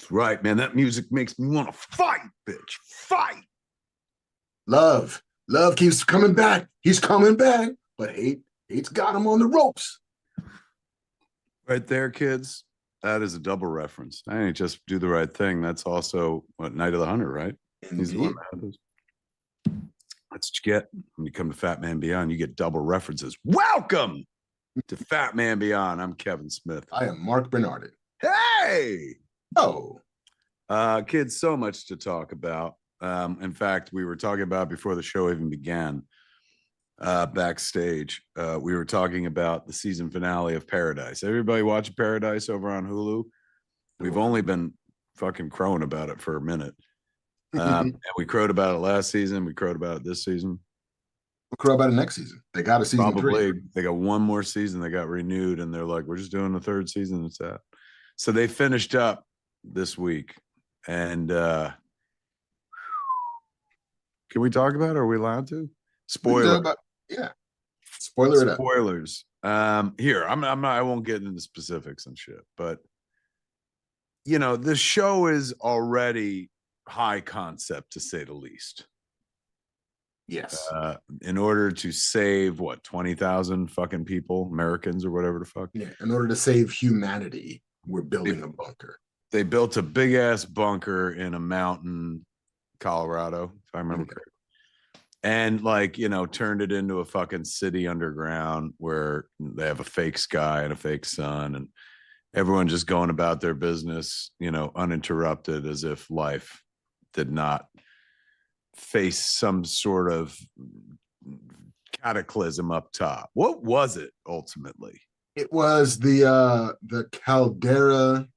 That's right, man. That music makes me want to fight, bitch. Fight. Love keeps coming back. He's coming back, but hate's got him on the ropes. Right there, kids. That is a double reference. I ain't just do the right thing. That's also what Night of the Hunter, right? He's the one that had those. That's what you get when you come to Fat Man Beyond. You get double references. Welcome to Fat Man Beyond. I'm Kevin Smith. I am Marc Bernardin. Hey! Oh. Kids, so much to talk about. In fact, we were talking about before the show even began, backstage. We were talking about the season finale of Paradise. Everybody watching Paradise over on Hulu? We've only been fucking crowing about it for a minute. And we crowed about it last season. We crowed about it this season. We'll crow about it next season. They got a season Probably 3. They got one more season. They got renewed, and they're like, we're just doing the third season. It's that. So they finished up this week. And can we talk about it? Are we allowed to? Spoiler. Yeah. Spoiler it up. Spoilers. Here, I won't get into specifics and shit, but you know, the show is already high concept, to say the least. Yes. In order to save 20,000 fucking people, Americans or whatever the fuck. Yeah. In order to save humanity, we're building a bunker. They built a big ass bunker in a mountain, Colorado, if I remember correctly. And turned it into a fucking city underground where they have a fake sky and a fake sun, and everyone just going about their business, uninterrupted, as if life did not face some sort of cataclysm up top. What was it ultimately? It was the caldera,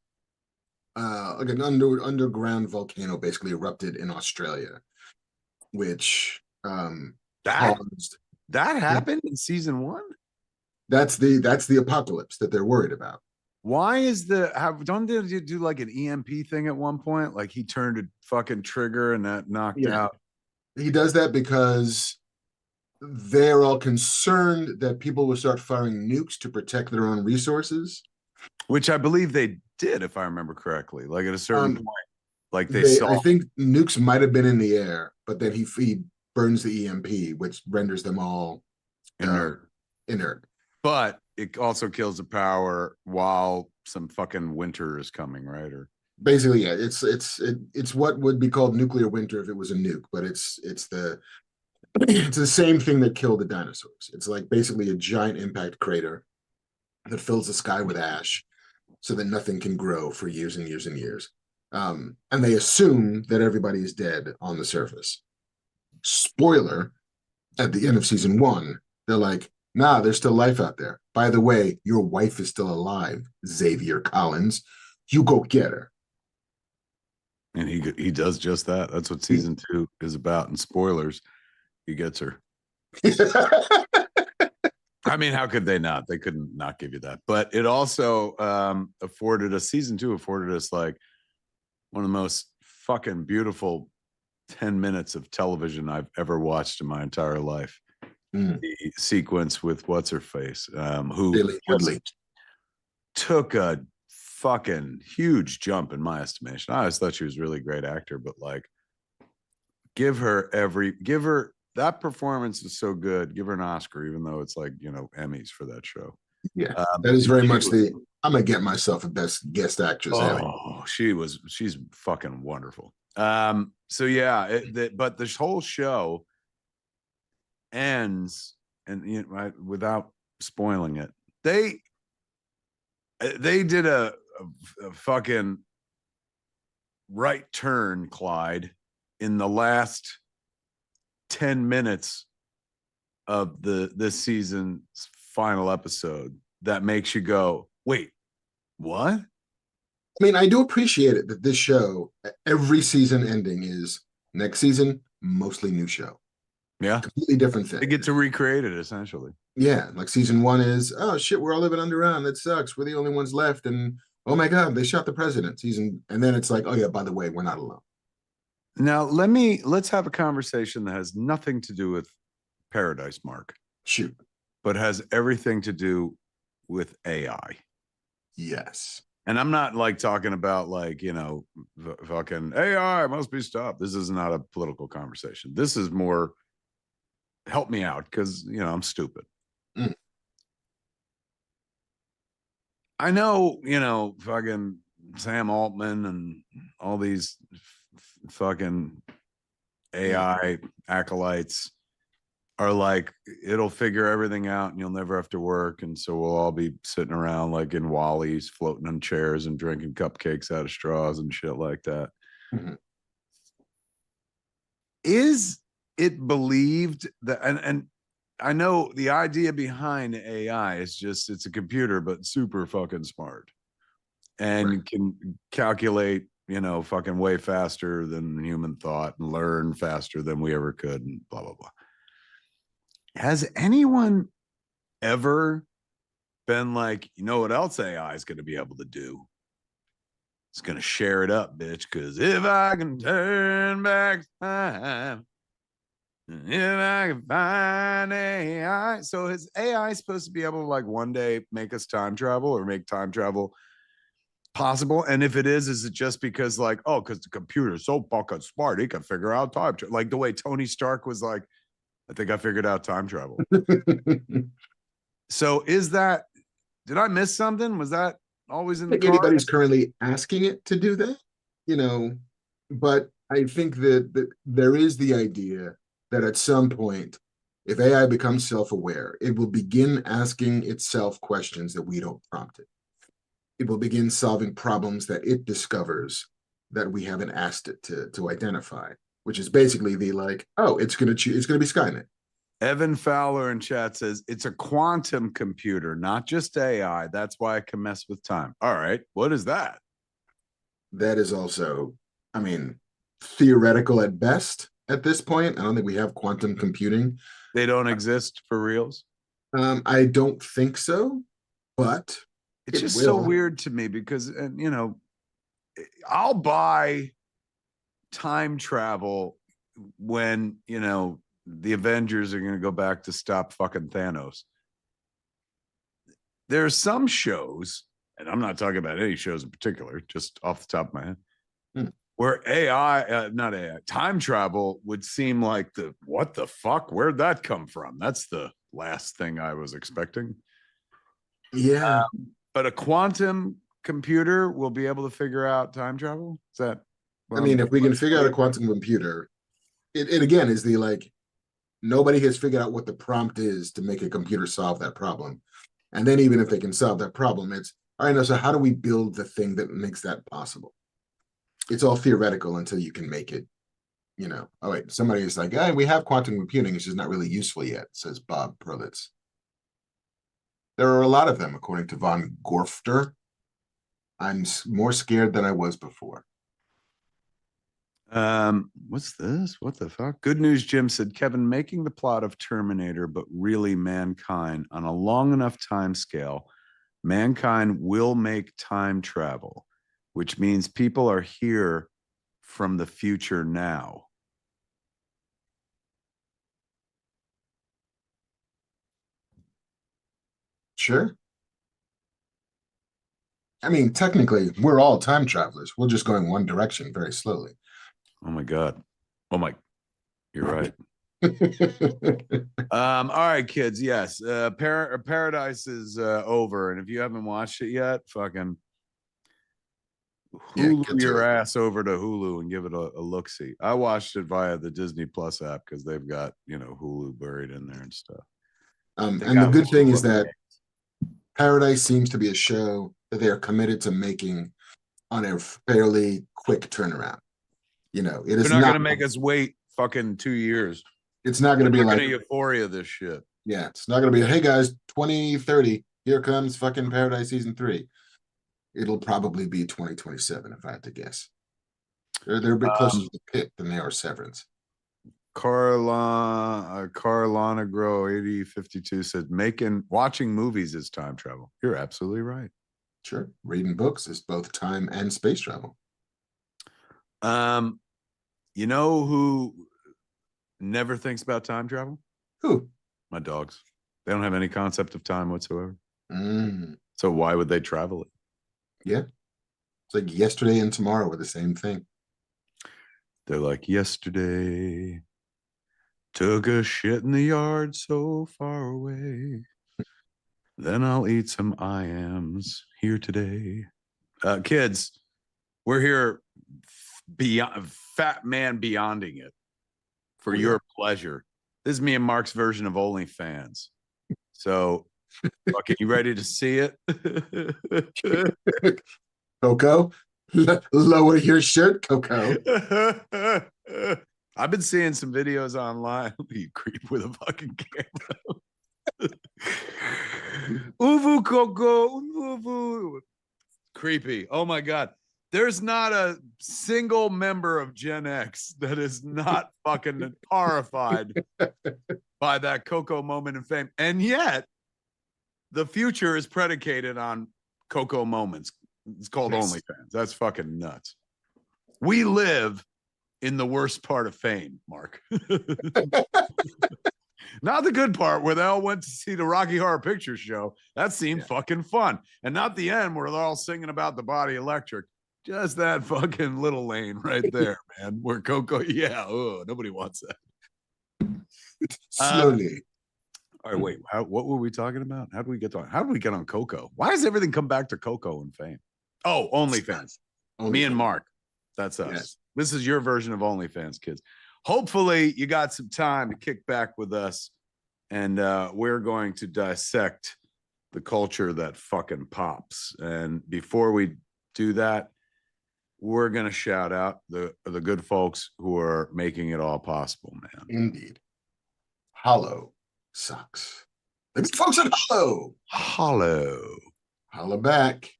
like an underground volcano, basically erupted in Australia, which that happened in season 1. That's the apocalypse that they're worried about. Why is don't they do like an EMP thing at one point? Like he turned a fucking trigger and that knocked out. He does that because they're all concerned that people will start firing nukes to protect their own resources, which I believe they did, if I remember correctly. Like at a certain point, like they saw. I think nukes might have been in the air, but then he burns the EMP, which renders them all inert. But it also kills the power while some fucking winter is coming, right? Or basically, yeah, it's what would be called nuclear winter if it was a nuke, but it's the same thing that killed the dinosaurs. It's like basically a giant impact crater that fills the sky with ash so that nothing can grow for years and years and years. And they assume that everybody is dead on the surface. Spoiler, at the end of season 1, they're like, nah, there's still life out there. By the way, your wife is still alive, Xavier Collins. You go get her. And he does just that. That's what season 2 is about. And spoilers, he gets her. I mean, how could they not? They couldn't not give you that. But it also season 2 afforded us like one of the most fucking beautiful 10 minutes of television I've ever watched in my entire life. The sequence with what's her face, who took a fucking huge jump in my estimation. I always thought she was a really great actor, but like, give her that performance is so good. Give her an Oscar, even though it's like Emmys for that show. Yeah, that is very much I'm gonna get myself a best guest actress. Oh, she's fucking wonderful. So yeah, but this whole show ends, and without spoiling it, they did a fucking right turn, Clyde, in the last 10 minutes of this season's final episode that makes you go, wait, what? I mean, I do appreciate it that this show, every season ending is next season, mostly new show. Yeah. Completely different thing. They get to recreate it, essentially. Yeah. Like season 1 is, oh shit, we're all living underground. That sucks. We're the only ones left. And oh my God, they shot the president. And then it's like, oh yeah, by the way, we're not alone. Now let's have a conversation that has nothing to do with Paradise, Mark. Shoot. But has everything to do with AI. Yes. And I'm not like talking about like, you know, fucking AI must be stopped. This is not a political conversation. This is more help me out because, you know, I'm stupid. Mm. I know, you know, fucking Sam Altman and all these fucking AI acolytes are like, it'll figure everything out and you'll never have to work. And so we'll all be sitting around like in Wally's, floating on chairs and drinking cupcakes out of straws and shit like that. Mm-hmm. Is it believed that, and I know the idea behind AI is just it's a computer, but super fucking smart and Right. can calculate, you know, fucking way faster than human thought and learn faster than we ever could and blah, blah, blah. Has anyone ever been like, you know what else AI is going to be able to do? It's going to share it up, bitch. Because if I can turn back time, if I can find AI. So is AI supposed to be able to like one day make us time travel or make time travel possible? And if it is it just because like, oh, because the computer's so fucking smart, he can figure out time travel. Like the way Tony Stark was like, I think I figured out time travel. So is that, did I miss something? Was that always in I the think car? anybody's currently asking it to do that, you know, but I think that there is the idea that at some point, if AI becomes self-aware, it will begin asking itself questions that we don't prompt it. It will begin solving problems that it discovers that we haven't asked it to identify, which is basically the like, oh, it's gonna be Skynet. Evan Fowler in chat says it's a quantum computer, not just AI. That's why it can mess with time. All right. What is that? That is also, I mean, theoretical at best at this point. I don't think we have quantum computing. They don't exist for reals. I don't think so, but It's it just so will. weird to me because, you know, I'll buy time travel when, you know, the Avengers are going to go back to stop fucking Thanos. There are some shows, and I'm not talking about any shows in particular, just off the top of my head, Hmm. where AI, not AI, time travel would seem like the what the fuck? Where'd that come from? That's the last thing I was expecting. Yeah. But a quantum computer will be able to figure out time travel. Is that? I mean, if we can figure out a quantum computer, it again is the like, nobody has figured out what the prompt is to make a computer solve that problem. And then even if they can solve that problem, it's all right, now, so how do we build the thing that makes that possible? It's all theoretical until you can make it, you know. Oh wait, somebody is like, hey, we have quantum computing, it's just not really useful yet, says Bob Perlitz. There are a lot of them, according to von Gorfter. I'm more scared than I was before. What's this? What the fuck? Good news, Jim said, Kevin, making the plot of Terminator, but really mankind on a long enough time scale, mankind will make time travel, which means people are here from the future now. Sure. I mean, technically, we're all time travelers. We're just going one direction very slowly. Oh my God. Oh my, you're right. All right, kids. Yes. Paradise is over. And if you haven't watched it yet, fucking Yeah, Hulu get to your it. ass over to Hulu and give it a look see. I watched it via the Disney Plus app because they've got, you know, Hulu buried in there and stuff. They And the got good thing Hulu is fucking that Paradise seems to be a show that they are committed to making on a fairly quick turnaround. You know, it they're is not not. gonna make us wait fucking 2 years. It's not going to be They're like, gonna euphoria this shit. yeah, it's not going to be, hey guys, 2030, here comes fucking Paradise season 3. It'll probably be 2027 if I had to guess. They're a bit closer to the pit than they are Severance. Carlana Grow 8052 said watching movies is time travel. You're absolutely right. Sure, reading books is both time and space travel. You know who never thinks about time travel? Who? My dogs. They don't have any concept of time whatsoever. Mm, So why would they travel it? yeah, It's like yesterday and tomorrow were the same thing. They're like, yesterday took a shit in the yard so far away. Then I'll eat some IMs here today. Kids, we're here beyond fat man beyonding it for your pleasure. This is me and Mark's version of OnlyFans. So, fucking, you ready to see it? Coco, lower your shirt, Coco. I've been seeing some videos online. You creep with a fucking camera. Uvu Coco, uvu. Creepy. Oh my God. There's not a single member of Gen X that is not fucking horrified by that Coco moment in fame. And yet, the future is predicated on Coco moments. It's called OnlyFans. That's fucking nuts. We live in the worst part of fame, Mark. Not the good part where they all went to see the Rocky Horror Picture Show. That seemed fucking fun. And not the end where they're all singing about the Body Electric. Just that fucking little lane right there, man. Where Coco, nobody wants that. Slowly. All right, wait. What were we talking about? How do we get on Coco? Why does everything come back to Coco and fame? Oh, OnlyFans. Me and Mark. That's us. Yes. This is your version of OnlyFans, kids. Hopefully, you got some time to kick back with us, and we're going to dissect the culture that fucking pops. And before we do that, we're going to shout out the good folks who are making it all possible, man. Indeed. Hollow Socks. The good folks at Hollow. Hollow back.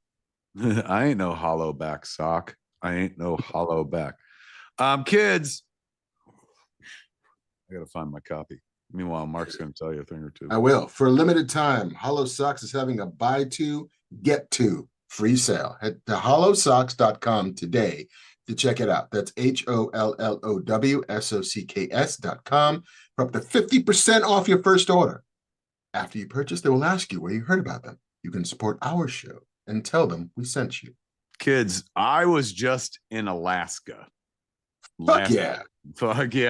I ain't no hollow back sock. I ain't no hollow back. Kids, I got to find my copy. Meanwhile, Mark's going to tell you a thing or two. I will. For a limited time, Hollow Socks is having a buy two, get two free sale. Head to hollowsocks.com today to check it out. That's HOLLOWSOCKS.com for up to 50% off your first order. After you purchase, they will ask you where you heard about them. You can support our show and tell them we sent you. Kids, I was just in Alaska. Fuck yeah,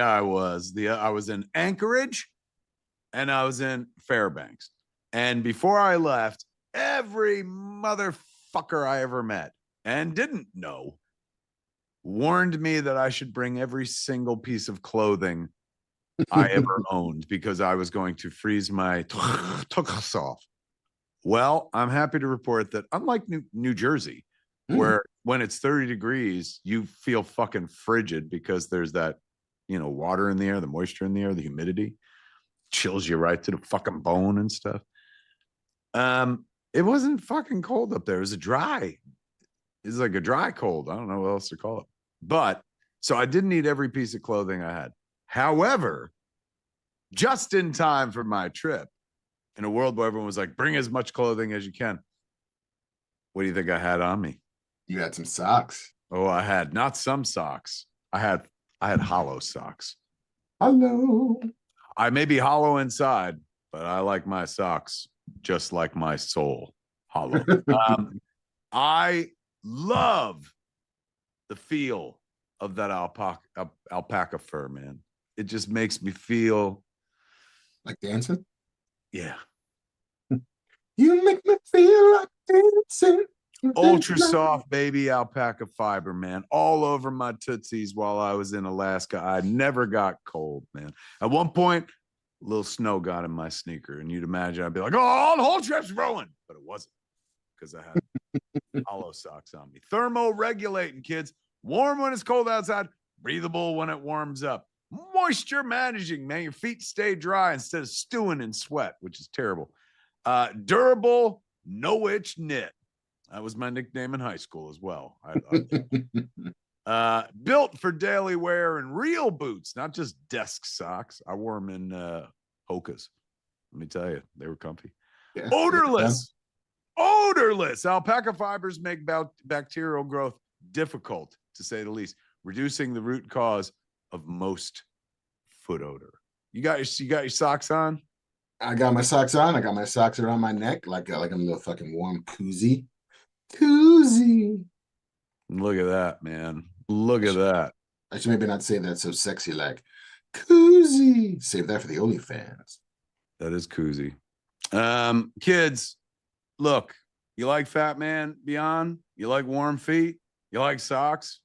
I was. I was in Anchorage and I was in Fairbanks. And before I left, every motherfucker I ever met and didn't know warned me that I should bring every single piece of clothing I ever owned because I was going to freeze my tuchus off. Well, I'm happy to report that unlike New Jersey, where when it's 30 degrees, you feel fucking frigid because there's that, water in the air, the moisture in the air, the humidity chills you right to the fucking bone and stuff. It wasn't fucking cold up there. It was it's like a dry cold. I don't know what else to call it. But so I didn't need every piece of clothing I had. However, just in time for my trip, in a world where everyone was like, bring as much clothing as you can. What do you think I had on me? You had some socks. Oh, I had not some socks. I had hollow socks. Hello. I may be hollow inside, but I like my socks just like my soul hollow. I love the feel of that alpaca fur, man. It just makes me feel like dancing. Yeah. You make me feel like dancing. Ultra soft baby alpaca fiber, man, all over my tootsies while I was in Alaska. I never got cold, man. At one point, a little snow got in my sneaker, and you'd imagine I'd be like, oh, the whole trip's ruined. But it wasn't because I had hollow socks on me. Thermo-regulating, kids. Warm when it's cold outside, breathable when it warms up. Moisture managing, man. Your feet stay dry instead of stewing in sweat, which is terrible. Durable, no-itch knit. That was my nickname in high school as well. Built for daily wear and real boots, not just desk socks. I wore them in Hokas. Let me tell you, they were comfy. Yeah, odorless. Alpaca fibers make bacterial growth difficult, to say the least, reducing the root cause of most foot odor. You got your socks on? I got my socks on. I got my socks around my neck like I'm a little fucking warm koozie. Look at that, man. Look at that. I should maybe not say that so sexy like koozie. Save that for the OnlyFans. That is koozie. Kids, look, you like Fat Man Beyond? You like warm feet? You like socks?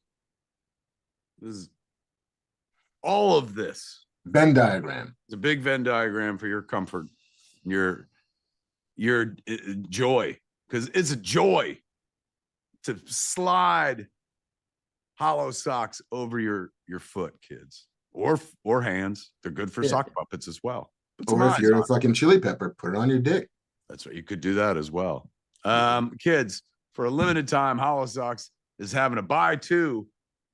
This is all of this. Venn diagram. It's a big Venn diagram for your comfort, your joy, because it's a joy to slide hollow socks over your foot, kids, or hands. They're good for sock puppets as well. Or if you're a fucking chili pepper, put it on your dick. That's right. You could do that as well. Kids, for a limited time, Hollow Socks is having a buy two,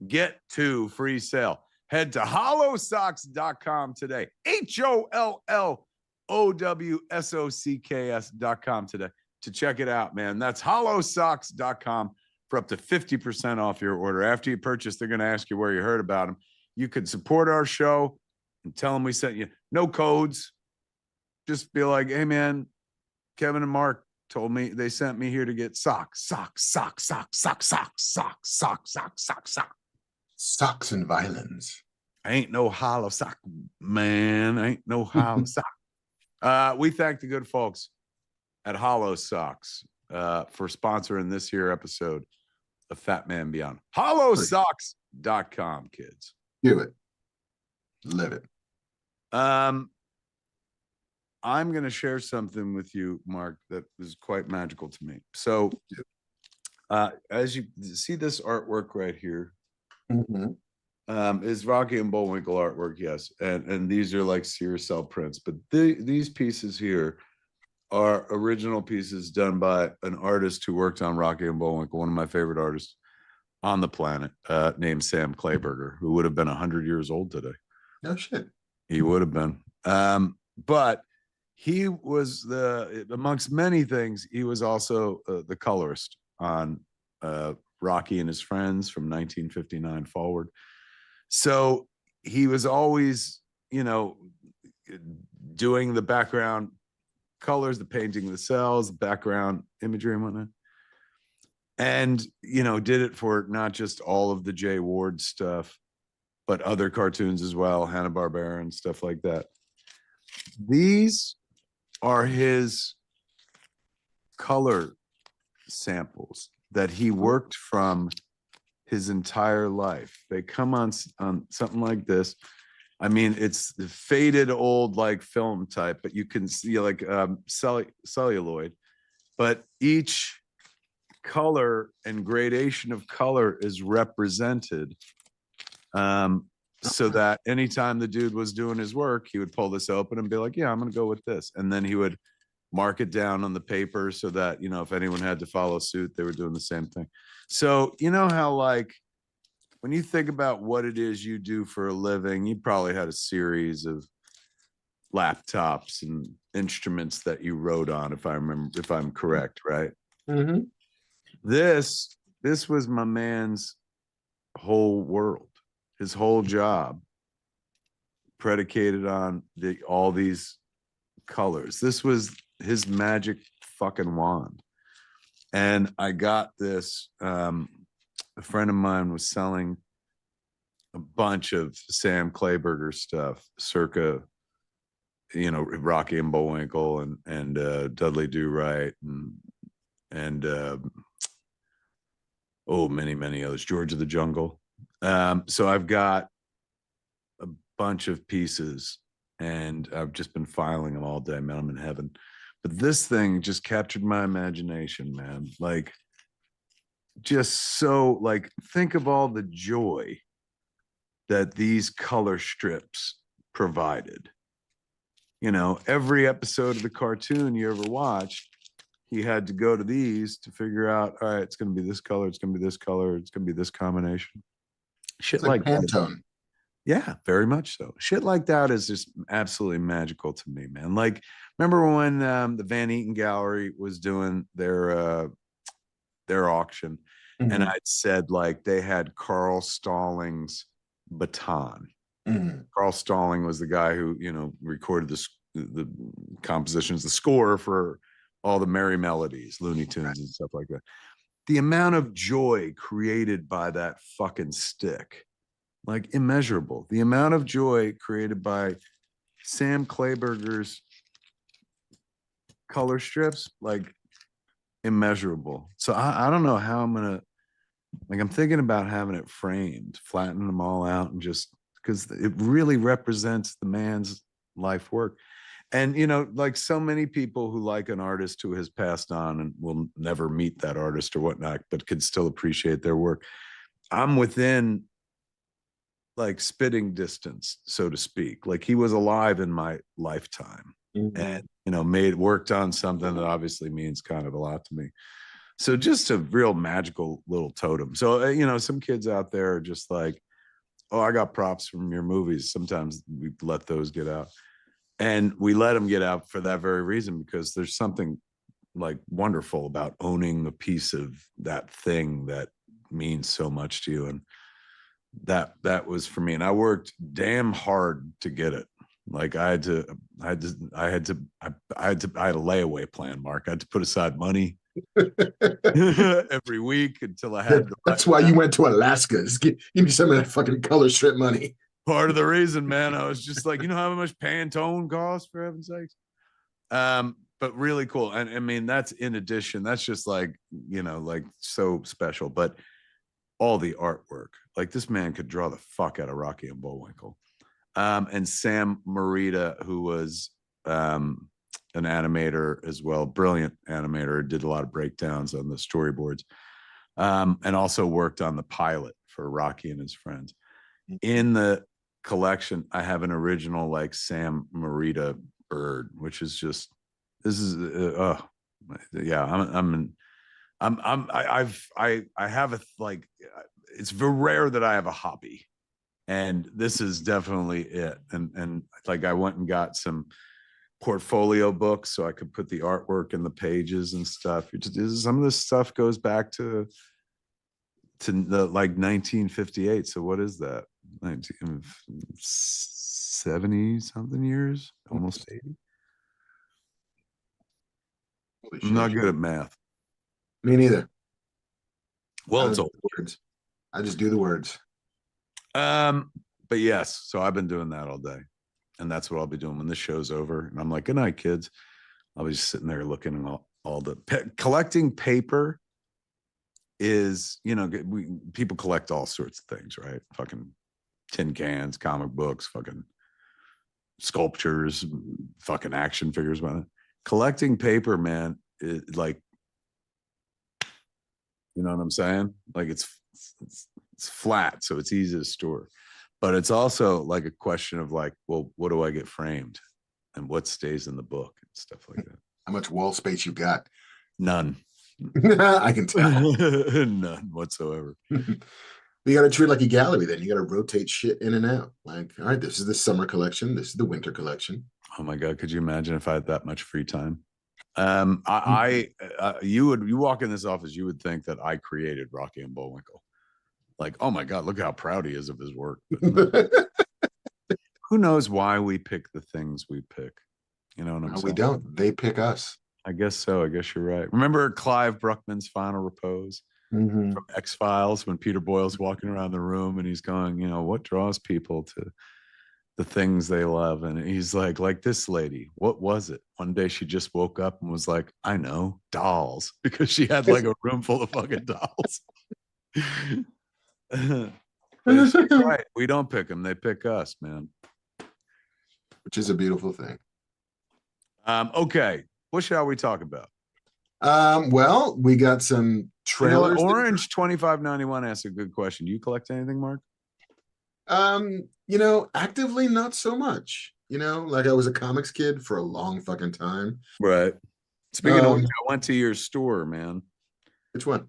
get two free sale. Head to hollowsocks.com today. HOLLOWSOCKS.com today to check it out, man. That's hollowsocks.com for up to 50% off your order. After you purchase, they're going to ask you where you heard about them. You could support our show and tell them we sent you. No codes. Just be like, hey, man, Kevin and Mark told me they sent me here to get socks. Socks and violence. I ain't no hollow sock, man. I ain't no hollow sock. We thank the good folks at Hollow Socks for sponsoring this here episode of Fat Man Beyond. Hollowsocks.com, kids. Do it. Live it. I'm going to share something with you, Mark, that was quite magical to me. So, as you see this artwork right here, is Rocky and Bullwinkle artwork, yes, and these are like Sears cell prints, but these pieces here are original pieces done by an artist who worked on Rocky and Bullwinkle, one of my favorite artists on the planet, named Sam Clayburger, who would have been 100 years old today. No shit. He would have been. But he was amongst many things, he was also the colorist on Rocky and His Friends from 1959 forward. So he was always, doing the background colors, the painting of the cells, the background imagery and whatnot. And, did it for not just all of the Jay Ward stuff, but other cartoons as well, Hanna-Barbera and stuff like that. These are his color samples that he worked from his entire life. They come on something like this. I mean, it's the faded old like film type, but you can see like celluloid. But each color and gradation of color is represented, so that anytime the dude was doing his work, he would pull this open and be like, yeah, I'm going to go with this. And then he would mark it down on the paper so that, if anyone had to follow suit, they were doing the same thing. So, how like when you think about what it is you do for a living, you probably had a series of laptops and instruments that you wrote on, if I'm correct, right? Mm-hmm. This was my man's whole world. His whole job predicated on all these colors. This was his magic fucking wand. And I got this, a friend of mine was selling a bunch of Sam Clayburger stuff, circa, Rocky and Bullwinkle and Dudley Do Right and many, many others, George of the Jungle. So I've got a bunch of pieces and I've just been filing them all day, man. I'm in heaven. But this thing just captured my imagination, man. Like, just so, like, think of all the joy that these color strips provided. Every episode of the cartoon you ever watched, he had to go to these to figure out, all right, it's going to be this color, it's going to be this color, it's going to be this combination. Shit like Pantone. Yeah, very much so. Shit like that is just absolutely magical to me, man. Like, remember when the Van Eaton Gallery was doing their auction, and I'd said like they had Carl Stalling's baton. Carl Stalling was the guy who recorded the compositions, the score for all the Merry Melodies, Looney Tunes, and stuff like that. the amount of joy created by that fucking stick, like immeasurable. The amount of joy created by Sam Clayburger's color strips, like immeasurable. So I don't know how I'm gonna, like, I'm thinking about having it framed, flattening them all out, and just because it really represents the man's life work. And you know, like so many people who like an artist who has passed on and will never meet that artist or whatnot, but could still appreciate their work. I'm within like spitting distance, so to speak. Like he was alive in my lifetime, and you know, worked on something that obviously means kind of a lot to me. So just a real magical little totem. So you know, some kids out there are just like, oh, I got props from your movies. Sometimes we let those get out, and we let them get out for that very reason, because there's something like wonderful about owning a piece of that thing that means so much to you. And that was for me, and I worked damn hard to get it. Like I had a layaway plan, Mark. I had to put aside money every week until I had. That's why you went to Alaska. Just give me some of that fucking color strip money. Part of the reason, man. I was just like, you know how much Pantone costs, for heaven's sakes. But really cool. And I mean, that's in addition. That's just like, you know, like so special. But all the artwork, like this man could draw the fuck out of Rocky and Bullwinkle. And Sam Marita, who was an animator as well, brilliant animator, did a lot of breakdowns on the storyboards, and also worked on the pilot for Rocky and his friends. In the collection, I have an original like Sam Marita bird, which is just, this is yeah, I have a, like, it's very rare that I have a hobby, and this is definitely it. And like I went and got some portfolio books so I could put the artwork in the pages and stuff. Some of this stuff goes back to the like 1958. So what is that? 1970 something years, almost 80. I'm not good at math. Me neither. Well, it's old. Words. I just do the words. But yes, so I've been doing that all day, and that's what I'll be doing when this show's over. And I'm like, good night, kids. I'll be just sitting there looking at all the collecting paper. Is, you know, people collect all sorts of things, right? Fucking tin cans, comic books, fucking sculptures, fucking action figures. Collecting paper, man, is like, you know what I'm saying? Like it's flat, so it's easy to store. But it's also like a question of like, well, what do I get framed, and what stays in the book and stuff like that. How much wall space you got? None. I can tell. None whatsoever. You got to treat it like a gallery. Then you got to rotate shit in and out. Like, all right, this is the summer collection. This is the winter collection. Oh my God, could you imagine if I had that much free time? You walk in this office, you would think that I created Rocky and Bullwinkle. Like, oh my God, look how proud he is of his work. Who knows why we pick the things we pick? You know what I'm saying? We don't. They pick us. I guess so. I guess you're right. Remember Clive Bruckman's Final Repose from X-Files, when Peter Boyle's walking around the room and he's going, you know, what draws people to the things they love? And he's like this lady, what was it? One day she just woke up and was like, I know, dolls, because she had like a room full of fucking dolls. But she's right. We don't pick them. They pick us, man. Which is a beautiful thing. Okay. What shall we talk about? Well, we got some trailers. You know, Orange 2591 asked a good question. Do you collect anything, Mark? You know, actively not so much. You know, like I was a comics kid for a long fucking time. Right. Speaking of which, I went to your store, man. Which one?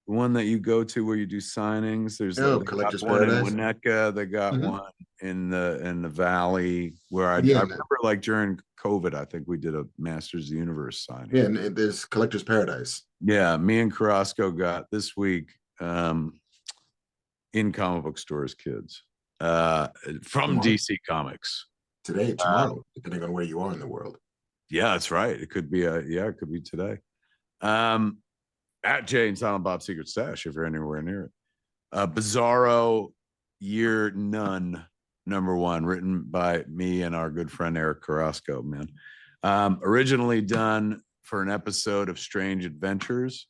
The one that you go to where you do signings. There's Collector's one Paradise. in Winnetka. They got one in the Valley where I remember, like during COVID, I think we did a Masters of the Universe signing. Yeah, and there's Collector's Paradise. Yeah, me and Carrasco got this week in comic book stores, kids, from DC Comics. Today, tomorrow, depending on where you are in the world. Yeah, that's right. It could be it could be today. at Jay and Silent Bob Secret Stash if you're anywhere near it. Bizarro Year None #1, written by me and our good friend Eric Carrasco, man. Originally done for an episode of Strange Adventures,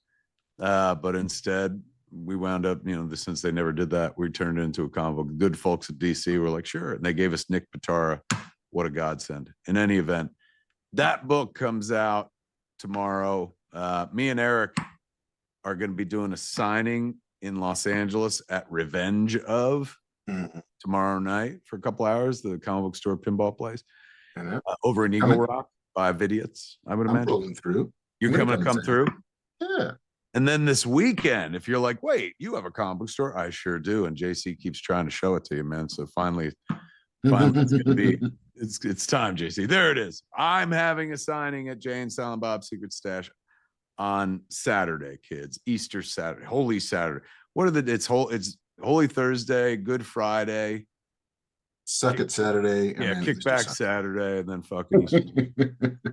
but instead we wound up, since they never did that, we turned it into a comic book. Good folks at DC were like, sure. And they gave us Nick Pitara. What a godsend. In any event, that book comes out tomorrow. Me and Eric are going to be doing a signing in Los Angeles at Revenge of tomorrow night for a couple hours, the comic book store pinball place over in Eagle Rock by Vidiots, I would imagine. Rolling through. You're coming to come through? Yeah. And then this weekend, if you're like, wait, you have a comic book store? I sure do. And JC keeps trying to show it to you, man. So finally it's gonna be it's time, JC. There it is. I'm having a signing at Jay and Silent Bob Secret Stash on Saturday, kids. Easter Saturday, Holy Saturday. What are it's Holy Thursday, Good Friday. Suck it Saturday. Yeah, kickback Saturday, and then fucking Easter.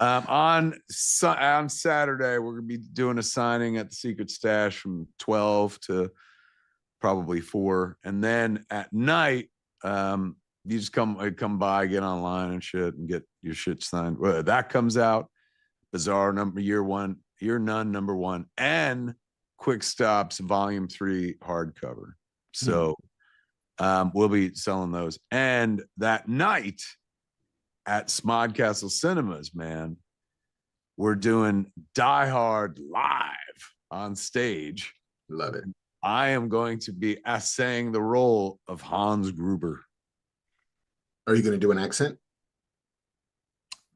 On Saturday, we're gonna be doing a signing at the Secret Stash from 12 to probably 4, and then at night, you just come by, get online and shit, and get your shit signed. Well, that comes out. Bizarre Year None #1, and Quick Stops Volume 3 hardcover. So we'll be selling those. And that night at Smod Castle Cinemas, man, we're doing Die Hard live on stage. Love it. I am going to be essaying the role of Hans Gruber. Are you going to do an accent?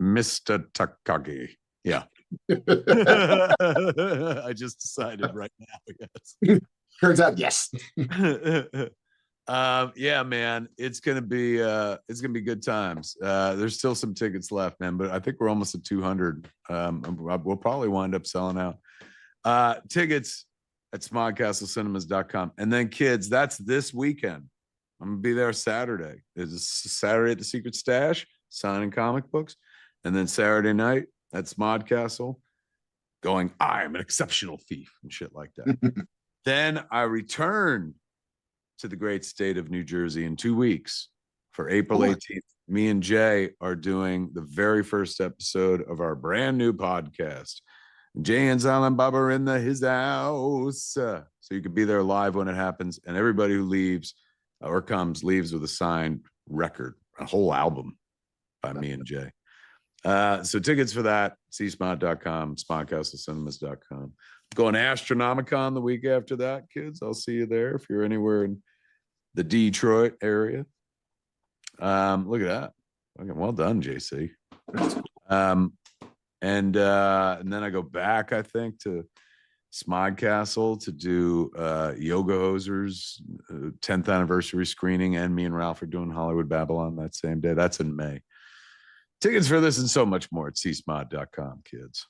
Mr. Takagi. Yeah. I just decided right now, I guess. Turns out, yes. Yeah, man, it's gonna be good times. There's still some tickets left, man, but I think we're almost at 200. We'll probably wind up selling out. Tickets at smodcastleCinemas.com. And then, kids, that's this weekend. I'm gonna be there Saturday. It's Saturday at the Secret Stash, signing comic books, and then Saturday night at Smod Castle, going, I am an exceptional thief and shit like that. Then I return to the great state of New Jersey in 2 weeks for April 18th. Me and Jay are doing the very first episode of our brand new podcast. Jay and Silent Bob are in his house. So you can be there live when it happens. And everybody who leaves or comes leaves with a signed record, a whole album by me and Jay. So tickets for that, csmod.com, smodcastleCinemas.com. Going to Astronomicon the week after that, kids. I'll see you there if you're anywhere in the Detroit area. Look at that. Okay, well done, JC. And then I go back, I think, to Smod Castle to do Yoga Hosers 10th anniversary screening, and me and Ralph are doing Hollywood Babylon that same day. That's in May. Tickets for this and so much more at csmod.com, kids.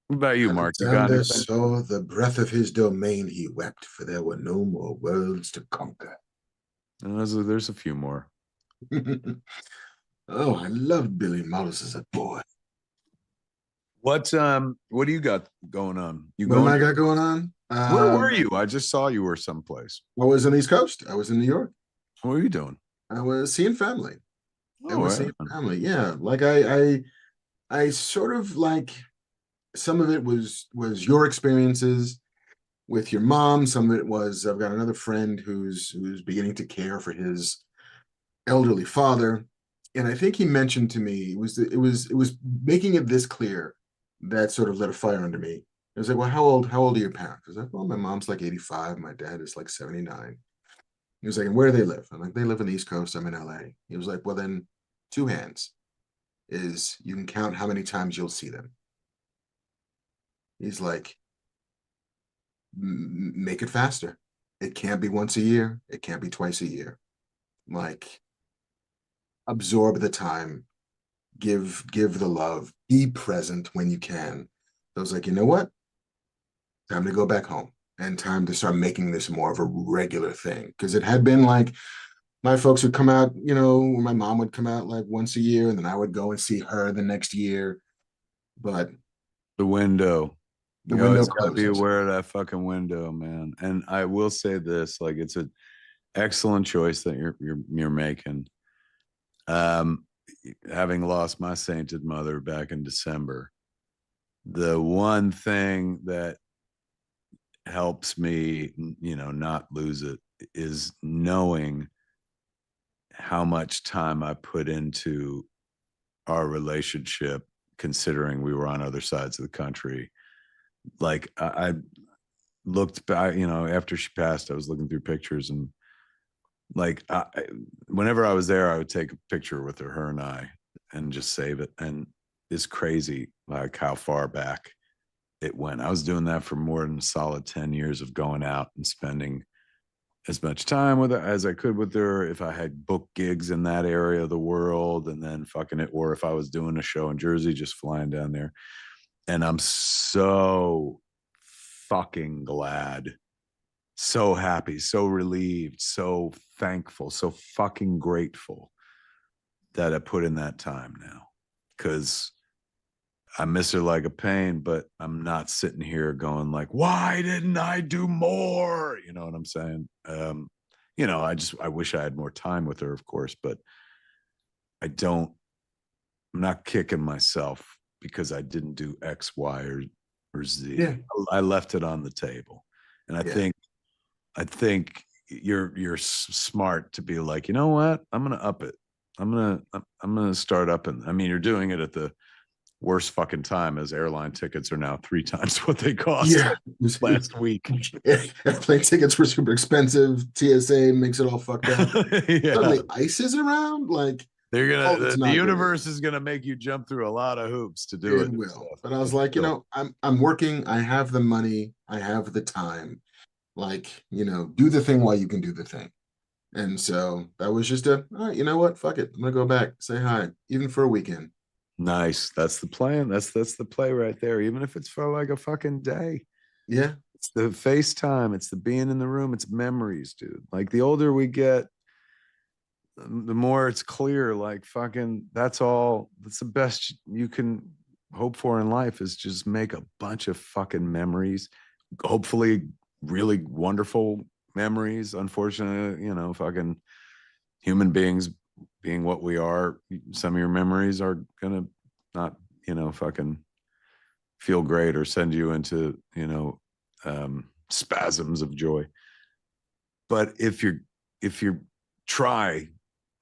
What about you, Mark? Alexander saw the breath of his domain, he wept, for there were no more worlds to conquer. There's a few more. Oh, I loved Billy Mullis as a boy. What do you got going on? What am I got going on? Where were you? I just saw you were someplace. I was on the East Coast. I was in New York. What were you doing? I was seeing family. Seeing family. Yeah, like I sort of like, some of it was your experiences with your mom. Some of it was, I've got another friend who's beginning to care for his elderly father, and I think he mentioned to me it was making it this clear that sort of lit a fire under me. I was like, well, how old are your parents? I was like, well, my mom's like 85, my dad is like 79. He was like, and where do they live? I'm like, they live on the East Coast. I'm in LA. He was like, well, then 2 hands is you can count how many times you'll see them. He's like, make it faster. It can't be once a year. It can't be twice a year. Like, absorb the time, give the love, be present when you can. So I was like, you know what? Time to go back home and time to start making this more of a regular thing. Because it had been like, my folks would come out, my mom would come out like once a year, and then I would go and see her the next year. But the window. The You window always got to be closes. aware of that fucking window, man. And I will say this, like it's an excellent choice that you're making. Um, Having lost my sainted mother back in December, the one thing that helps me, not lose it is knowing how much time I put into our relationship, considering we were on other sides of the country. Like I looked back, after she passed, I was looking through pictures and like whenever I was there, I would take a picture with her and I, and just save it. And it's crazy, like how far back it went. I was doing that for more than a solid 10 years of going out and spending as much time with her as I could with her. If I had booked gigs in that area of the world, and then fucking it, or if I was doing a show in Jersey, just flying down there. And I'm so fucking glad, so happy, so relieved, so thankful, so fucking grateful that I put in that time now. Because I miss her like a pain, but I'm not sitting here going like, why didn't I do more? You know what I'm saying? I wish I had more time with her, of course, but I don't, I'm not kicking myself because I didn't do X, Y, or Yeah. Z. I left it on the table. And Yeah. I think you're smart to be like, you know what? I'm gonna up it. I'm gonna start up, and I mean, you're doing it at the worst fucking time, as airline tickets are now 3 times what they cost Yeah. last week. Airplane tickets were super expensive. TSA makes it all fucked up. Yeah, Suddenly ICE is around. Like, they're oh, gonna it's the not great. universe is gonna make you jump through a lot of hoops to do It it. So will. But I was it's like, still I'm working. I have the money. I have the time. Like, do the thing while you can do the thing. And so that was just all right, you know what? Fuck it. I'm gonna go back, say hi, even for a weekend. nice. That's the plan. That's the play right there. Even if it's for like a fucking day. Yeah. It's the FaceTime. It's the being in the room. It's memories, dude. Like the older we get, the more it's clear. Like fucking, that's all. That's the best you can hope for in life, is just make a bunch of fucking memories. Hopefully, really wonderful memories. Unfortunately, fucking human beings being what we are, some of your memories are gonna not, fucking feel great or send you into, spasms of joy. But if you try,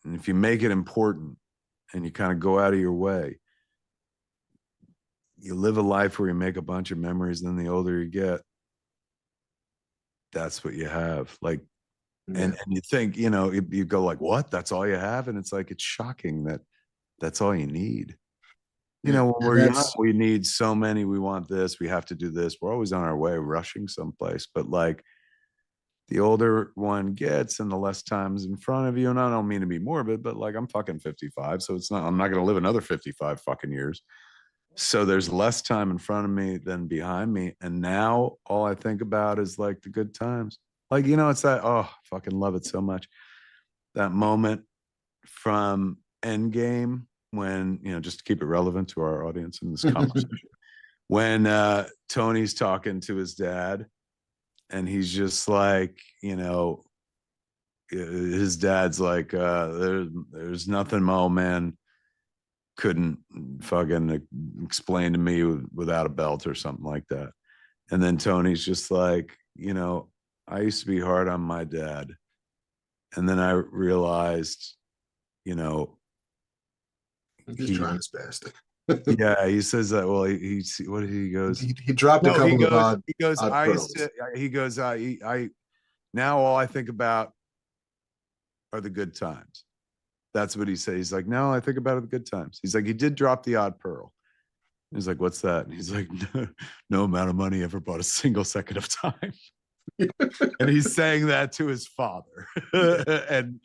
and if you make it important, and you kind of go out of your way, you live a life where you make a bunch of memories. And then the older you get, that's what you have. Like, Yeah. and you think, you go like, what? That's all you have? And it's like, it's shocking that that's all you need. Yeah. When And we're young, we need so many. We want this. We have to do this. We're always on our way, rushing someplace. But like, the older one gets and the less time's in front of you. And I don't mean to be morbid, but like, I'm fucking 55. So I'm not going to live another 55 fucking years. So there's less time in front of me than behind me. And now all I think about is like the good times. Like, it's that, oh, fucking love it so much. That moment from Endgame when, just to keep it relevant to our audience in this conversation, when Tony's talking to his dad and he's just like, his dad's like, there's nothing my old man couldn't fucking explain to me without a belt or something like that. And then Tony's just like, I used to be hard on my dad. And then I realized, you know, I'm just he, trying his best. yeah, he says that. Well, what did he goes? He dropped a No, couple of he goes, odd I used pearls. to, he goes, now all I think about are the good times. That's what he said. He's like, no, I think about it the good times. He's like, he did drop the odd pearl. He's like, what's that? And he's like, no amount of money ever bought a single second of time. And he's saying that to his father. Yeah. And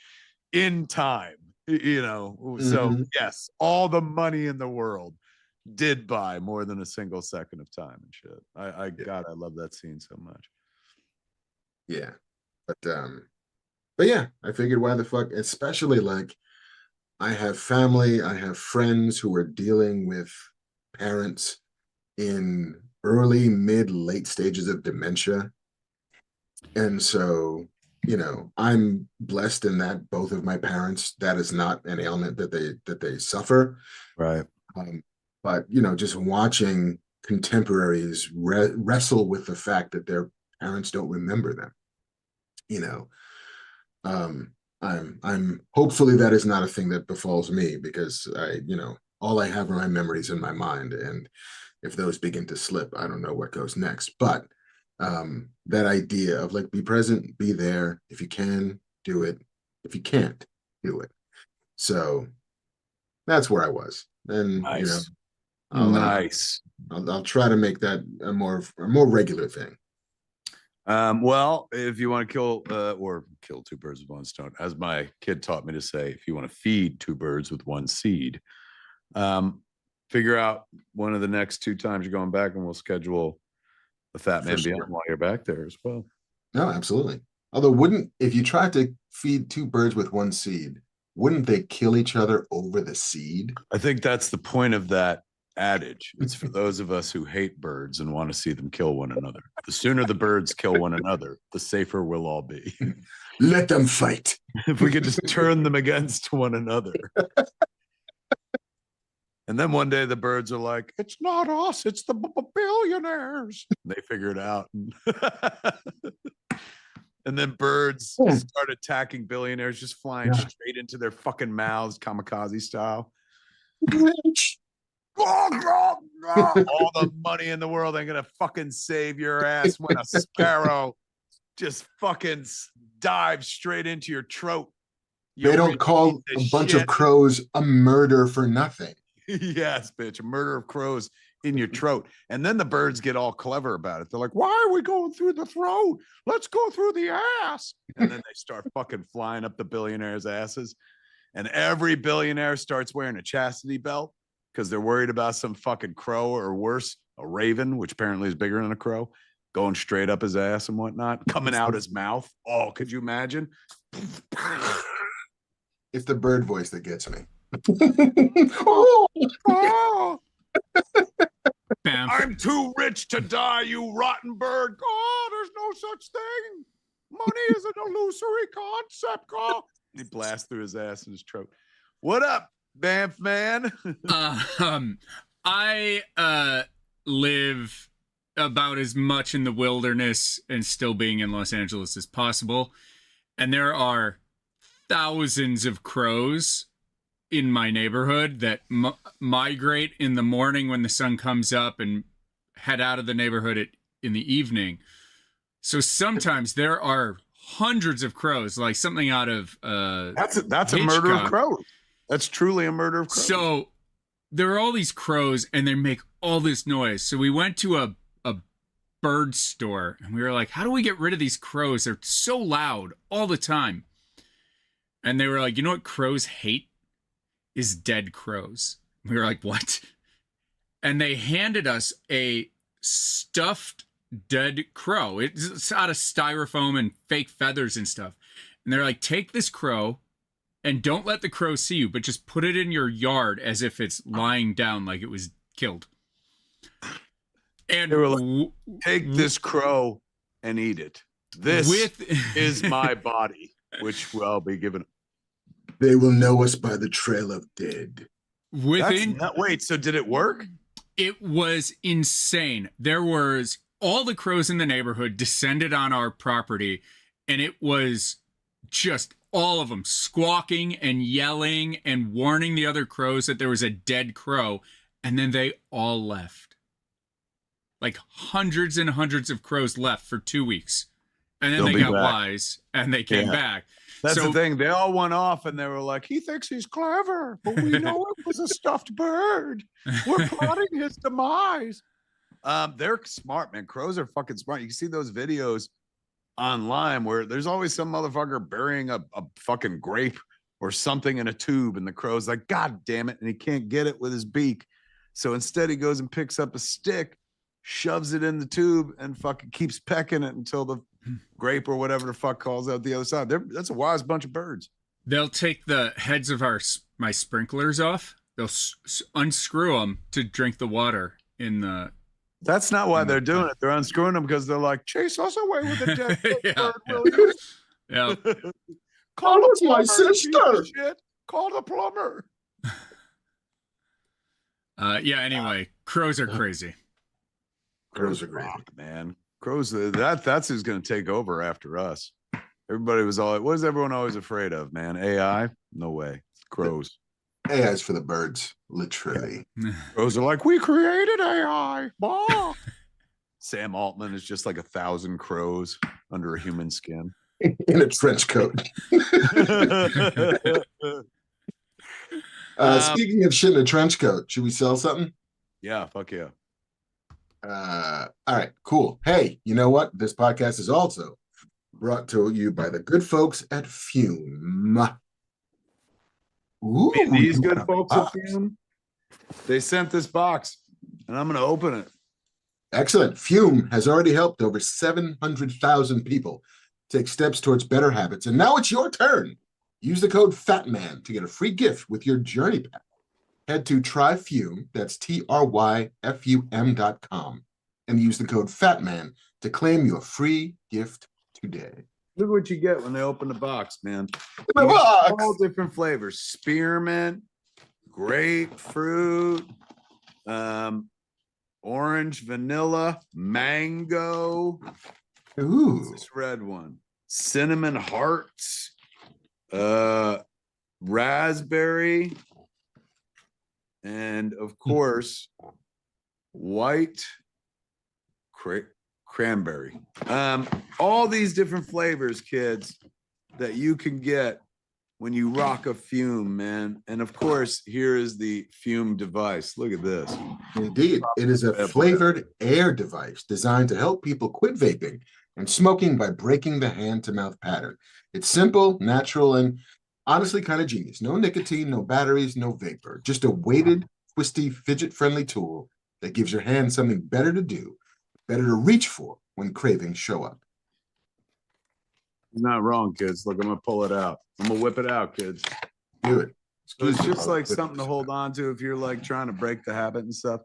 in time, so Hmm. yes, all the money in the world did buy more than a single second of time and shit. Yeah. God, I love that scene so much. Yeah. But yeah, I figured why the fuck, especially like I have family, I have friends who are dealing with parents in early, mid, late stages of dementia. And so, I'm blessed in that both of my parents, that is not an ailment that they suffer. Right. Um, but just watching contemporaries wrestle with the fact that their parents don't remember them, you know, I'm hopefully that is not a thing that befalls me, because all I have are my memories in my mind, and if those begin to slip, I don't know what goes next. But that idea of like, be present, be there. If you can, do it. If you can't, do it. So that's where I was. And Nice. I'll, Nice. I'll try to make that a more regular thing. Well, if you want to kill two birds with one stone, as my kid taught me to say, if you want to feed two birds with one seed, figure out one of the next 2 times you're going back, and we'll schedule the Fat Man Beyond while you're back there as well. No, absolutely. Although, if you tried to feed 2 birds with one seed, wouldn't they kill each other over the seed? I think that's the point of that adage. It's for those of us who hate birds and want to see them kill one another. The sooner the birds kill one another, the safer we'll all be. Let them fight. If we could just turn them against one another. And then one day the birds are like, it's not us, it's the billionaires. They figure it out. And then birds start attacking billionaires, just flying straight into their fucking mouths, kamikaze style. All the money in the world ain't gonna fucking save your ass when a sparrow just fucking dives straight into your throat. They don't call a bunch of crows a murder for nothing. Yes, bitch, a murder of crows in your throat. And then the birds get all clever about it. They're like, why are we going through the throat? Let's go through the ass. And then they start fucking flying up the billionaires' asses. And every billionaire starts wearing a chastity belt because they're worried about some fucking crow, or worse, a raven, which apparently is bigger than a crow, going straight up his ass and whatnot, coming out his mouth. Oh, could you imagine? It's the bird voice that gets me. Oh. I'm too rich to die, you rotten bird. Oh, there's no such thing. Money is an illusory concept. Oh. He blasts through his ass and his throat. What up, Banff man? I live about as much in the wilderness and still being in Los Angeles as possible. And there are thousands of crows in my neighborhood that migrate in the morning when the sun comes up and head out of the neighborhood in the evening. So sometimes there are hundreds of crows, like something out of that's a murder of crows. That's truly a murder of crows. So there are all these crows and they make all this noise. So we went to a bird store and we were like, how do we get rid of these crows? They're so loud all the time. And they were like, you know what crows hate? Is dead crows. We were like, what? And they handed us a stuffed dead crow. It's out of styrofoam and fake feathers and stuff. And they're like, take this crow and don't let the crow see you, but just put it in your yard as if it's lying down like it was killed. And they were like, take this crow and eat it. This is my body, which will be given. They will know us by the trail of dead. Wait, so did it work? It was insane. There was all the crows in the neighborhood descended on our property, and it was just all of them squawking and yelling and warning the other crows that there was a dead crow, and then they all left. Like hundreds and hundreds of crows left for 2 weeks. And then they got wise and they came back. That's the thing. They all went off and they were like, he thinks he's clever, but we know it was a stuffed bird. We're plotting his demise. They're smart, man. Crows are fucking smart. You can see those videos online where there's always some motherfucker burying a fucking grape or something in a tube, and the crow's like, God damn it. And he can't get it with his beak. So instead he goes and picks up a stick, shoves it in the tube, and fucking keeps pecking it until the grape or whatever the fuck calls out the other side. That's a wise bunch of birds. They'll take the heads of my sprinklers off. They'll unscrew them to drink the water in the That's not why they're doing it. They're unscrewing them because they're like, chase us away with the dead Yeah, bird, yeah. will you? Yeah. Call Oh, the it's my plumber, you piece of sister. shit. Call the plumber. Yeah. Anyway, crows are crazy. Crows are great. rock, man. Crows. That's who's going to take over after us. Everybody was all. What is everyone always afraid of, man? AI? No way. Crows. AI is for the birds, literally. Crows are like, we created AI. Bah. Sam Altman is just like 1,000 crows under a human skin. In a trench coat. Speaking of shit in a trench coat, should we sell something? Yeah, fuck yeah. All right, cool. Hey, you know what? This podcast is also brought to you by the good folks at Fume. Ooh, These you good got a folks at box. Fume, they sent this box, and I'm going to open it. Excellent. Fume has already helped over 700,000 people take steps towards better habits, and now it's your turn. Use the code FATMAN to get a free gift with your journey pack. Head to tryfume, that's TRYFUM.com, and use the code FATMAN to claim your free gift today. Look what you get when they open the box, man. The You get box! all different flavors: spearmint, grapefruit, orange, vanilla, mango. Ooh. What's this red one? Cinnamon hearts, raspberry, and of course, white cranberry. All these different flavors, kids, that you can get when you rock a Fume, man. And of course, here is the Fume device. Look at this. Indeed, it is a flavored air device designed to help people quit vaping and smoking by breaking the hand-to-mouth pattern. It's simple, natural, and honestly kind of genius. No nicotine, no batteries, no vapor. Just a weighted, twisty, fidget-friendly tool that gives your hand something better to do, better to reach for when cravings show up. He's not wrong, kids. Look, I'm gonna pull it out. I'm gonna whip it out, kids. Do it. So it's Excuse me just while I like whip something to this hold out. on to if you're like trying to break the habit and stuff.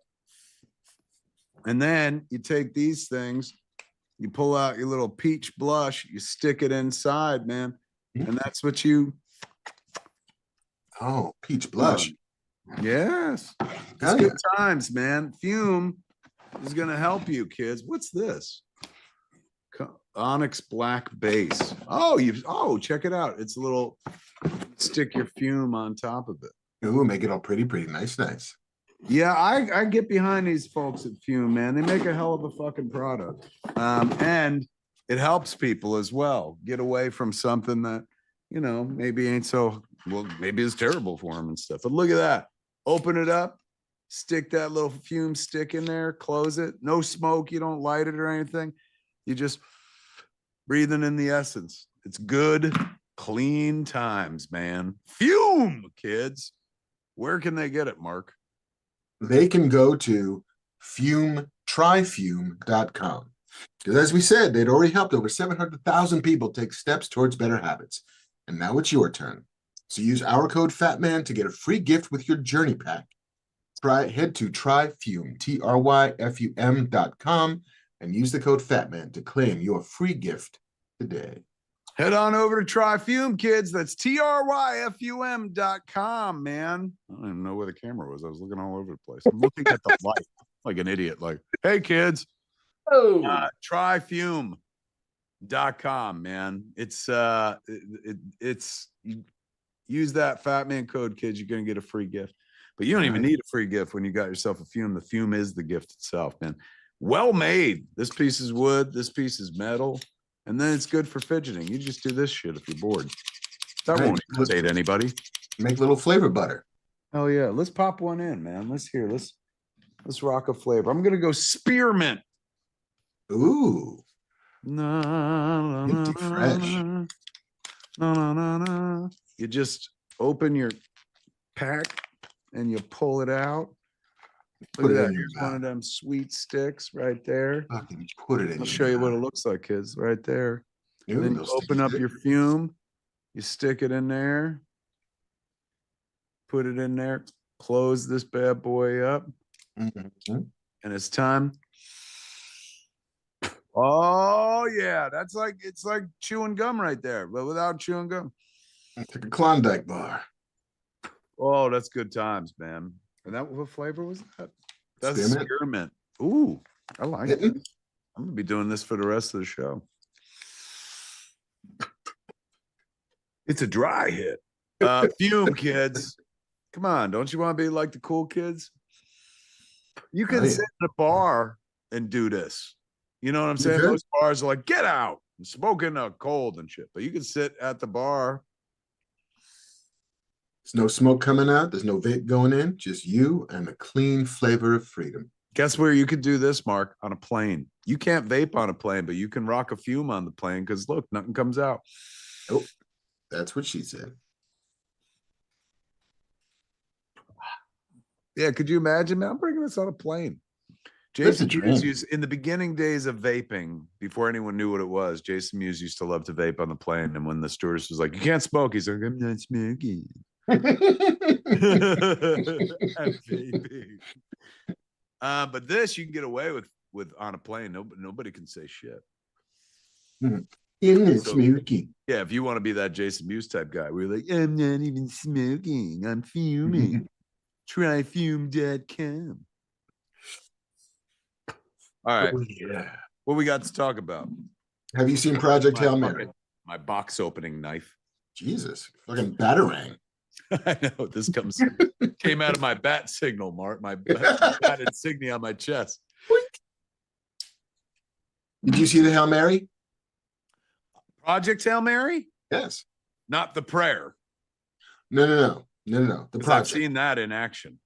And then you take these things, you pull out your little peach blush, you stick it inside, man. And that's what you. Oh, peach blush. Yes. It's Hell good times, man. Fume is gonna help you, kids. What's this? Onyx black base. Oh, check it out. It's a little stick your Fume on top of it. Ooh, make it all pretty, nice. Yeah, I get behind these folks at Fume, man. They make a hell of a fucking product. And it helps people as well get away from something that, you know, maybe ain't so, well, maybe it's terrible for them and stuff. But look at that. Open it up, stick that little Fume stick in there, close it. No smoke. You don't light it or anything. You just breathing in the essence. It's good, clean times, man. Fume, kids. Where can they get it, Mark? They can go to tryfume.com. Because as we said, they'd already helped over 700,000 people take steps towards better habits. And now it's your turn. So use our code FATMAN to get a free gift with your journey pack. Head to tryfume, TRYFUM.com, and use the code FATMAN to claim your free gift today. Head on over to TryFume, kids. That's TRYFUM.com, man. I don't even know where the camera was. I was looking all over the place. I'm looking at the light like an idiot. Like, hey, kids. TryFume.com, man. It's use that Fatman code, kids. You're gonna get a free gift. But you don't even need a free gift when you got yourself a Fume. The Fume is the gift itself, man. Well made. This piece is wood. This piece is metal. And then it's good for fidgeting. You just do this shit if you're bored. That won't irritate anybody. Make little flavor butter. Hell yeah. Let's pop one in, man. Let's rock a flavor. I'm gonna go spearmint. Ooh. Minty fresh. You just open your pack and you pull it out. Look at that. Here's one of them sweet sticks right there. Fucking put it in. I'll show you what it looks like, kids, right there. Ooh, Then you open up your Fume, you stick it in there, put it in there, close this bad boy up, Mm-hmm. and it's time Oh yeah, it's like chewing gum right there, but without chewing gum. I took a Klondike bar. Oh, that's good times, man. And that what flavor was that? That's Spearmint. spearmint. Ooh, I like it. Hitting. I'm gonna be doing this for the rest of the show. It's a dry hit. Fume, kids. Come on, don't you want to be like the cool kids? You can sit in a bar and do this. You know what I'm saying? could. Most bars are like, get out and smoke in the cold and shit. But you can sit at the bar. There's no smoke coming out. There's no vape going in. Just you and the clean flavor of freedom. Guess where you could do this, Mark? On a plane. You can't vape on a plane, but you can rock a fume on the plane because look, nothing comes out. Oh, that's what she said. Yeah, could you imagine, man? I'm bringing this on a plane. That's a Jason dream. Mewes used, in the beginning days of vaping, before anyone knew what it was, Jason Mewes used to love to vape on the plane. And when the stewardess was like, you can't smoke, he's like, I'm not smoking. I'm vaping. But this you can get away with on a plane. Nobody can say shit. Smoky. Yeah, if you want to be that Jason Mewes type guy, we're like, I'm not even smoking, I'm fuming. Try fume.com. All right. Oh, yeah. What we got to talk about? Have you seen Project Hail Mary? My box opening knife. Jesus, fucking batarang. I know this came out of my bat signal, Mark. My bat insignia on my chest. Did you see the Hail Mary? Project Hail Mary? Yes. Not the prayer. No. The 'Cause I've project. seen that in action.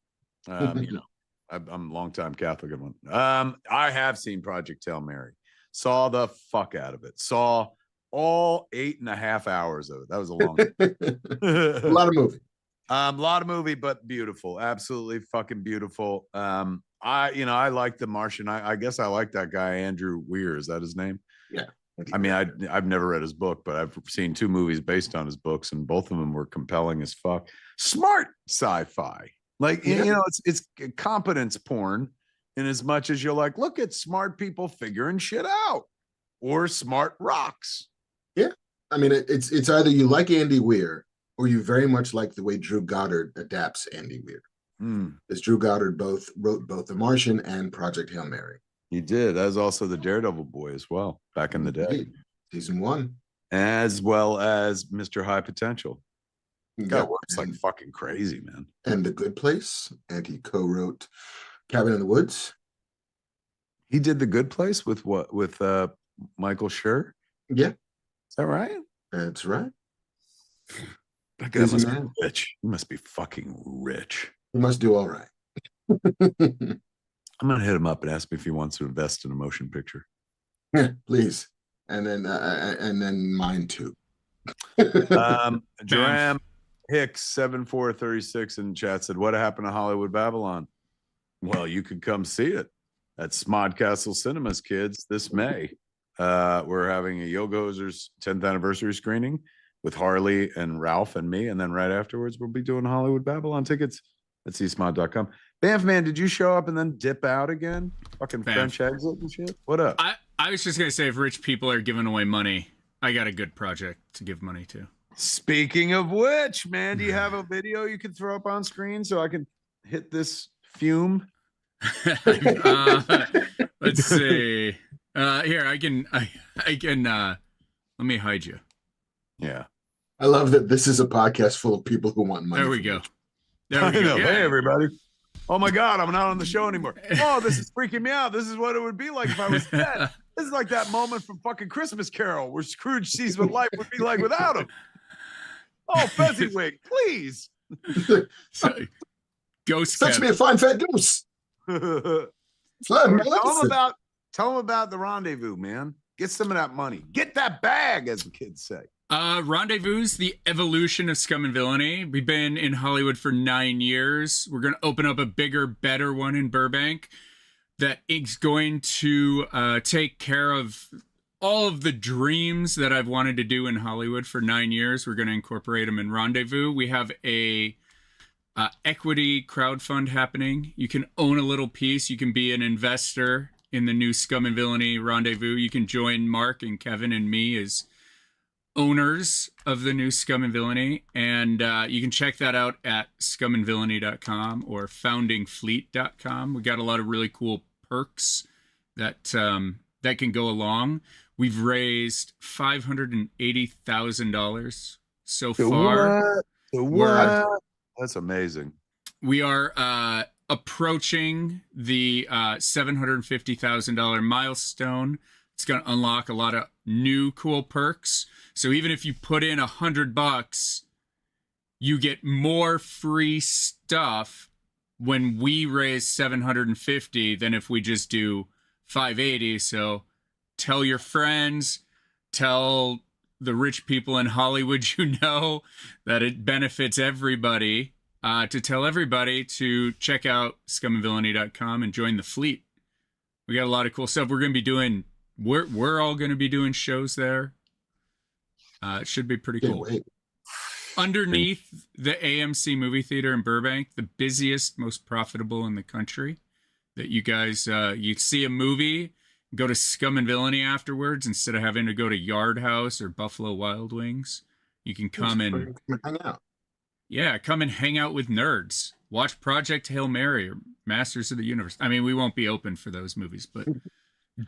You know, I'm a longtime Catholic one. I have seen Project Hail Mary. Saw the fuck out of it. Saw all 8.5 hours of it. That was a long A lot of movie. A lot of movie, but beautiful. Absolutely fucking beautiful. I like The Martian. I guess I like that guy, Andrew Weir. Is that his name? Yeah. I mean, I've never read his book, but I've seen 2 movies based on his books, and both of them were compelling as fuck. Smart sci-fi. Like, Yeah. you know, it's competence porn in as much as you're like, look at smart people figuring shit out, or smart rocks. Yeah. I mean, it's either you like Andy Weir or you very much like the way Drew Goddard adapts Andy Weir. Because Drew Goddard wrote both The Martian and Project Hail Mary. He did. That was also the Daredevil boy as well, back in the day. Season 1. As well as Mr. High Potential. Guy Yeah. works like fucking crazy, man. And The Good Place. And he co-wrote Cabin in the Woods. He did The Good Place with what? With Michael Schur? Yeah. Is that right? That's right. That guy Busy must man. be rich. He must be fucking rich. He must do all right. I'm gonna hit him up and ask him if he wants to invest in a motion picture. Yeah, please. And then mine too. Joram Hicks 7436 in chat said, what happened to Hollywood Babylon? Well, you could come see it at Smodcastle Cinemas, kids, this May. We're having a Yoga Hosers 10th anniversary screening with Harley and Ralph and me, and then right afterwards we'll be doing Hollywood Babylon tickets at csmod.com. Banff, man, did you show up and then dip out again? Fucking Banff. French exit and shit? What up? I was just gonna say, if rich people are giving away money, I got a good project to give money to. Speaking of which, man, do you have a video you can throw up on screen so I can hit this fume? Let's see. Here, I can. Let me hide you. Yeah. I love that this is a podcast full of people who want money. There we from go. rich There we go. Yeah. Hey, everybody. Oh my God, I'm not on the show anymore. Oh, this is freaking me out. This is what it would be like if I was dead. This is like that moment from fucking Christmas Carol where Scrooge sees what life would be like without him. Oh, Fezziwig, please. So, Ghost Fetch Kev. me a fine fat goose. Fly me Tell them about the rendezvous, man. Get some of that money. Get that bag, as the kids say. Rendezvous, the evolution of Scum and Villainy. We've been in Hollywood for 9 years. We're going to open up a bigger, better one in Burbank that is going to take care of all of the dreams that I've wanted to do in Hollywood for 9 years. We're going to incorporate them in Rendezvous. We have a equity crowdfund happening. You can own a little piece. You can be an investor in the new Scum and Villainy Rendezvous. You can join Mark and Kevin and me as owners of the new Scum and Villainy, and you can check that out at scumandvillainy.com or foundingfleet.com. We got a lot of really cool perks that that can go along. We've raised $580,000 so far. What? That's amazing. We are approaching the $750,000 milestone. It's going to unlock a lot of new cool perks. So even if you put in $100, you get more free stuff when we raise 750 than if we just do 580. So tell your friends, tell the rich people in Hollywood you know that it benefits everybody, to tell everybody to check out scumandvillainy.com and join the fleet. We got a lot of cool stuff. We're going to be doing, we're all going to be doing shows there. It should be pretty cool. Wait. Underneath the AMC movie theater in Burbank, the busiest, most profitable in the country, that you guys, you see a movie, go to Scum and Villainy afterwards instead of having to go to Yard House or Buffalo Wild Wings. You can come and hang out. Yeah, come and hang out with nerds. Watch Project Hail Mary or Masters of the Universe. I mean, we won't be open for those movies, but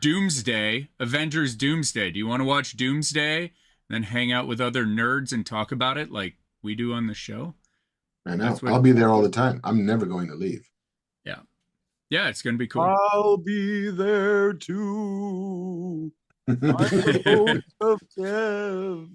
Doomsday, Avengers Doomsday. Do you want to watch Doomsday, then hang out with other nerds and talk about it like we do on the show? I know. I'll be there all the time. I'm never going to leave. Yeah. Yeah, it's going to be cool. I'll be there too. I'm the host of Kev.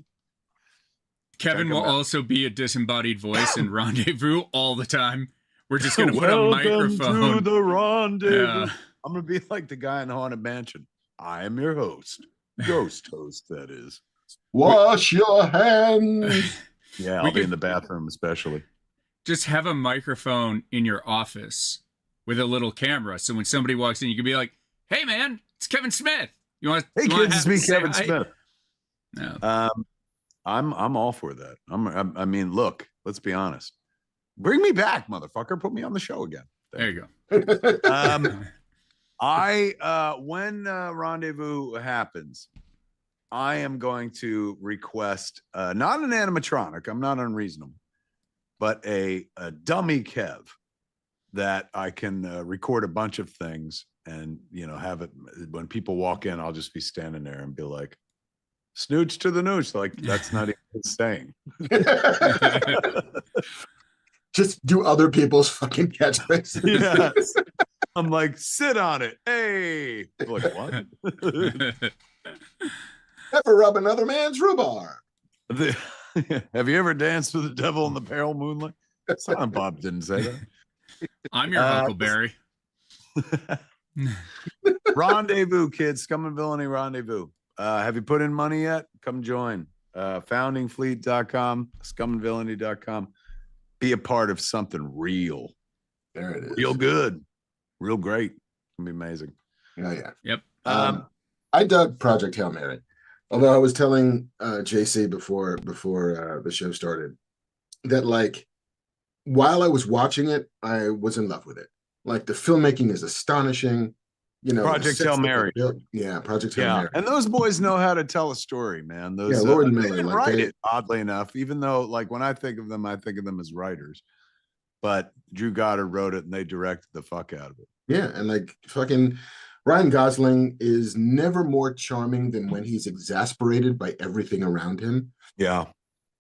Kevin will also be a disembodied voice in Rendezvous all the time. We're just going to put a microphone. To the rendezvous. Yeah. I'm going to be like the guy in the Haunted Mansion. I am your host. Ghost host, that is. Wash your hands. Yeah, I'll be in the bathroom especially. Just have a microphone in your office with a little camera. So when somebody walks in, you can be like, hey, man, it's Kevin Smith. You want Hey, kids, it's me, Kevin hi? Smith. No. I'm all for that. I mean, look, let's be honest. Bring me back, motherfucker. Put me on the show again. There you go. When Rendezvous happens, I am going to request not an animatronic. I'm not unreasonable, but a dummy Kev that I can record a bunch of things and, you know, have it when people walk in, I'll just be standing there and be like, snooch to the nooch. Like, that's not even saying. Just do other people's fucking catchphrases. Yeah. I'm like, sit on it. Hey. Like, what? Never rub another man's rhubarb. Have you ever danced with the devil in the pale moonlight? Silent Bob didn't say that. I'm your Huckleberry. Rendezvous, kids. Scum and Villainy Rendezvous. Have you put in money yet? Come join. Foundingfleet.com, scumandvillainy.com. Be a part of something real. There it is. Real good. Real great. It's gonna be amazing. Oh, yeah. Yep. I dug Project Hail Mary. Although I was telling JC before the show started that, like, while I was watching it, I was in love with it. Like, the filmmaking is astonishing. You know, Project Hail Mary. Yeah, Project Hail Mary. And those boys know how to tell a story, man. Those, Lord and they Miller, didn't like write it, oddly enough, even though, like, when I think of them as writers. But Drew Goddard wrote it and they directed the fuck out of it. Yeah, and like fucking Ryan Gosling is never more charming than when he's exasperated by everything around him. Yeah.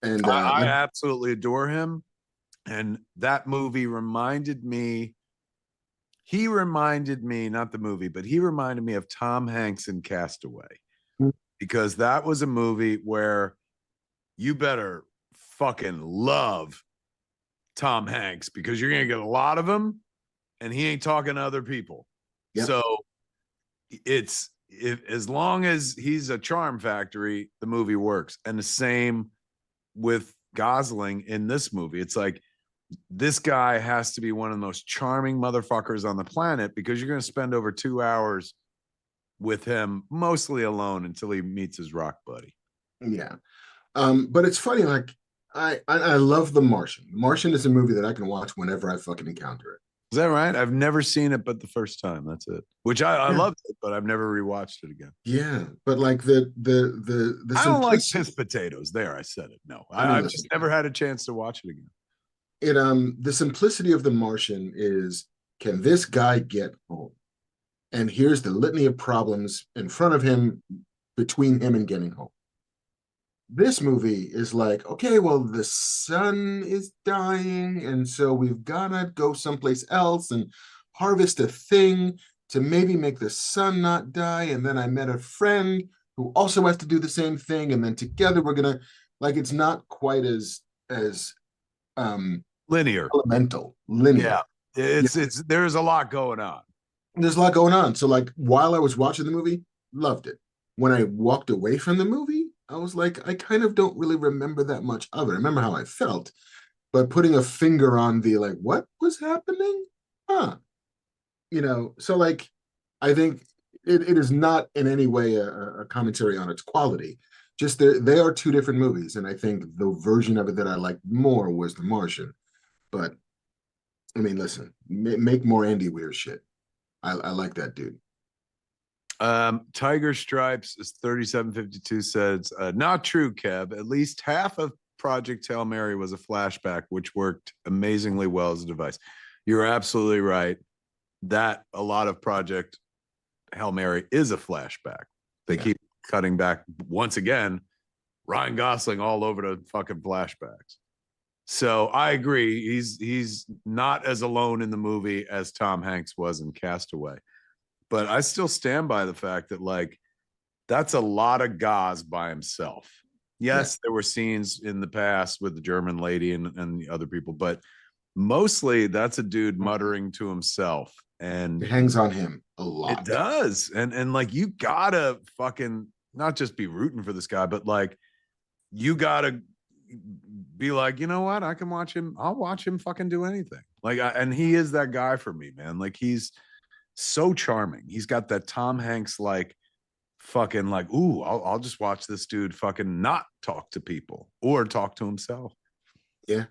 And I absolutely adore him. And that movie reminded me, not the movie, but he reminded me of Tom Hanks in Castaway. Because that was a movie where you better fucking love Tom Hanks because you're going to get a lot of him and he ain't talking to other people. Yep. So as long as he's a charm factory, the movie works. And the same with Gosling in this movie. It's like, this guy has to be one of the most charming motherfuckers on the planet because you're going to spend over 2 hours with him, mostly alone until he meets his rock buddy. Yeah. But it's funny, like, I love The Martian. The Martian is a movie that I can watch whenever I fucking encounter it. Is that right? I've never seen it, but the first time. That's it. Which I Yeah. loved it, but I've never rewatched it again. Yeah, but like the I don't like simplicity. piss potatoes. There, I said it. No, I mean, I've listen, just never had a chance to watch it again. the simplicity of The Martian is, can this guy get home? And here's the litany of problems in front of him, between him and getting home. This movie is like, okay, well, the sun is dying, and so we've gotta go someplace else and harvest a thing to maybe make the sun not die. And then I met a friend who also has to do the same thing, and then together we're gonna, like, it's not quite as Linear. elemental, linear. Yeah. It's there's a lot going on. There's a lot going on. So like while I was watching the movie, loved it. When I walked away from the movie, I was like, I kind of don't really remember that much of it. I remember how I felt, but putting a finger on the like, what was happening? Huh. So like I think it is not in any way a commentary on its quality. Just they are two different movies. And I think the version of it that I liked more was The Martian. But I mean, listen, make more Andy Weir shit. I like that dude. Tiger Stripes is 3752 says, not true, Kev. At least half of Project Hail Mary was a flashback, which worked amazingly well as a device. You're absolutely right that a lot of Project Hail Mary is a flashback. They keep cutting back once again. Ryan Gosling all over the fucking flashbacks. So I agree. He's not as alone in the movie as Tom Hanks was in Castaway. But I still stand by the fact that, like, that's a lot of gauze by himself. Yes, there were scenes in the past with the German lady and the other people, but mostly that's a dude muttering to himself. And it hangs on him a lot. It does. And like, you gotta fucking not just be rooting for this guy, but like, you gotta be like, you know what? I can watch him. I'll watch him fucking do anything. Like, and he is that guy for me, man. Like, he's so charming. He's got that Tom Hanks like fucking like, ooh, I'll just watch this dude fucking not talk to people or talk to himself. Yeah.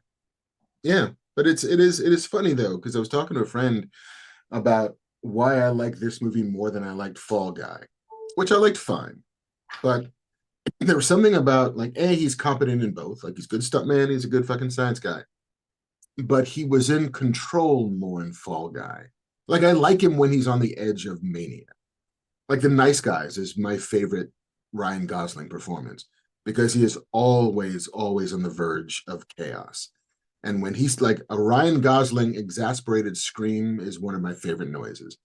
But it is funny though, because I was talking to a friend about why I like this movie more than I liked Fall Guy, which I liked fine. But there was something about like, he's competent in both. Like, he's a good stuntman, he's a good fucking science guy. But he was in control more in Fall Guy. Like, I like him when he's on the edge of mania. Like, The Nice Guys is my favorite Ryan Gosling performance because he is always on the verge of chaos. And when he's like, a Ryan Gosling exasperated scream is one of my favorite noises.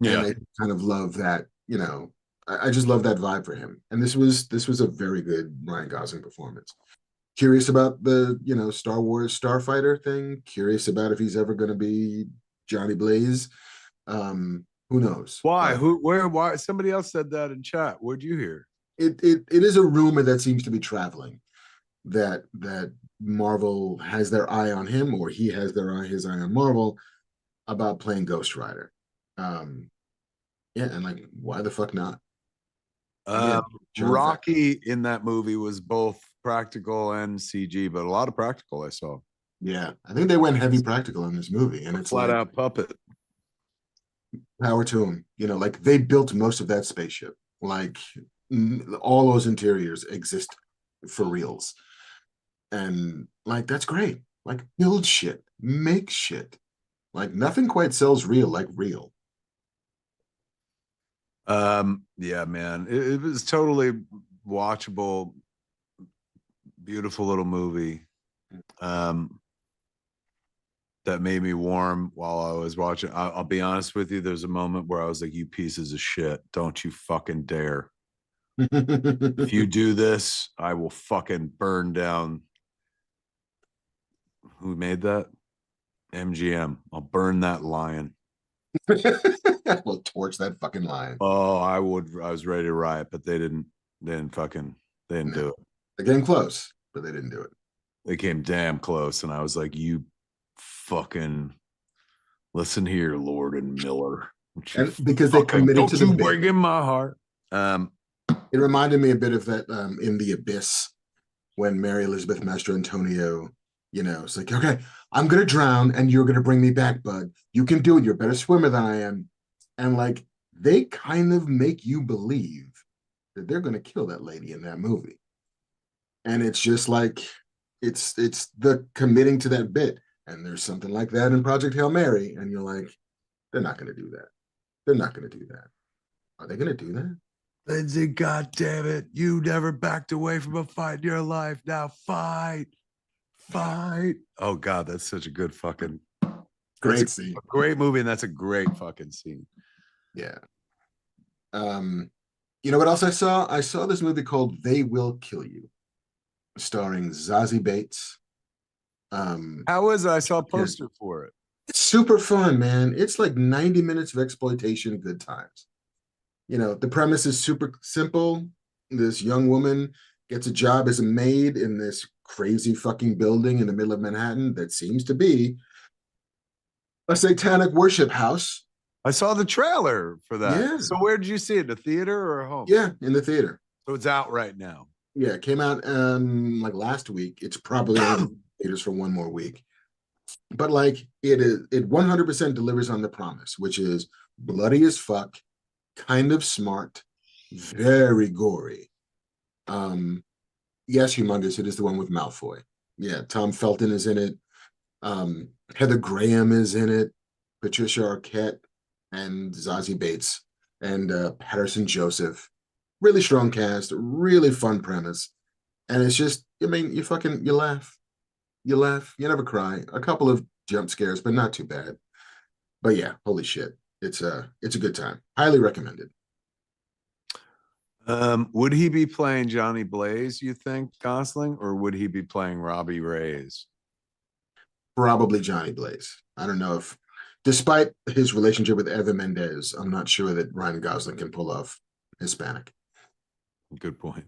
Yeah. And I kind of love that, I just love that vibe for him. And this was a very good Ryan Gosling performance. Curious about the, Star Wars Starfighter thing. Curious about if he's ever going to be Johnny Blaze. Who knows? Why? Why? Somebody else said that in chat. What'd you hear? It is a rumor that seems to be traveling that Marvel has their eye on him, or he has his eye on Marvel about playing Ghost Rider. And like, why the fuck not? Rocky in that movie was both practical and CG, but a lot of practical I saw. Yeah, I think they went heavy practical in this movie, and it's flat like, out puppet. Power to them. Like, they built most of that spaceship. Like, all those interiors exist for reals. And like, that's great. Like, build shit, make shit. Like, nothing quite sells real like real. Yeah, man. It was totally watchable, beautiful little movie. That made me warm while I was watching. I'll be honest with you. There's a moment where I was like, you pieces of shit. Don't you fucking dare. If you do this, I will fucking burn down. Who made that? MGM. I'll burn that lion. We'll torch that fucking lion. Oh, I was ready to riot, but they didn't do it. They came close, but they didn't do it. They came damn close. And I was like, you fucking listen here, Lord and Miller. Because they committed to the bit. Break in my heart. It reminded me a bit of that in The Abyss when Mary Elizabeth Mastrantonio You know, it's like, okay, I'm gonna drown and you're gonna bring me back, bud. You can do it. You're a better swimmer than I am. And like they kind of make you believe that they're gonna kill that lady in that movie. And it's just like it's the committing to that bit. And there's something like that in Project Hail Mary, and you're like, they're not gonna do that. They're not gonna do that. Are they gonna do that? Lindsay, God damn it. You never backed away from a fight in your life. Now fight. Fight. Oh God, that's such a good fucking Great scene. great movie, and that's a great fucking scene. Yeah. You know what else I saw? I saw this movie called They Will Kill You, starring Zazie Bates. How was it? I saw a poster for it. It's super fun, man. It's like 90 minutes of exploitation, good times. You know, the premise is super simple. This young woman gets a job as a maid in this crazy fucking building in the middle of Manhattan that seems to be a satanic worship house. I saw the trailer for that. Yeah. So where did you see it? The theater or home? Yeah, in the theater. So it's out right now. Yeah, it came out like last week. It's probably in theaters for one more week. But like it 100% delivers on the promise, which is bloody as fuck, kind of smart, very gory. Yes, humongous. It is the one with Malfoy. Yeah, Tom Felton is in it. Heather Graham is in it. Patricia Arquette and Zazie Bates and Patterson Joseph. Really strong cast, really fun premise. And it's just, I mean, you laugh. You laugh, you never cry. A couple of jump scares, but not too bad. But yeah, holy shit. It's a good time. Highly recommended. Would he be playing Johnny Blaze, you think, Gosling, or would he be playing Robbie Reyes? Probably Johnny Blaze. I don't know if, despite his relationship with Eva Mendes, I'm not sure that Ryan Gosling can pull off Hispanic. Good point.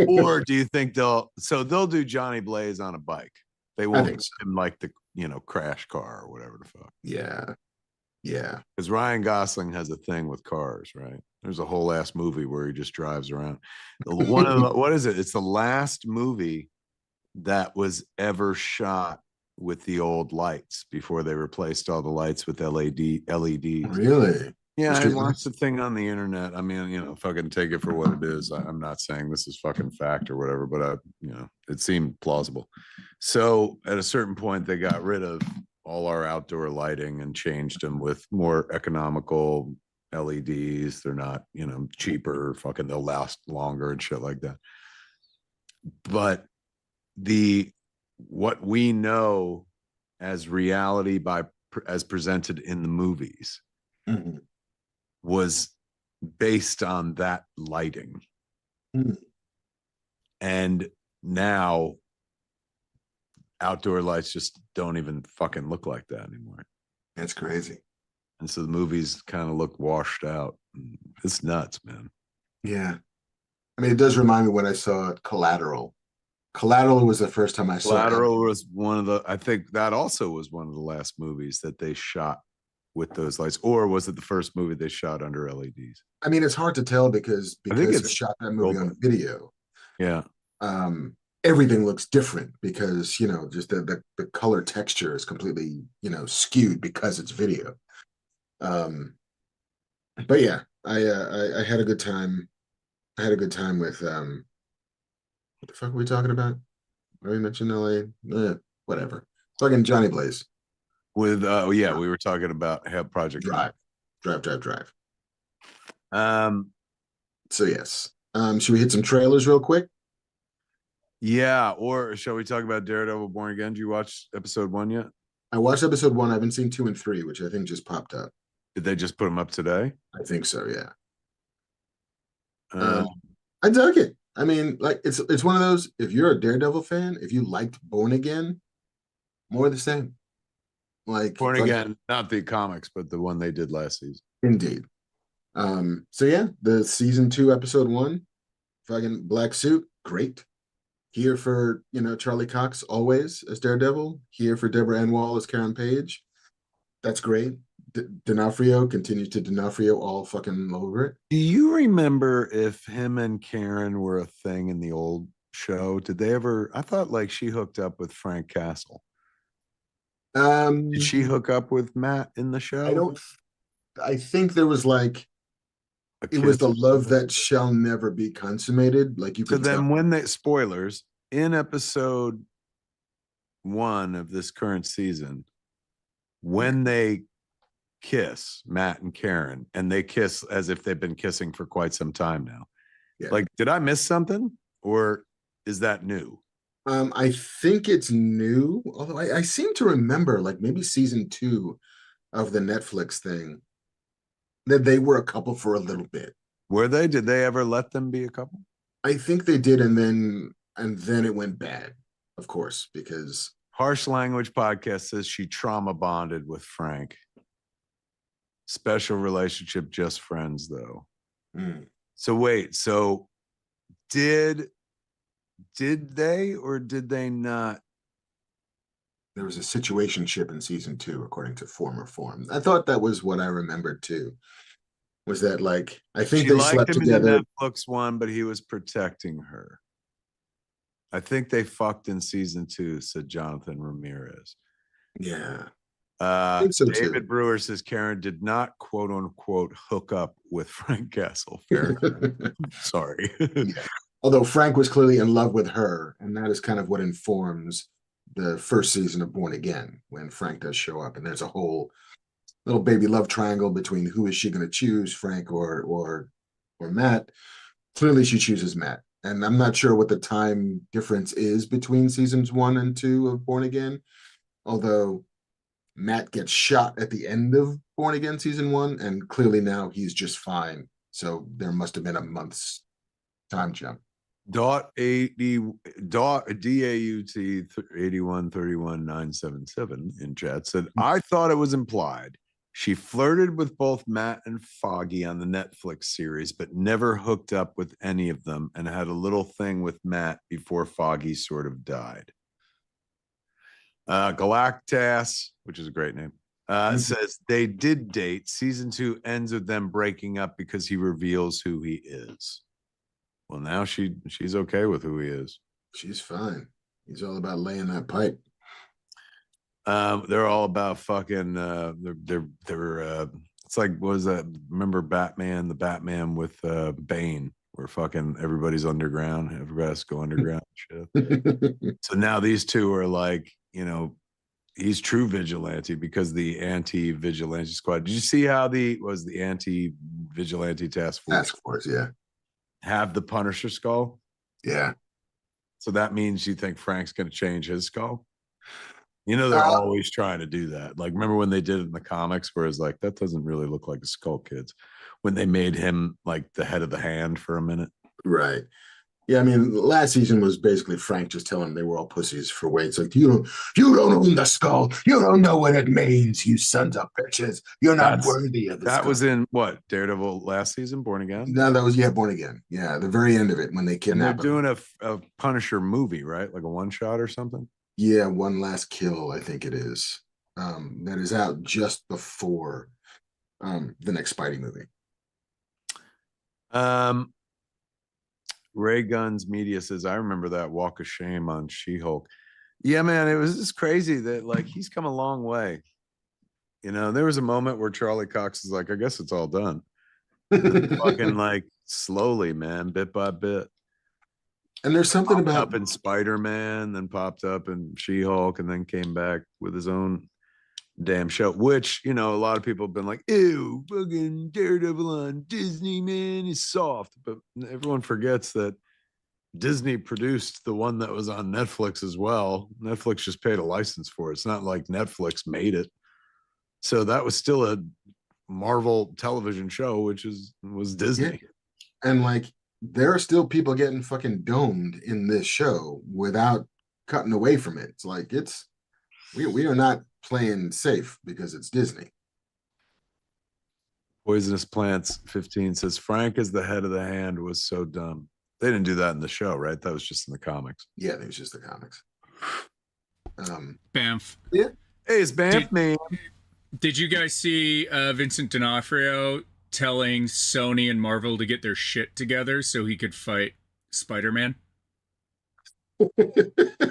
Or do you think they'll do Johnny Blaze on a bike? They won't make him like the crash car or whatever the fuck. Yeah. Yeah. Because Ryan Gosling has a thing with cars, right? There's a whole ass movie where he just drives around. One of the, what is it? It's the last movie that was ever shot with the old lights before they replaced all the lights with LEDs. Really? Yeah, I watched the thing on the internet. I mean, fucking take it for what it is. I'm not saying this is fucking fact or whatever, but it seemed plausible. So at a certain point, they got rid of all our outdoor lighting and changed them with more economical LEDs. They're not, cheaper. Fucking, they'll last longer and shit like that. But what we know as reality as presented in the movies. Mm-hmm. Was based on that lighting. And now outdoor lights just don't even fucking look like that anymore. That's crazy. And so the movies kind of look washed out. It's nuts, man. Yeah. I mean, it does remind me when I saw Collateral. Collateral was the first time I saw Collateral was I think that also was one of the last movies that they shot with those lights, or was it the first movie they shot under LEDs? I mean, it's hard to tell because they shot that movie on video. Yeah. Everything looks different because just the color texture is completely skewed because it's video. But yeah, I had a good time. I had a good time with what the fuck are we talking about? We mentioned LA. Whatever. Fucking Johnny Blaze. With we were talking about Project Drive. So yes. Should we hit some trailers real quick? Yeah, or shall we talk about Daredevil Born Again? Did you watch episode 1 yet? I watched episode 1. I haven't seen 2 and 3, which I think just popped up. Did they just put them up today? I think so, yeah. I dug it. I mean, like it's one of those, if you're a Daredevil fan, if you liked Born Again, more of the same. Like Born Again, not the comics, but the one they did last season. Indeed. So yeah, the season 2, episode 1, fucking black suit, great. Here for Charlie Cox always as Daredevil. Here for Deborah Ann Woll as Karen Page. That's great. D'Onofrio continues to D'Onofrio all fucking over it. Do you remember if him and Karen were a thing in the old show? Did they ever? I thought like she hooked up with Frank Castle. Did she Um, hook up with Matt in the I show? don't. I think there was like A it was kiss the or love something? that shall never be consummated. Like you So could tell. then, when they spoilers in episode 1 of this current season, when they kiss Matt and Karen, and they kiss as if they've been kissing for quite some time now. Yeah. Like, did I miss something, or is that new? I think it's new, although I seem to remember like maybe season 2 of the Netflix thing that they were a couple for a little bit. Were they? Did they ever let them be a couple? I think they did, and then it went bad, of course, because Harsh Language Podcast says she trauma bonded with Frank. Special relationship, just friends, though. mm, So wait, so did they or did they not? there was a situationship in season 2, according to former form. I thought that was what I remembered too. Was that like I think She they liked slept him in the together. Netflix one, but he was protecting her. I think they fucked in season 2, said Jonathan Ramirez. Yeah, I think so too. David Brewer says Karen did not quote unquote hook up with Frank Castle. Fair enough. Sorry. Yeah. Although Frank was clearly in love with her, and that is kind of what informs the first season of Born Again when Frank does show up, and there's a whole little baby love triangle between who is she going to choose, Frank or Matt. Clearly, she chooses Matt, and I'm not sure what the time difference is between seasons 1 and 2 of Born Again. Although Matt gets shot at the end of Born Again season 1, and clearly now he's just fine. So there must have been a month's time jump. Dot 80 dot DAUT 8131977 in chat said, I thought it was implied she flirted with both Matt and Foggy on the Netflix series, but never hooked up with any of them, and had a little thing with Matt before Foggy sort of died. Galactas, which is a great name, says they did date. Season 2 ends with them breaking up because he reveals who he is. Well, now she's okay with who he is. She's fine. He's all about laying that pipe. They're all about fucking. They're. It's like, what was that? Remember Batman? The Batman with Bane, where fucking everybody's underground. Everybody has to go underground. Shit. So now these two are like, he's true vigilante because the anti-vigilante squad. Did you see how the anti-vigilante task force? Yeah. Have the Punisher skull? Yeah. So that means you think Frank's going to change his skull? They're always trying to do that. Like, remember when they did it in the comics where it's like, that doesn't really look like a skull, kids, when they made him like the head of the hand for a minute. Right. Yeah, I mean, last season was basically Frank just telling them they were all pussies for weights. Like, you don't own the skull. You don't know what it means, you sons of bitches. You're not worthy of the skull. That was in what, Daredevil last season, Born Again? No, that was Born Again. Yeah, the very end of it when they kidnap him. They're doing a Punisher movie, right? Like a one shot or something. Yeah, One Last Kill, I think it is. That is out just before the next Spidey movie. Ray Guns Media says, I remember that walk of shame on She-Hulk. Yeah, man, it was just crazy that like he's come a long way. There was a moment where Charlie Cox is like, I guess it's all done. Fucking like slowly, man, bit by bit. And there's something popped about up in Spider-Man, then popped up in She-Hulk, and then came back with his own damn show, which, a lot of people have been like, ew, fucking Daredevil on Disney, man, is soft. But everyone forgets that Disney produced the one that was on Netflix as well. Netflix just paid a license for it. It's not like Netflix made it. So that was still a Marvel television show, which was Disney. Yeah. And like, there are still people getting fucking domed in this show without cutting away from it. It's like we are not playing safe because it's Disney. Poisonous Plants 15 says Frank as the head of the hand was so dumb. They didn't do that in the show, right? That was just in the comics. Yeah, it was just the comics. Bamf. Yeah. Hey, it's Bamf, man. Did you guys see Vincent D'Onofrio telling Sony and Marvel to get their shit together so he could fight Spider-Man?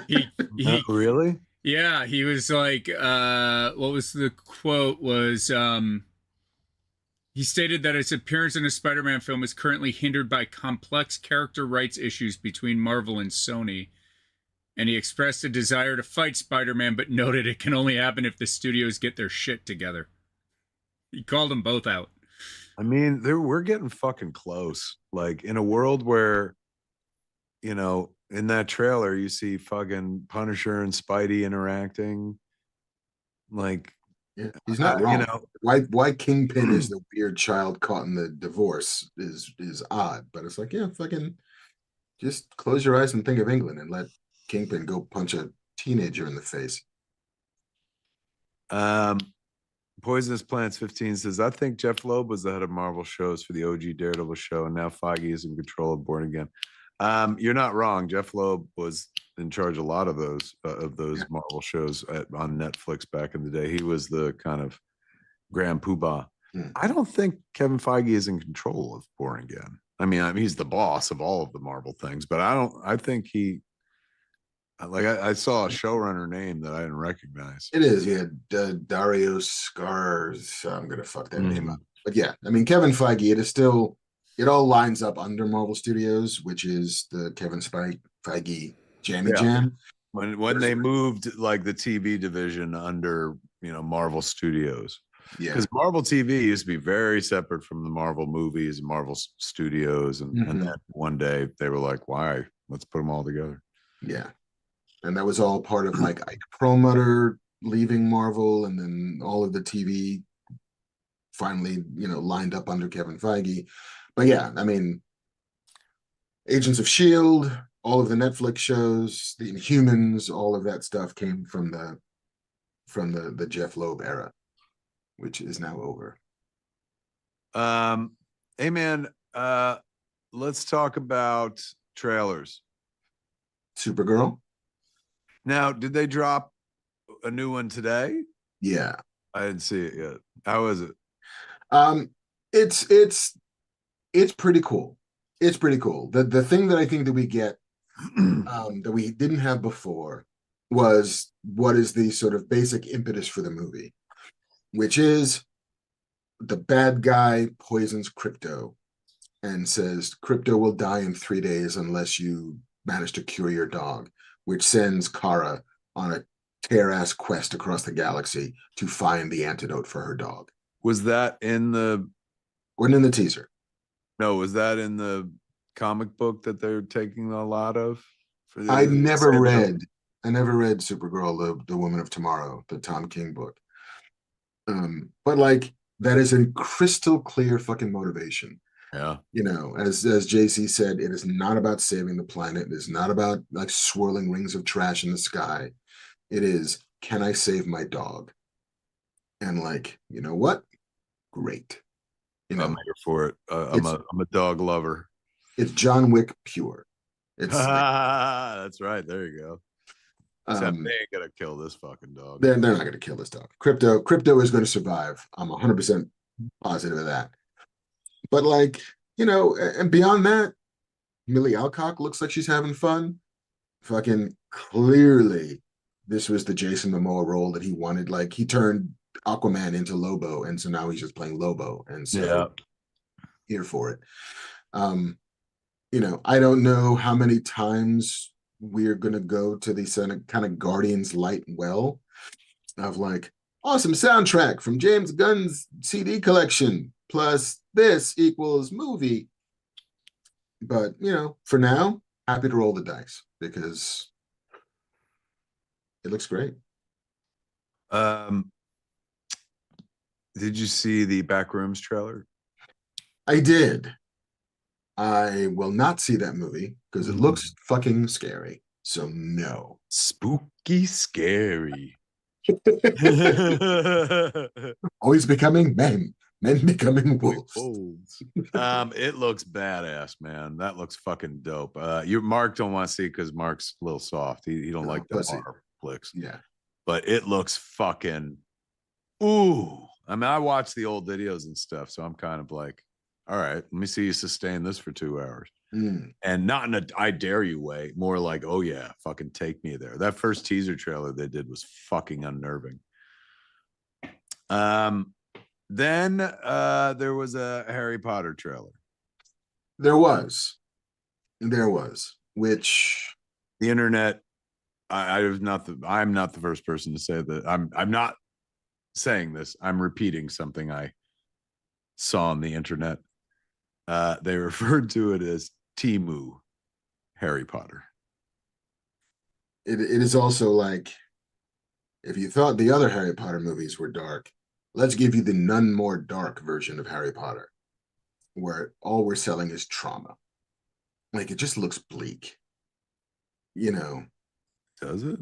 He Really? yeah, he was like, what was the quote was, he stated that his appearance in a Spider-Man film is currently hindered by complex character rights issues between Marvel and Sony. And he expressed a desire to fight Spider-Man, but noted it can only happen if the studios get their shit together. He called them both out. I mean, we're getting fucking close. Like in a world where, you know, in that trailer you see fucking Punisher and Spidey interacting. Like, Yeah, he's not wrong. you know, Why Kingpin is the weird child caught in the divorce is odd, but it's like, yeah, fucking just close your eyes and think of England and let Kingpin go punch a teenager in the face. Poisonous Plants 15 says, I think Jeff Loeb was the head of Marvel shows for the OG Daredevil show, and now Feige is in control of Born Again. You're not wrong. Jeff Loeb was in charge of a lot of those Marvel shows on Netflix back in the day. He was the kind of grand poobah. I don't think Kevin Feige is in control of Born Again. I mean, he's the boss of all of the Marvel things, but I think he, like, I saw a showrunner name that I didn't recognize. It is, yeah, Dario Scars. I'm gonna fuck that name up, but yeah, I mean, Kevin Feige. It is still, it all lines up under Marvel Studios, which is the Kevin Feige Jammy Jam. When they moved like the TV division under, you know, Marvel Studios. Yeah, because Marvel TV used to be very separate from the Marvel movies and Marvel Studios, and then one day they were like, "Why? Let's put them all together." Yeah, and that was all part of like Ike Perlmutter leaving Marvel, and then all of the TV finally, you know, lined up under Kevin Feige. But yeah, I mean, Agents of S.H.I.E.L.D., all of the Netflix shows, the Inhumans, all of that stuff came from the Jeff Loeb era, which is now over. Hey man, let's talk about trailers. Supergirl. Now, did they drop a new one today? Yeah, I didn't see it yet. How is it? It's pretty cool. It's pretty cool. The thing that I think that we get that we didn't have before was what is the sort of basic impetus for the movie, which is the bad guy poisons Crypto and says Crypto will die in 3 days unless you manage to cure your dog, which sends Kara on a tear-ass quest across the galaxy to find the antidote for her dog. Was that in the... Wasn't in the teaser. No, was that in the comic book that they're taking a lot of? I never read Supergirl, the Woman of Tomorrow, the Tom King book. But like, that is a crystal clear fucking motivation. Yeah. You know, as JC said, it is not about saving the planet. It is not about like swirling rings of trash in the sky. It is, can I save my dog? And like, you know what? Great. You know, I'm here for it. I'm a dog lover. It's John Wick pure. It's that's right. There you go. Except they ain't gonna kill this fucking dog. They're not gonna kill this dog. Crypto is going to survive. I'm 100% positive of that. But like, you know, and beyond that, Millie Alcock looks like she's having fun. Fucking clearly, this was the Jason Momoa role that he wanted. Like, he turned Aquaman into Lobo, and so now he's just playing Lobo, and so here for it. You know, I don't know how many times we're gonna go to the kind of Guardians light well of like awesome soundtrack from James Gunn's CD collection plus this equals movie. But you know, for now, happy to roll the dice because it looks great. Did you see the Backrooms trailer? I did. I will not see that movie because it looks fucking scary. So no. Spooky scary. Always becoming men becoming wolves. It looks badass, man. That looks fucking dope. Mark don't want to see it because Mark's a little soft. He don't like the horror flicks. Yeah. But it looks fucking ooh. I mean, I watch the old videos and stuff, so I'm kind of like, all right, let me see you sustain this for 2 hours. And not in a I dare you way, more like, oh yeah, fucking take me there. That first teaser trailer they did was fucking unnerving. Then there was a Harry Potter trailer. There was, which the internet. I'm not the first person to say that. I'm not saying this. I'm repeating something I saw on the internet. They referred to it as Timu Harry Potter. it is also like, if you thought the other Harry Potter movies were dark, let's give you the none more dark version of Harry Potter, where all we're selling is trauma. Like, it just looks bleak. Does it?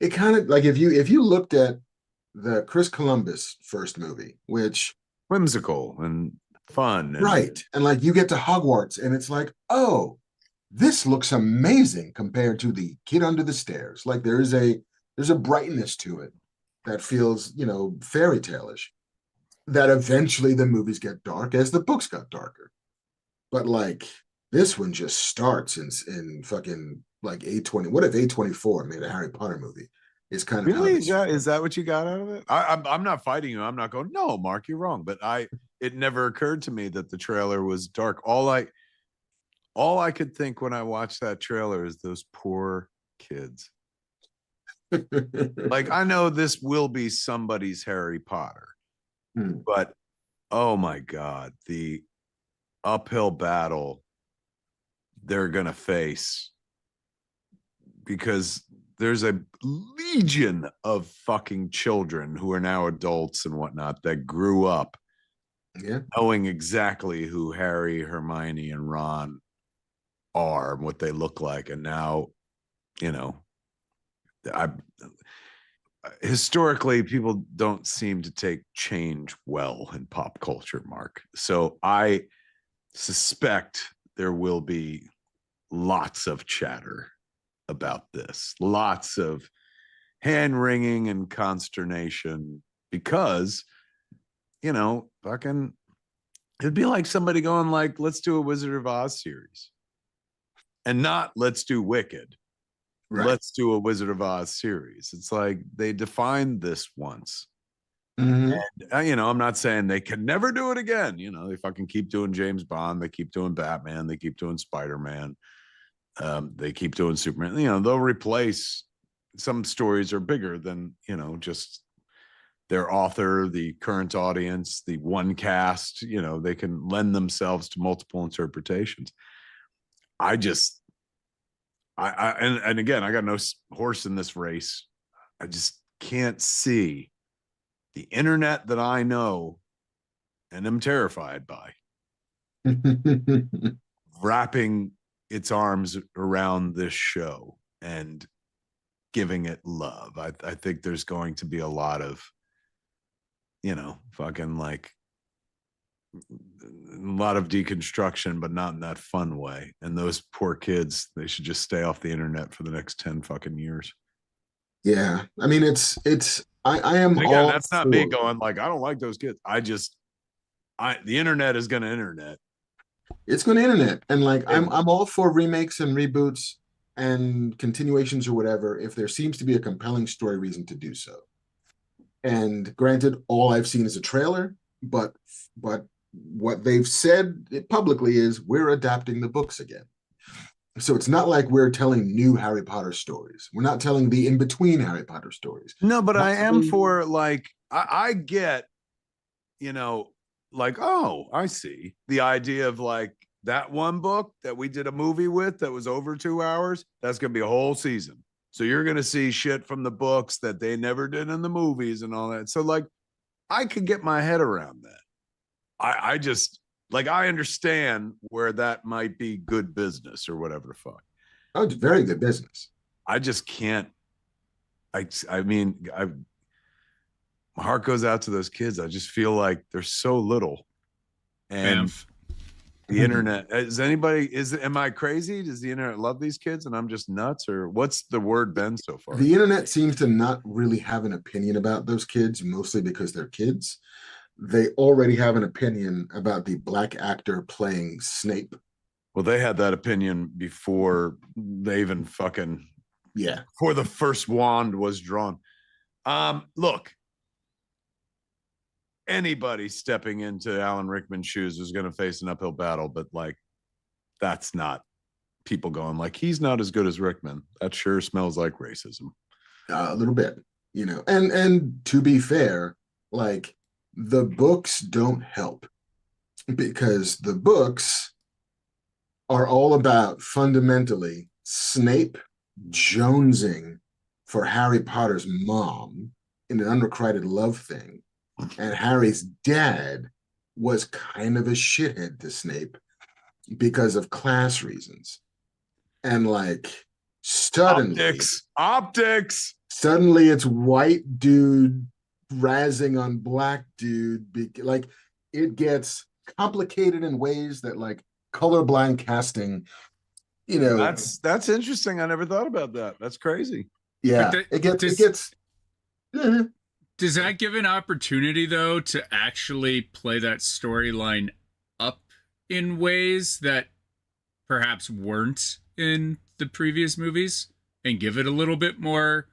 It kind of like, if you looked at the Chris Columbus first movie, which whimsical and fun, and right, and like you get to Hogwarts and it's like, oh, this looks amazing compared to the Kid Under the Stairs. Like, there's a brightness to it that feels, fairy tale-ish. That eventually the movies get dark as the books got darker. But like, this one just starts in fucking like A20. What if A24 made a Harry Potter movie? It's kind of really is that what you got out of it? I'm not fighting you. I'm not going, no, Mark, you're wrong. But it never occurred to me that the trailer was dark. All I could think when I watched that trailer is those poor kids. Like, I know this will be somebody's Harry Potter, but oh my God, the uphill battle they're gonna face, because there's a legion of fucking children who are now adults and whatnot that grew up knowing exactly who Harry, Hermione, and Ron are and what they look like. And now, historically, people don't seem to take change well in pop culture, Mark. So I suspect there will be lots of chatter about this, lots of hand wringing and consternation, because, fucking, it'd be like somebody going like, let's do a Wizard of Oz series, and not let's do Wicked. Right. Let's do a Wizard of Oz series. It's like they defined this once. And, I'm not saying they can never do it again. They fucking keep doing James Bond. They keep doing Batman. They keep doing Spider-Man. They keep doing Superman. They'll replace. Some stories are bigger than, just their author, the current audience, the one cast. They can lend themselves to multiple interpretations. And again, I got no horse in this race. I just can't see the internet that I know and am terrified by wrapping its arms around this show and giving it love. I think there's going to be a lot of, fucking like a lot of deconstruction, but not in that fun way. And those poor kids, they should just stay off the internet for the next 10 fucking years. Yeah. I mean, I am again, all that's not me going like, I don't like those kids. The internet is going to internet. It's going to internet. And like, I'm all for remakes and reboots and continuations or whatever, if there seems to be a compelling story reason to do so. And granted, all I've seen is a trailer, but what they've said publicly is we're adapting the books again. So it's not like we're telling new Harry Potter stories. We're not telling the in-between Harry Potter stories. No, but I am for, like, I get, like, oh, I see the idea of like that one book that we did a movie with that was over 2 hours. That's going to be a whole season. So you're going to see shit from the books that they never did in the movies and all that. So like, I could get my head around that. I just, like, I understand where that might be good business or whatever the fuck. Oh, it's very good business. I just can't. I mean, my heart goes out to those kids. I just feel like they're so little, and the internet. Am I crazy? Does the internet love these kids and I'm just nuts, or what's the word been so far? The internet seems to not really have an opinion about those kids, mostly because they're kids. They already have an opinion about the black actor playing Snape Well, they had that opinion before they even fucking before the first wand was drawn. Look, anybody stepping into Alan Rickman's shoes is going to face an uphill battle, but like, that's not people going like, he's not as good as Rickman. That sure smells like racism. A little bit, you know, and to be fair, like the books don't help, because the books are all about fundamentally Snape jonesing for Harry Potter's mom in an unrequited love thing. And Harry's dad was kind of a shithead to Snape because of class reasons. And like suddenly optics suddenly it's white dude razzing on black dude. Like it gets complicated in ways that like colorblind casting, you know. That's interesting. I never thought about that. That's crazy. Yeah, it gets Does that give an opportunity though to actually play that storyline up in ways that perhaps weren't in the previous movies, and give it a little bit more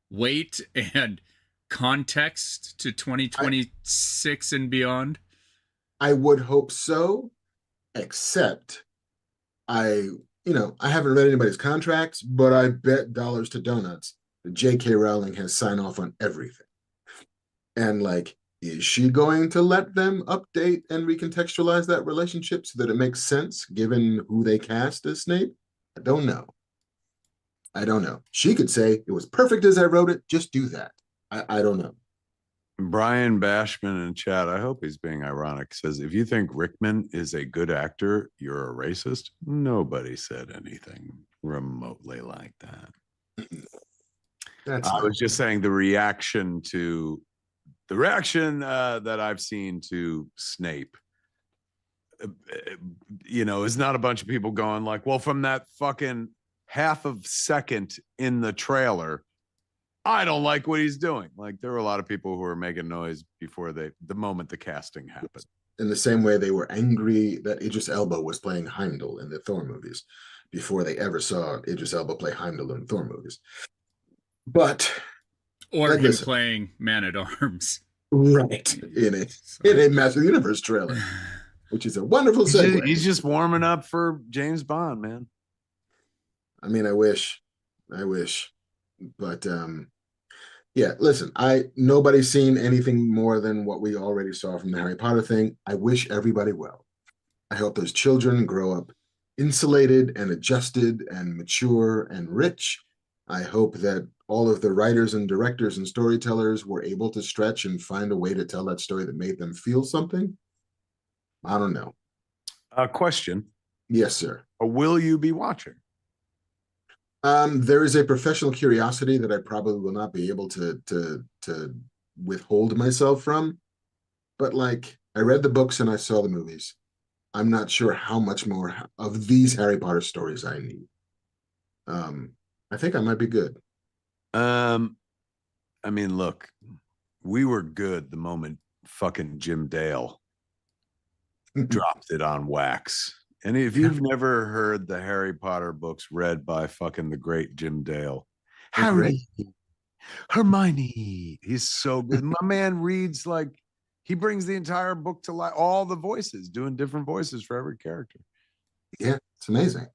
weight and context to 2026 and beyond? I would hope so, except I haven't read anybody's contracts, but I bet dollars to donuts that J.K. Rowling has sign off on everything. And like, is she going to let them update and recontextualize that relationship so that it makes sense given who they cast as Snape? I don't know. She could say it was perfect as I wrote it. Just do that. I don't know. Brian Bashman in chat, I hope he's being ironic, says, if you think Rickman is a good actor, you're a racist. Nobody said anything remotely like that. I was just saying the reaction that I've seen to Snape, is not a bunch of people going like, well, from that fucking half of second in the trailer, I don't like what he's doing. Like, there were a lot of people who were making noise before the moment the casting happened. In the same way they were angry that Idris Elba was playing Heimdall in the Thor movies before they ever saw Idris Elba play Heimdall in Thor movies. Or him playing Man-at-Arms. Right. In a Master Universe trailer, which is a wonderful segue. He's just warming up for James Bond, man. I mean, I wish. But yeah, listen, nobody's seen anything more than what we already saw from the Harry Potter thing. I wish everybody well. I hope those children grow up insulated and adjusted and mature and rich. I hope that all of the writers and directors and storytellers were able to stretch and find a way to tell that story that made them feel something. I don't know. Question. Yes, sir. Will you be watching? There is a professional curiosity that I probably will not be able to withhold myself from. But like, I read the books and I saw the movies. I'm not sure how much more of these Harry Potter stories I need. I think I might be good. I mean, look, we were good the moment fucking Jim Dale dropped it on wax. And if you've never heard the Harry Potter books read by fucking the great Jim Dale, Harry, Hermione, he's so good. My man reads like he brings the entire book to life, all the voices, doing different voices for every character. Yeah, it's amazing.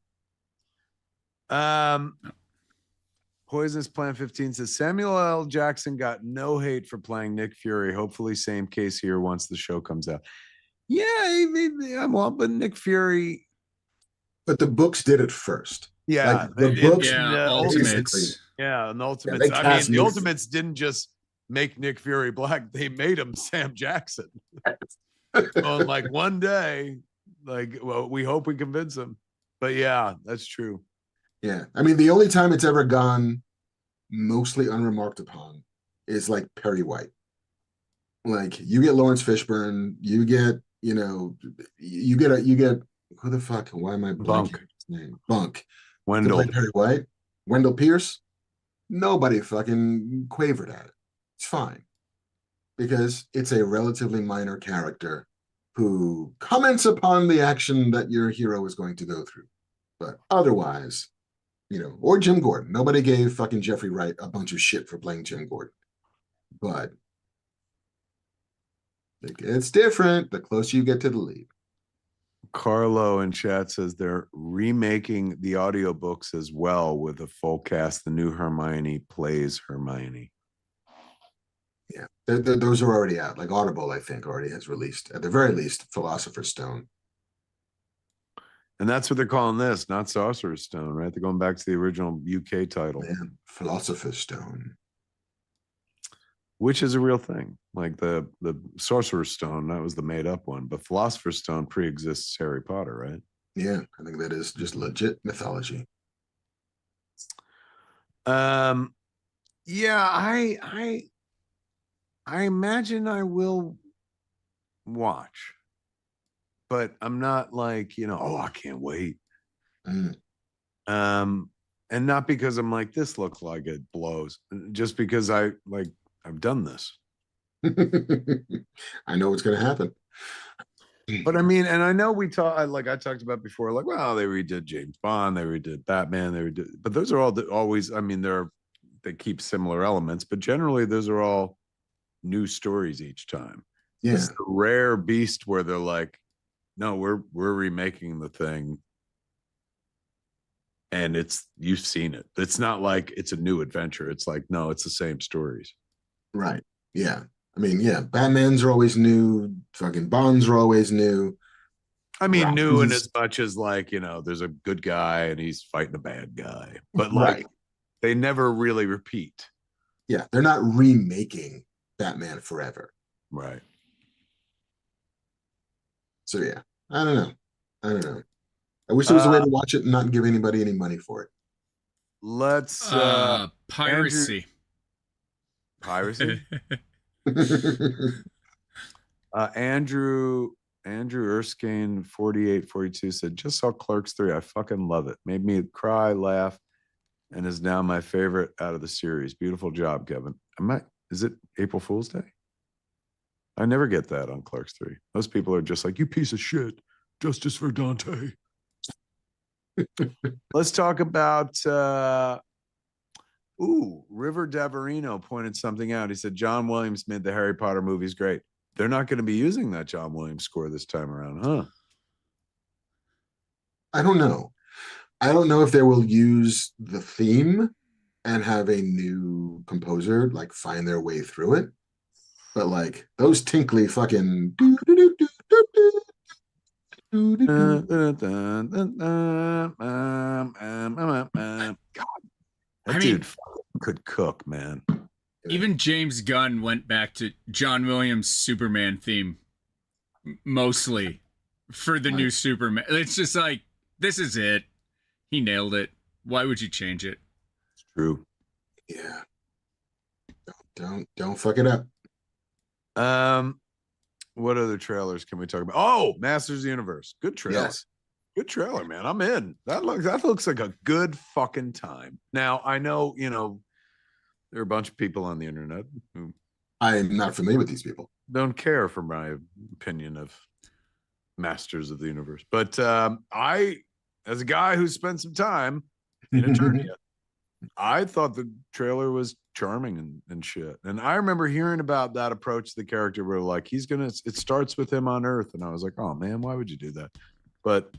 Poisonous Plant 15 says Samuel L. Jackson got no hate for playing Nick Fury. Hopefully, same case here once the show comes out. Yeah, but Nick Fury. But the books did it first. Yeah, like the books. Ultimates. Yeah, and the Ultimates. I mean, the Ultimates didn't just make Nick Fury black; they made him Sam Jackson. On like one day, like, well, we hope we convince him. But yeah, that's true. Yeah, I mean, the only time it's ever gone mostly unremarked upon is like Perry White. Like, you get Lawrence Fishburne, you get who the fuck? Why am I blanking his name? Bunk. Wendell. Perry White. Wendell Pierce. Nobody fucking quavered at it. It's fine because it's a relatively minor character who comments upon the action that your hero is going to go through. But otherwise, or Jim Gordon. Nobody gave fucking Jeffrey Wright a bunch of shit for playing Jim Gordon. But it's different the closer you get to the lead. Carlo in chat says they're remaking the audiobooks as well with a full cast. The new Hermione plays Hermione. Yeah, those are already out. Like Audible, I think, already has released, at the very least, Philosopher's Stone. And that's what they're calling this, not Sorcerer's Stone, right? They're going back to the original UK title. Man, Philosopher's Stone. Which is a real thing. Like the Sorcerer's Stone, that was the made up one. But Philosopher's Stone pre-exists Harry Potter, right? Yeah, I think that is just legit mythology. Yeah, I imagine I will watch. But I'm not like, I can't wait. Mm. And not because I'm like, this looks like it blows. Just because I've done this. I know what's going to happen. But I mean, and I know I talked about before, like, well, they redid James Bond, they redid Batman, but those are all always, I mean, they keep similar elements, but generally those are all new stories each time. Yeah. It's the rare beast where they're like, no, we're remaking the thing. And you've seen it. It's not like it's a new adventure. It's like, no, it's the same stories. Right. Yeah. I mean, yeah, Batmans are always new. Fucking Bonds are always new. I mean, new in as much as like, there's a good guy and he's fighting a bad guy. But like, they never really repeat. Yeah, they're not remaking Batman Forever. Right. So yeah, I don't know. I wish there was a way to watch it and not give anybody any money for it. Let's piracy. Piracy. Andrew Erskine 4842 said, just saw Clerks 3. I fucking love it. Made me cry, laugh, and is now my favorite out of the series. Beautiful job, Kevin. Is it April Fool's Day? I never get that on Clerks 3. Most people are just like, you piece of shit. Justice for Dante. Let's talk about River Daverino pointed something out. He said John Williams made the Harry Potter movies great. They're not going to be using that John Williams score this time around, huh? I don't know. I don't know if they will use the theme and have a new composer like find their way through it. But like those tinkly fucking God, that dude could cook, man. Even James Gunn went back to John Williams' Superman theme mostly for the new Superman. It's just like, this is it. He nailed it. Why would you change it? It's true. Yeah. Don't fuck it up. What other trailers can we talk about? Oh, Masters of the Universe. Good trailer. Yes. Good trailer, man. I'm in. That looks like a good fucking time. Now, I know, there are a bunch of people on the internet who I'm not familiar with these people. don't care for my opinion of Masters of the Universe. But I, as a guy who spent some time in Eternia, I thought the trailer was charming and shit. And I remember hearing about that approach to the character where like it starts with him on Earth, and I was like, oh man, why would you do that? But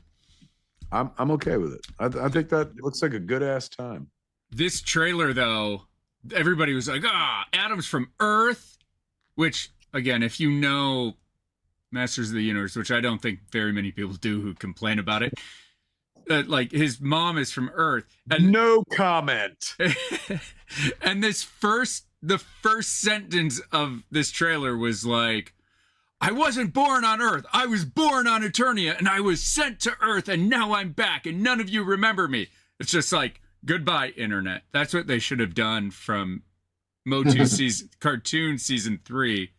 I'm okay with it. I think that looks like a good ass time. This trailer though, everybody was like, Adam's from Earth, which again, if you know Masters of the Universe, which I don't think very many people do who complain about it, like his mom is from Earth, and no comment. And the first sentence of this trailer was like, I wasn't born on Earth. I was born on Eternia, and I was sent to Earth, and now I'm back, and none of you remember me. It's just like, goodbye, internet. That's what they should have done from Motu cartoon season 3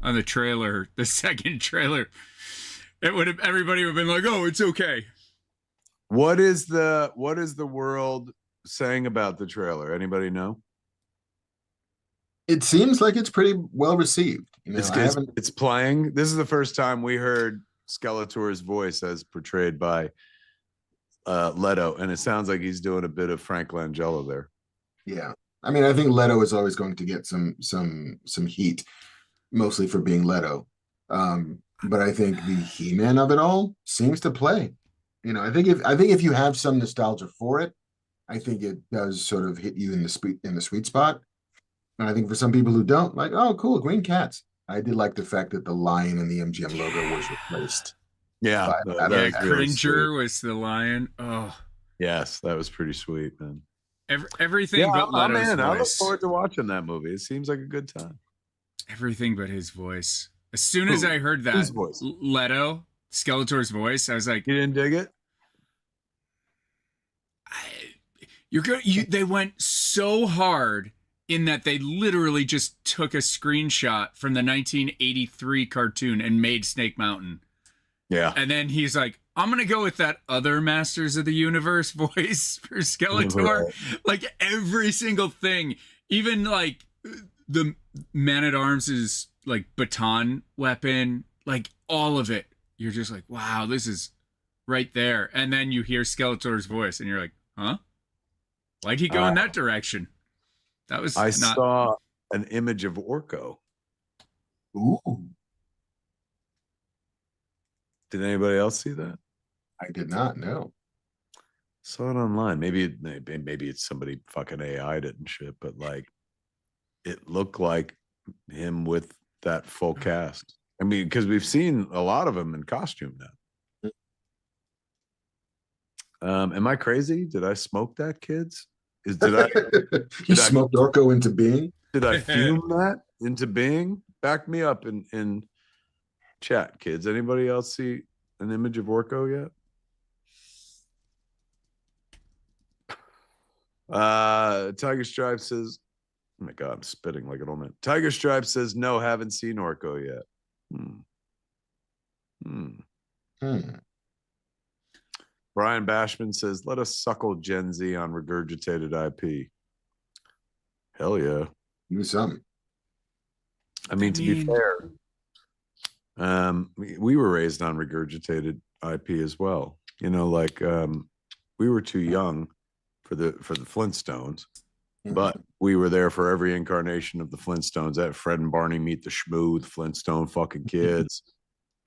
on the trailer, the second trailer. Everybody would have been like, oh, it's okay. What is the world saying about the trailer? Anybody know? It seems like it's pretty well received. You know, It's I good. haven't. It's playing. This is the first time we heard Skeletor's voice as portrayed by Leto, and it sounds like he's doing a bit of Frank Langella there. Yeah, I mean, I think Leto is always going to get some heat, mostly for being Leto. But I think the He-Man of it all seems to play. You know, I think if you have some nostalgia for it, I think it does sort of hit you in the sweet spot. And I think for some people who don't, like, oh, cool, green cats. I did like the fact that the lion and the MGM logo was replaced. Yeah, But that Yeah, was really Cringer sweet. was the lion. Oh, Yes, that was pretty sweet, man. everything Yeah, but I'm Leto's in. I look voice. forward to watching that movie. It seems like a good time. Everything but his voice. As soon as Who? I heard Whose that voice? Leto, Skeletor's voice, I was like, You didn't dig it? "You're good." They went so hard in that they literally just took a screenshot from the 1983 cartoon and made Snake Mountain. Yeah. And then he's like, I'm going to go with that other Masters of the Universe voice for Skeletor. Right. Like every single thing, even like the Man-at-Arms' like baton weapon, like all of it. You're just like, wow, this is right there. And then you hear Skeletor's voice and you're like, huh? Why'd he go in that direction? That was I not. saw an image of Orko. Ooh, Did anybody else see that? I did not know. Saw it online. Maybe it's somebody fucking AI'd it and shit, but like it looked like him with that full cast. I mean, because we've seen a lot of them in costume now. Am I crazy? Did I smoke that, kids? Did I You smoked Orko into being? did I fume that into being? Back me up in chat, kids. Anybody else see an image of Orko yet? Tiger Stripe says, oh my god, I'm spitting like an old man. Tiger Stripe says, no, haven't seen Orko yet. Brian Bashman says, let us suckle Gen Z on regurgitated IP. Hell yeah. Do something. I mean, to be fair, we were raised on regurgitated IP as well. You know, like we were too young for the Flintstones, but we were there for every incarnation of the Flintstones. That Fred and Barney meet the Schmooth Flintstone fucking kids.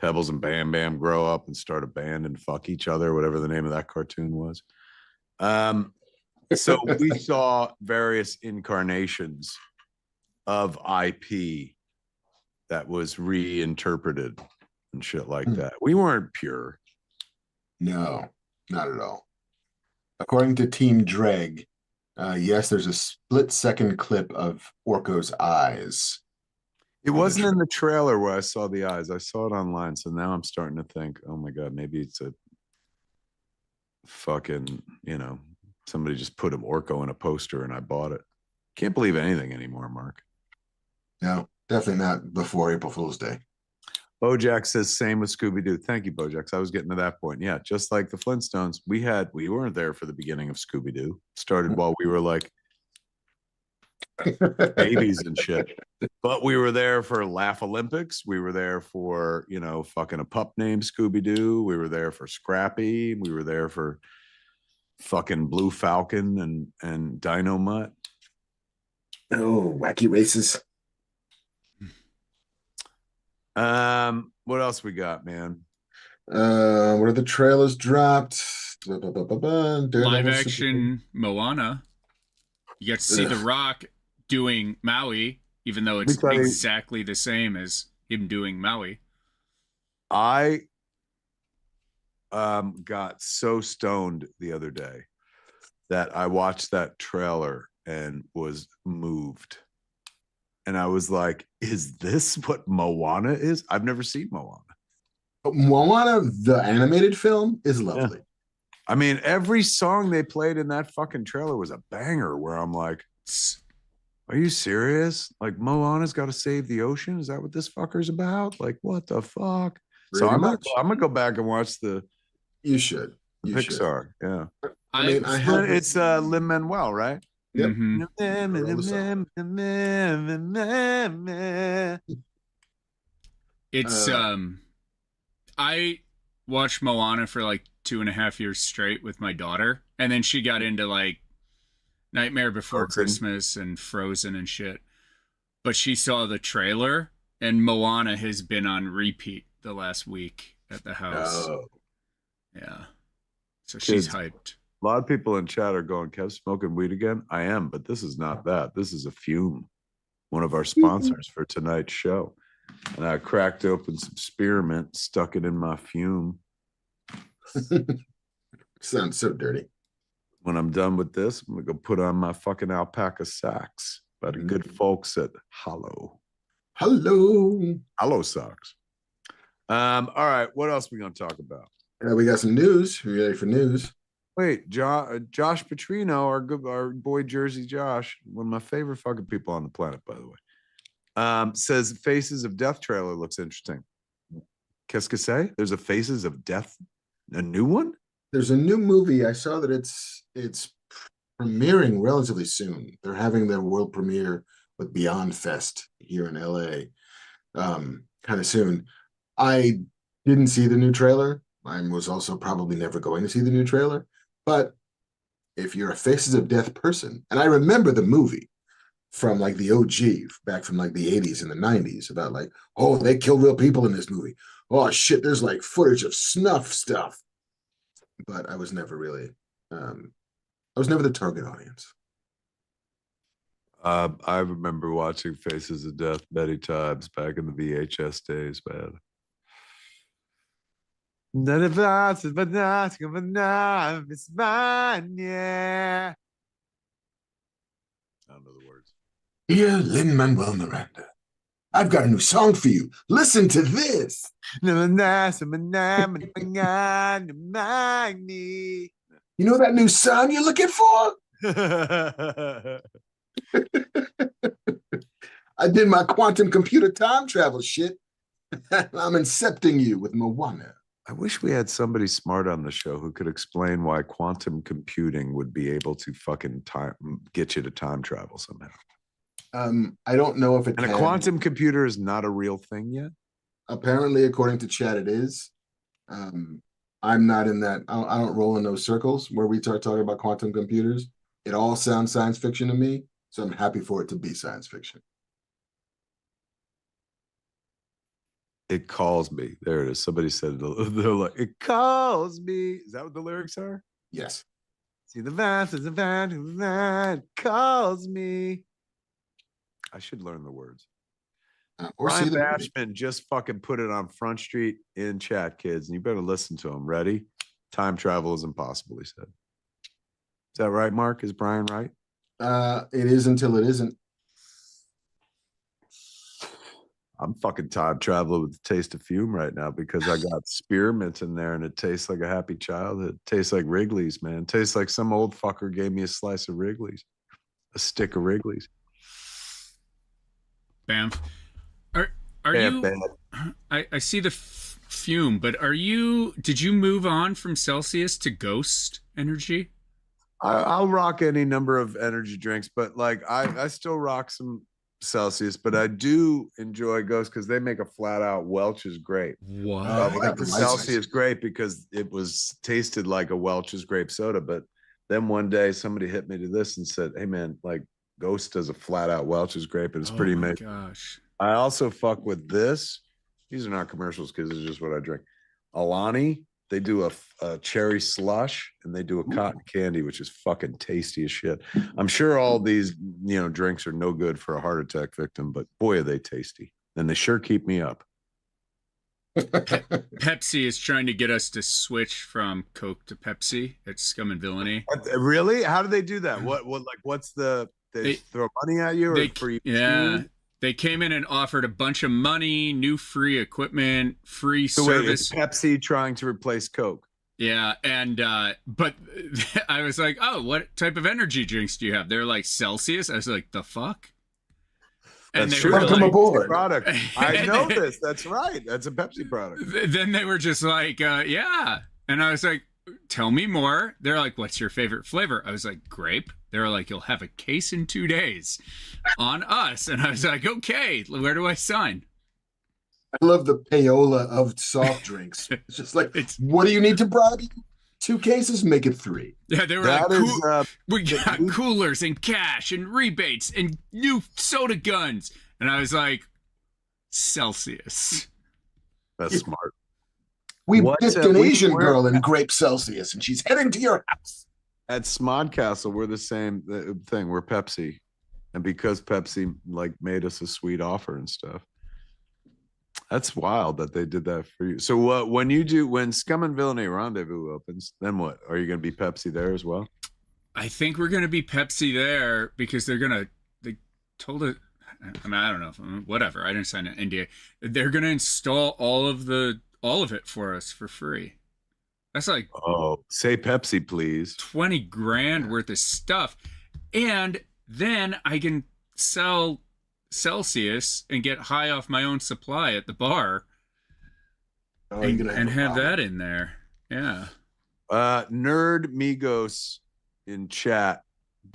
Pebbles and Bam Bam grow up and start a band and fuck each other, whatever the name of that cartoon was. So we saw various incarnations of IP that was reinterpreted and shit like that. We weren't pure. No, not at all. According to Team Dreg, yes, there's a split-second clip of Orko's eyes. It wasn't in the trailer where I saw the eyes. I saw it online. So now I'm starting to think, oh my God, maybe it's a fucking, you know, somebody just put an Orko in a poster and I bought it. Can't believe anything anymore, Mark. No, definitely not before April Fool's Day. Bojack says same with Scooby-Doo. Thank you, Bojack. I was getting to that point. Yeah, just like the Flintstones, we weren't there for the beginning of Scooby-Doo. Started while we were like babies and shit. But we were there for Laugh Olympics. We were there for, you know, fucking a pup named Scooby-Doo. We were there for Scrappy. We were there for fucking Blue Falcon and Dino Mutt. Oh, wacky races. What else we got, man? What are the trailers dropped? Live action Moana. You get to see The Rock doing Maui, even though it's exactly the same as him doing Maui. I got so stoned the other day that I watched that trailer and was moved. And I was like, is this what Moana is? I've never seen Moana. Moana, the animated film, is lovely. Yeah. I mean, every song they played in that fucking trailer was a banger where I'm like, are you serious? Like, Moana's got to save the ocean? Is that what this fucker's about? Like, what the fuck? Pretty so I'm much. gonna go back and watch the You should. You Pixar. should. Yeah. I mean, It's Lin-Manuel, right? Yep. Mhm. It's I watched Moana for like 2.5 years straight with my daughter, and then she got into like Nightmare Before Frozen. Christmas and Frozen and shit. But she saw the trailer, and Moana has been on repeat the last week at the house. Oh, Yeah. So she's Kids. hyped. A lot of people in chat are going, Kev, smoking weed again? I am, but this is not that. This is a Fume, one of our sponsors for tonight's show. And I cracked open some spearmint, stuck it in my Fume. sounds so dirty. When I'm done with this, I'm going to go put on my fucking alpaca socks by the good folks at Hollow Socks. All right, what else are we going to talk about? We got some news. We ready for news? Wait, Josh Petrino, our boy Jersey Josh, one of my favorite fucking people on the planet, by the way, says Faces of Death trailer looks interesting. Qu'est-ce que c'est? There's a Faces of Death, a new one? There's a new movie. I saw that it's premiering relatively soon. They're having their world premiere with Beyond Fest here in LA kind of soon. I didn't see the new trailer. I was also probably never going to see the new trailer. But if you're a Faces of Death person, and I remember the movie from like the OG back from like the 80s and the 90s about like, oh, they kill real people in this movie. Oh shit, there's like footage of snuff stuff. But I was never really I was never the target audience. I remember watching Faces of Death many times back in the VHS days, man. None of us is but not enough. It's mine, yeah. I don't know the words. Dear Lin-Manuel Miranda, I've got a new song for you. Listen to this. You know that new song you're looking for? I did my quantum computer time travel shit. I'm incepting you with Moana. I wish we had somebody smart on the show who could explain why quantum computing would be able to fucking get you to time travel somehow. I don't know if it and can. A quantum computer is not a real thing yet. Apparently, according to chat, it is. I'm not in that. I don't roll in those circles where we start talking about quantum computers. It all sounds science fiction to me, so I'm happy for it to be science fiction. It calls me. There it is. Somebody said it. They're like, it calls me. Is that what the lyrics are? Yes. See the vast is a van who calls me. I should learn the words. Or Ryan see the Bashman just fucking put it on Front Street in chat, kids, and you better listen to him. Ready? Time travel is impossible, he said. Is that right, Mark? Is Brian right? It is until it isn't. I'm fucking time traveling with the taste of Fume right now because I got spearmint in there and it tastes like a happy childhood. It tastes like Wrigley's, man. It tastes like some old fucker gave me a slice of Wrigley's, a stick of Wrigley's. Bam. Are you? I see the Fume, but did you move on from Celsius to Ghost Energy? I'll rock any number of energy drinks, but like I still rock some Celsius, but I do enjoy Ghost because they make a flat out Welch's grape. What? I like the Celsius grape because it was tasted like a Welch's grape soda, but then one day somebody hit me to this and said, "Hey man, like Ghost does a flat out Welch's grape, and it's pretty amazing." Gosh. I also fuck with this. These are not commercials because it's just what I drink. Alani, they do a cherry slush and they do a cotton candy, which is fucking tasty as shit. I'm sure all these, drinks are no good for a heart attack victim, but boy, are they tasty. And they sure keep me up. Pepsi is trying to get us to switch from Coke to Pepsi. It's Scum and Villainy. Really? How do they do that? What's they throw money at you or for you? Yeah. They came in and offered a bunch of money, new free equipment, free service. Wait, Pepsi trying to replace Coke. Yeah, and but I was like, "Oh, what type of energy drinks do you have?" They're like Celsius. I was like, "The fuck?" And That's they true. were Welcome like, aboard. Product. I know this. That's right. That's a Pepsi product. Then they were just like, "Yeah," and I was like, tell me more. They're like, what's your favorite flavor? I was like, grape. They were like, you'll have a case in 2 days on us. And I was like, okay, where do I sign? I love the payola of soft drinks. It's just like, It's what do you need to bribe you? 2 cases, make it 3. Yeah, they were That like, is, we got coolers and cash and rebates and new soda guns. And I was like, Celsius. that's smart. We What, dipped an Asian where- girl in grape Celsius, and she's heading to your house. At Smodcastle, we're the same thing. We're Pepsi, and because Pepsi like made us a sweet offer and stuff. That's wild that they did that for you. So when Scum and Villainy Rendezvous opens, then what? Are you going to be Pepsi there as well? I think we're gonna be Pepsi there because they told it. I mean, I don't know. Whatever. I didn't sign an NDA. They're gonna install all of it for us for free. That's like Oh, say Pepsi, please. 20 grand worth of stuff, and then I can sell Celsius and get high off my own supply at the bar, Oh, you're gonna and a have problem. that in there. Yeah. Nerd Migos in chat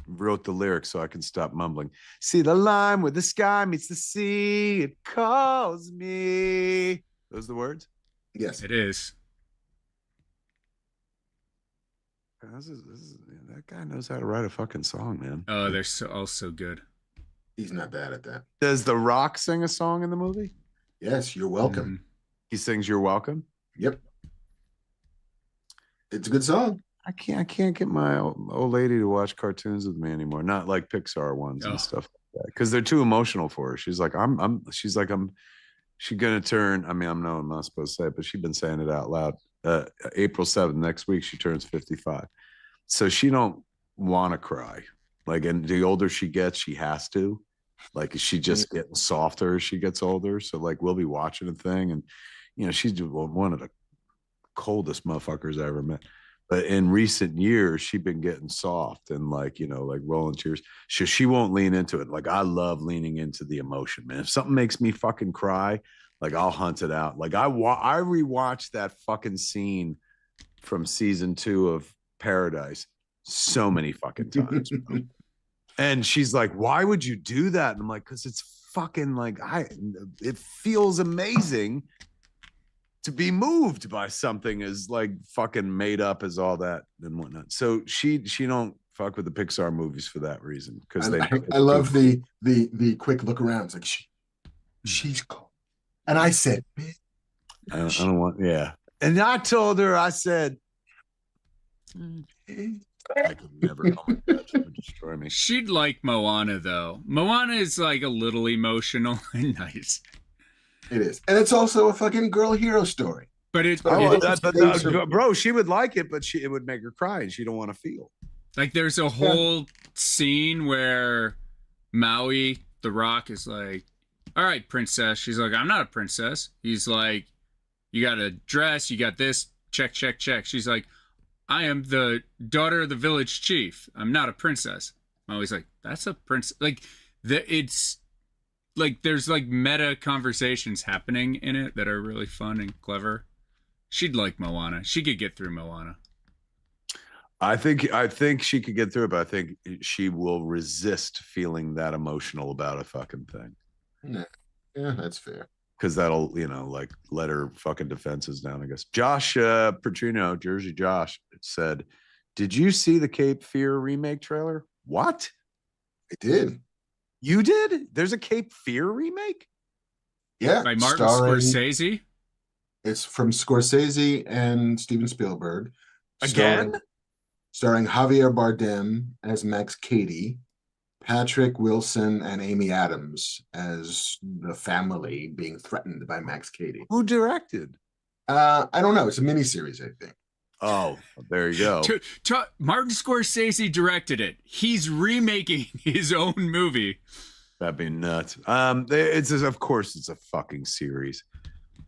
wrote the lyrics so I can stop mumbling. See the line where the sky meets the sea, it calls me. Those the words? Yes. It is. That guy knows how to write a fucking song, man. Oh, they're all so good. He's not bad at that. Does The Rock sing a song in the movie? Yes, you're welcome. Mhm. He sings "You're Welcome." Yep. It's a good song. I can't get my old lady to watch cartoons with me anymore. Not like Pixar ones Oh. and stuff like that, because they're too emotional for her. She's like, she's gonna turn. I mean, I'm not supposed to say it, but she's been saying it out loud. April 7th, next week, she turns 55. So she don't want to cry. Like, and the older she gets, she has to. Like, she just getting softer as she gets older. So like, we'll be watching a thing, and she's one of the coldest motherfuckers I ever met. But in recent years, she's been getting soft and like rolling tears. She won't lean into it. Like, I love leaning into the emotion, man. If something makes me fucking cry, like, I'll hunt it out. Like, I rewatched that fucking scene from season 2 of Paradise so many fucking times. Bro. And she's like, why would you do that? And I'm like, because it's fucking like, it feels amazing to be moved by something as like fucking made up as all that and whatnot. So she don't fuck with the Pixar movies for that reason. Because I love the quick look around. It's like she's cold. And I said, I don't want, yeah. And I told her, I said, I could never. Oh my God, she would destroy me. She'd like Moana though. Moana is like a little emotional and nice. it is. And it's also a fucking girl hero story. But it, Oh, it Bro, she would like it, but it would make her cry, and she don't want to feel. like there's a whole scene where Maui, the Rock, is like, all right, princess. She's like, I'm not a princess. He's like, you got a dress, you got this, check, check, check. She's like, I am the daughter of the village chief. I'm not a princess. Maui's like, that's a princess. Like, it's like there's like meta conversations happening in it that are really fun and clever. She'd like Moana. She could get through Moana. I think she could get through it, but I think she will resist feeling that emotional about a fucking thing. Yeah, that's fair. Because that'll, like, let her fucking defenses down, I guess. Josh Petrino, Jersey Josh, said, did you see the Cape Fear remake trailer? What? I did. You did? There's a Cape Fear remake? Yeah. By Martin Scorsese. It's from Scorsese and Steven Spielberg. Again? Starring Javier Bardem as Max Cady, Patrick Wilson and Amy Adams as the family being threatened by Max Cady. Who directed? I don't know. It's a miniseries, I think. Oh, there you go. Martin Scorsese directed it. He's remaking his own movie. That'd be nuts. Of course it's a fucking series.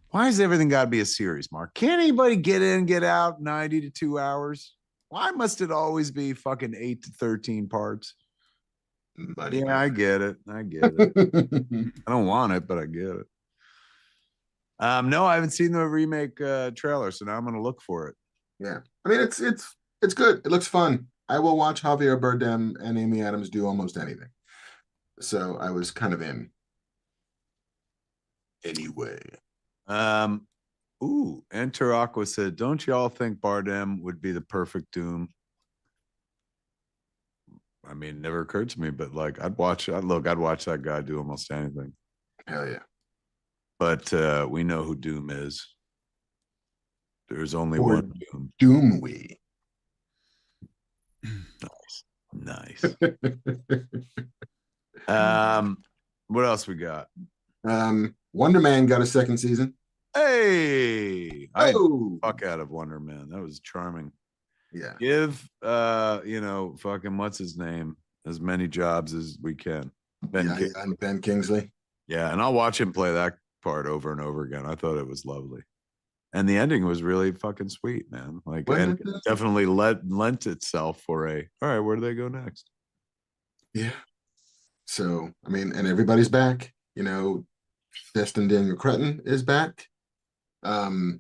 Why has everything got to be a series, Mark? Can't anybody get in, get out 90 to 2 hours? Why must it always be fucking 8 to 13 parts? Yeah, I get it. I don't want it, but I get it. No, I haven't seen the remake trailer, so now I'm going to look for it. Yeah. I mean, it's good. It looks fun. I will watch Javier Bardem and Amy Adams do almost anything. So I was kind of in. Anyway. Enter Aqua said, don't y'all think Bardem would be the perfect Doom? I mean, it never occurred to me, but like I'd watch that guy do almost anything. Hell yeah. But we know who Doom is. There's only Or one Doom. Doomwee. Nice. What else we got? Wonder Man got a second season. Hey, Oh, fuck out of Wonder Man. That was charming. yeah. Give fucking what's his name as many jobs as we can. And Ben Kingsley. Yeah, and I'll watch him play that part over and over again. I thought it was lovely. And the ending was really fucking sweet, man. Like, and it definitely lent itself for all right, where do they go next? Yeah. So, I mean, and everybody's back. Destin Daniel Cretton is back. The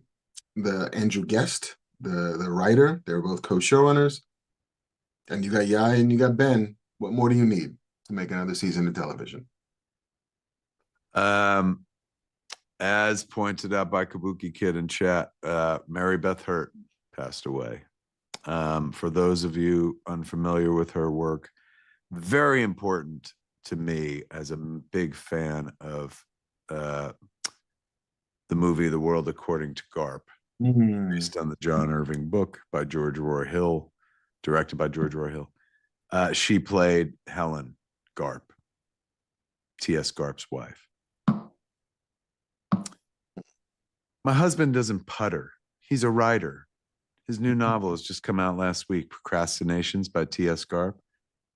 Andrew Guest, the writer, they were both co-showrunners. And you got Yai and you got Ben. What more do you need to make another season of television? As pointed out by Kabuki Kid in chat, Mary Beth Hurt passed away. For those of you unfamiliar with her work, very important to me as a big fan of the movie The World According to Garp, based on the John Irving book by George Roy Hill, directed by George Roy Hill. She played Helen Garp, T.S. Garp's wife. My husband doesn't putter. He's a writer. His new novel has just come out last week, Procrastinations by T.S. Garp.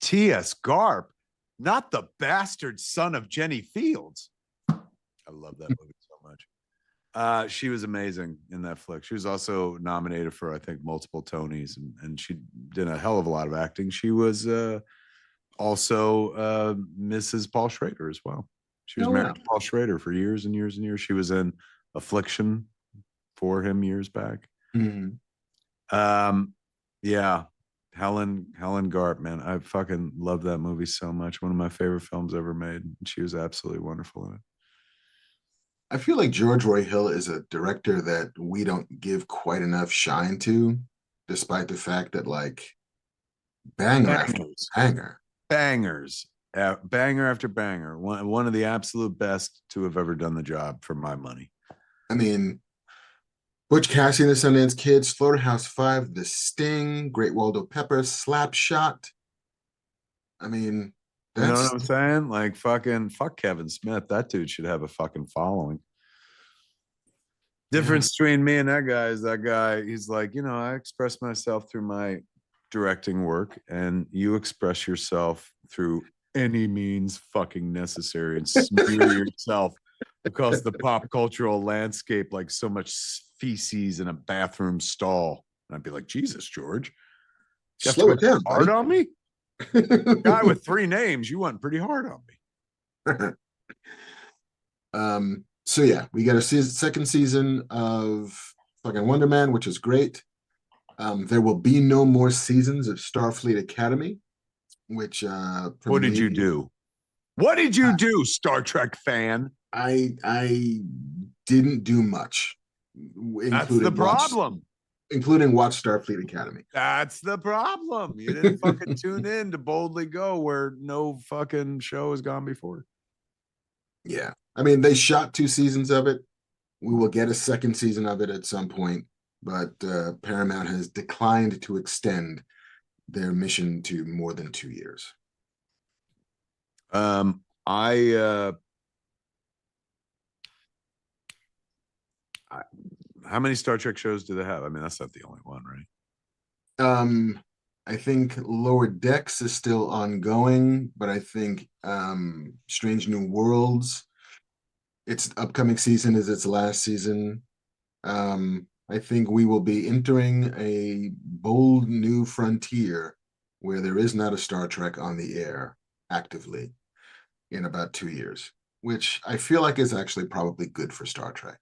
T.S. Garp, not the bastard son of Jenny Fields. I love that movie so much. She was amazing in that flick. She was also nominated for, I think, multiple Tonys, and she did a hell of a lot of acting. She was also Mrs. Paul Schrader as well. She was married to Paul Schrader for years and years and years. She was in Affliction for him years back. Yeah, Helen Garp, man, I fucking love that movie so much. One of my favorite films ever made. She was absolutely wonderful in it. I feel like George Roy Hill is a director that we don't give quite enough shine to, despite the fact that like banger after bangers, banger after banger, one of the absolute best to have ever done the job for my money. I mean, Butch Cassidy and the Sundance Kid, Slaughterhouse 5, The Sting, Great Waldo Pepper, Slapshot. I mean, you know what I'm saying? Like fuck Kevin Smith. That dude should have a fucking following. Difference between me and that guy is that guy, he's like, I express myself through my directing work, and you express yourself through any means fucking necessary and smear yourself across the pop cultural landscape like so much feces in a bathroom stall. And I'd be like, Jesus, George, you slow it down. Hard on me? Guy with 3 names, you went pretty hard on me. So yeah, we got a second season of fucking Wonder Man, which is great. There will be no more seasons of Starfleet Academy, which what did you do? What did you do, Star Trek fan? I didn't do much. That's the problem. Including watch Starfleet Academy. That's the problem. You didn't fucking tune in to boldly go where no fucking show has gone before. Yeah. I mean, they shot 2 seasons of it. We will get a second season of it at some point, but Paramount has declined to extend their mission to more than 2 years. How many Star Trek shows do they have? I mean, that's not the only one, right? I think Lower Decks is still ongoing, but I think Strange New Worlds, its upcoming season is its last season. I think we will be entering a bold new frontier where there is not a Star Trek on the air actively in about 2 years, which I feel like is actually probably good for Star Trek.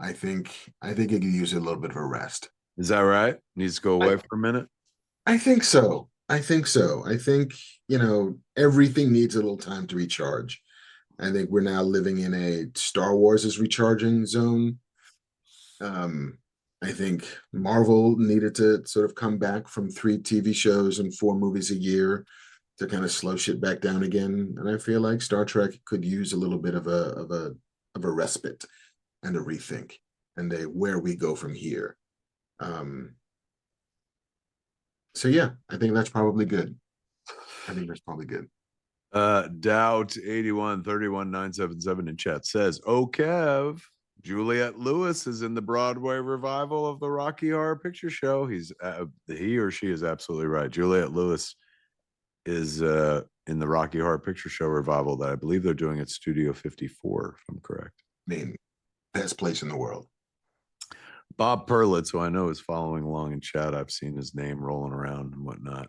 I think it could use a little bit of a rest Is that right? Needs to go away for a minute. I think so. I think so. I think, everything needs a little time to recharge. I think we're now living in a Star Wars is recharging zone. I think Marvel needed to sort of come back from 3 TV shows and 4 movies a year to kind of slow shit back down again. And I feel like Star Trek could use a little bit of a respite and a rethink and a where we go from here. So yeah, I think that's probably good. Doubt 8131977 in chat says, "Oh Kev, Juliette Lewis is in the Broadway revival of the Rocky Horror Picture Show." He or she is absolutely right. Juliette Lewis is in the Rocky Horror Picture Show revival that I believe they're doing at Studio 54, if I'm correct. I mean, best place in the world. Bob Perlitz, who I know is following along in chat, I've seen his name rolling around and whatnot.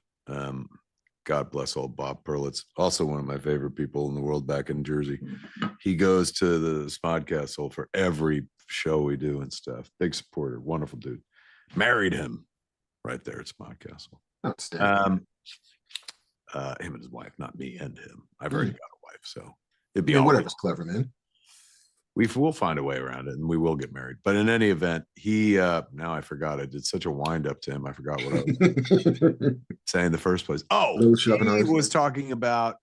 God bless old Bob Perlitz, also one of my favorite people in the world back in Jersey. He goes to the Smodcastle for every show we do and stuff. Big supporter, wonderful dude. Married him right there at Smodcastle. Outstanding. Him and his wife, not me and him. I've already got a wife, so it'd be whatever's clever, man. We'll find a way around it and we will get married. But in any event, he now I forgot. I did such a wind up to him. I forgot what I was saying in the first place. Oh, he was talking about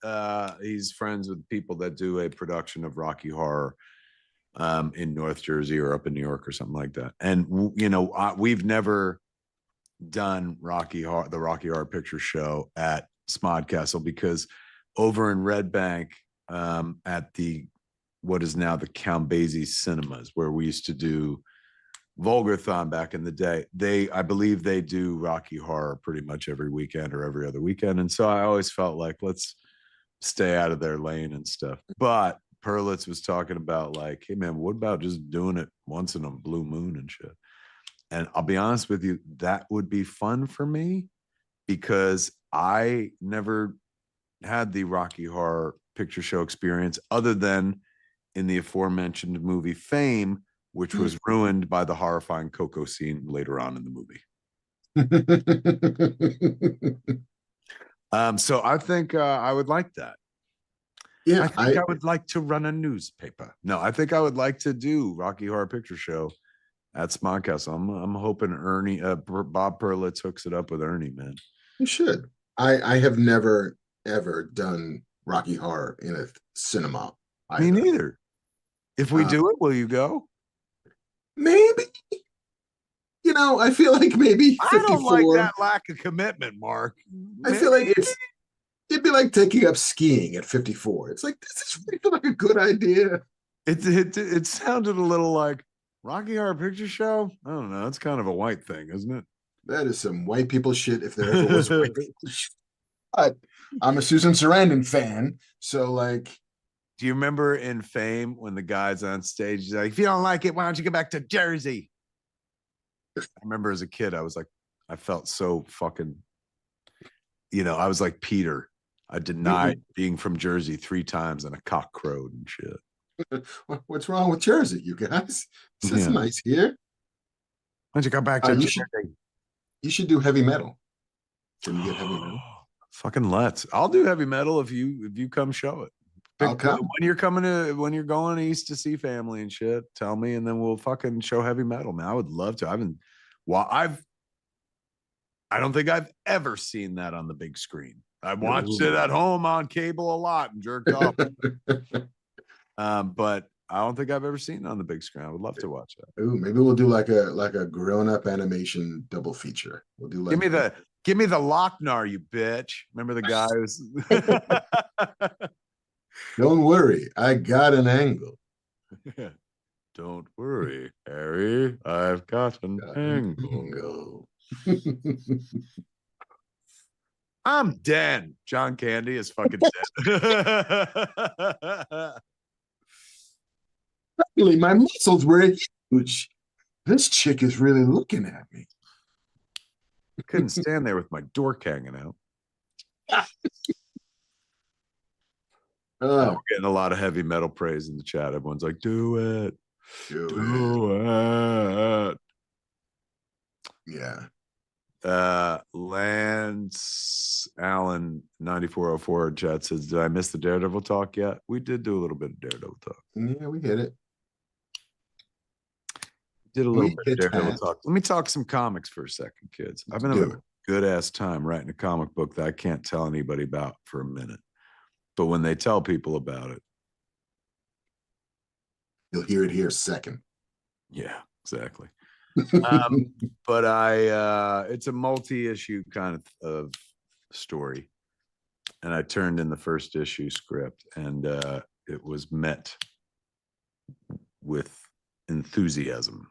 he's friends with people that do a production of Rocky Horror in North Jersey or up in New York or something like that. And we've never done the Rocky Horror Picture Show at Smodcastle because over in Red Bank at the what is now the Count Basie Cinemas, where we used to do Vulgarthon back in the day. I believe they do Rocky Horror pretty much every weekend or every other weekend. And so I always felt like, let's stay out of their lane and stuff. But Perlitz was talking about like, hey man, what about just doing it once in a blue moon and shit? And I'll be honest with you, that would be fun for me because I never had the Rocky Horror Picture Show experience other than in the aforementioned movie Fame, which was ruined by the horrifying Coco scene later on in the movie. So I think I would like that. Yeah, I think I would like to run a newspaper. No, I think I would like to do Rocky Horror Picture Show at Smodcastle. I'm hoping Ernie, Bob Perlitz hooks it up with Ernie, man. You should. I have never ever done Rocky Horror in a cinema. Me neither. If we do it, will you go? Maybe. I feel like maybe 54. I don't like that lack of commitment, Mark. I feel like it'd be like taking up skiing at 54. It's like, this is like a good idea. It sounded a little like Rocky Horror Picture Show. I don't know. It's kind of a white thing, isn't it? That is some white people shit if there ever was white people shit. But I'm a Susan Sarandon fan, so like. Do you remember in Fame when the guy's on stage, he's like, if you don't like it, why don't you get back to Jersey? I remember as a kid, I felt so fucking, I was like Peter. I denied being from Jersey 3 times and a cock crowed and shit. What's wrong with Jersey, you guys? It's nice here. Why don't you go back to Jersey? You should do heavy metal. Can you get heavy metal? Fucking let's. I'll do heavy metal if you come show it. I'll come. When you're going east to see family and shit, tell me, and then we'll fucking show heavy metal, man. I would love to. I don't think I've ever seen that on the big screen. I watched it at home on cable a lot and jerked off. But I don't think I've ever seen it on the big screen. I would love to watch that. Ooh, maybe we'll do like a grown-up animation double feature. We'll do like give me the Lochnar, you bitch. Remember the guy who's Don't worry, I got an angle. Don't worry, Harry. I've got an angle. I'm dead. John Candy is fucking dead. Suddenly, my muscles were huge. This chick is really looking at me. I couldn't stand there with my dork hanging out. We're getting a lot of heavy metal praise in the chat. Everyone's like, do it. Do it. Yeah, Yeah. Lance Allen 9404 chat says, did I miss the Daredevil talk yet? We did do a little bit of Daredevil talk. Yeah, we hit it. Did a little bit hit of Daredevil that. talk. Let me talk some comics for a second, kids. I've been having a good ass time writing a comic book that I can't tell anybody about for a minute. But when they tell people about it, you'll hear it here second. Yeah, exactly. But it's a multi-issue kind of story. And I turned in the first issue script, and it was met with enthusiasm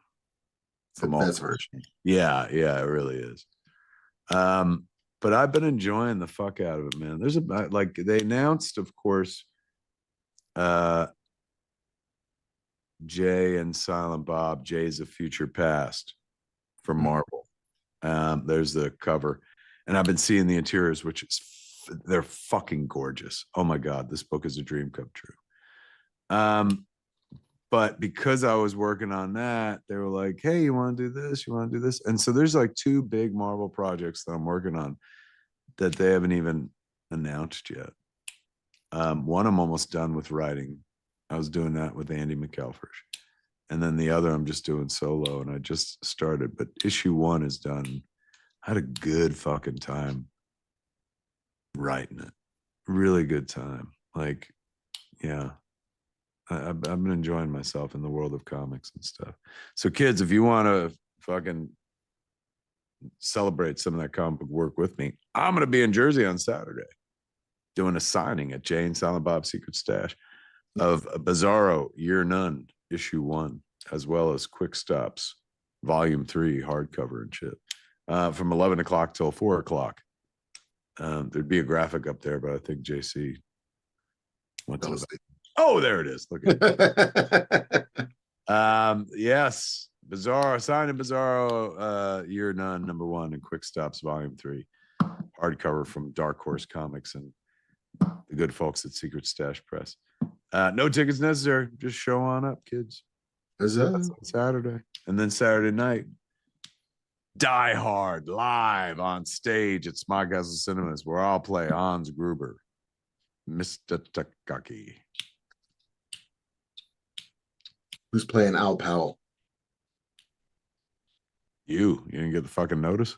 from all. Best version. Yeah, it really is. But I've been enjoying the fuck out of it, man. There's like they announced, of course, Jay and Silent Bob, Jay's a Future Past for Marvel. There's the cover, and I've been seeing the interiors, which is they're fucking gorgeous. Oh my god, this book is a dream come true. But because I was working on that, they were like, hey, you want to do this, you want to do this? And so there's like 2 big Marvel projects that I'm working on that they haven't even announced yet. One I'm almost done with writing. I was doing that with Andy McElfresh. And then the other I'm just doing solo, and I just started, but issue 1 is done. I had a good fucking time writing it. Really good time. Like, yeah. I've been enjoying myself in the world of comics and stuff. So kids, if you want to fucking celebrate some of that comic book work with me, I'm going to be in Jersey on Saturday doing a signing at Jay and Silent Bob's Secret Stash of Bizarro Year None issue 1, as well as Quick Stops volume 3 hardcover and shit, from 11 o'clock till 4 o'clock. There'd be a graphic up there, but I think JC went to oh, there it is. Look at it. Yes, Bizarro, signing Bizarro Year None #1 and Quick Stops volume 3 hardcover from Dark Horse Comics and the good folks at Secret Stash Press. No tickets necessary. Just show on up, kids. That's on Saturday. And then Saturday night, Die Hard live on stage at Smog Castle Cinemas, where I'll play Hans Gruber, Mr. Takaki. Who's playing Al Powell? You didn't get the fucking notice?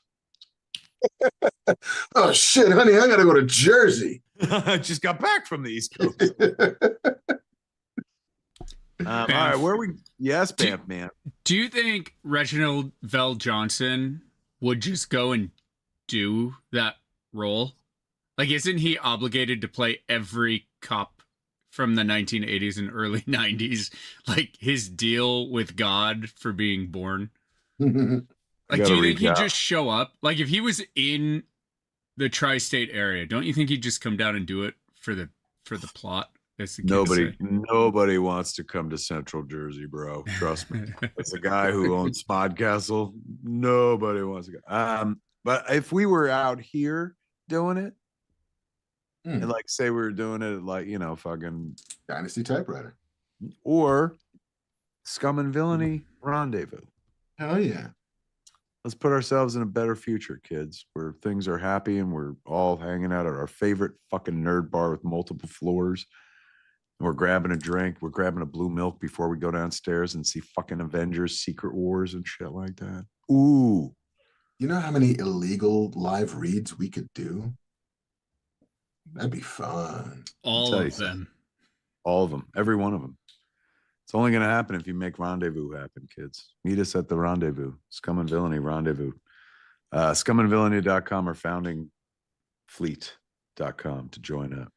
Oh shit, honey, I gotta go to Jersey. I just got back from the East Coast. All right, where are we? Yes, Bamf Man. Do you think Reginald Vell Johnson would just go and do that role? Like, isn't he obligated to play every cop from the 1980s and early 90s? Like his deal with God for being born? Like, do you think he'd just show up? Like, if he was in the tri-state area, don't you think he'd just come down and do it for the plot? Nobody wants to come to Central Jersey, bro. Trust me. It's a guy who owns Smod Castle. Nobody wants to go. But if we were out here doing it, and like say we were doing it like, you know, fucking Dynasty Typewriter or Scum and Villainy Rendezvous. Hell yeah. Let's put ourselves in a better future, kids, where things are happy and we're all hanging out at our favorite fucking nerd bar with multiple floors. And we're grabbing a drink. We're grabbing a blue milk before we go downstairs and see fucking Avengers, Secret Wars and shit like that. Ooh. You know how many illegal live reads we could do? That'd be fun. All of them. All of them. Every one of them. It's only going to happen if you make Rendezvous happen, kids. Meet us at the Rendezvous. Scum and Villainy Rendezvous. Scumandvillainy.com or foundingfleet.com to join up.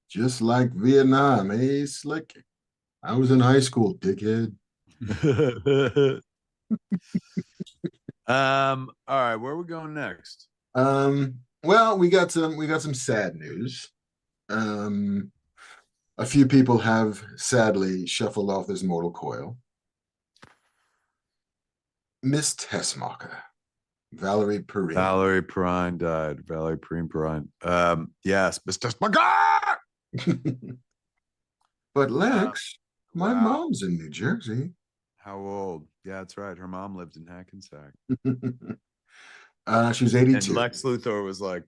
Just like Vietnam, eh, Slick? I was in high school, dickhead. All right, where are we going next? Well, we got some sad news. A few people have sadly shuffled off this mortal coil. Miss Tessmacher, Valerie Perrine. Valerie Perrine died. Valerie Perrine. Yes, Miss Tessmacher. But Lex, my mom's in New Jersey. How old? Yeah, that's right. Her mom lived in Hackensack. She was And 82. Lex Luthor was like,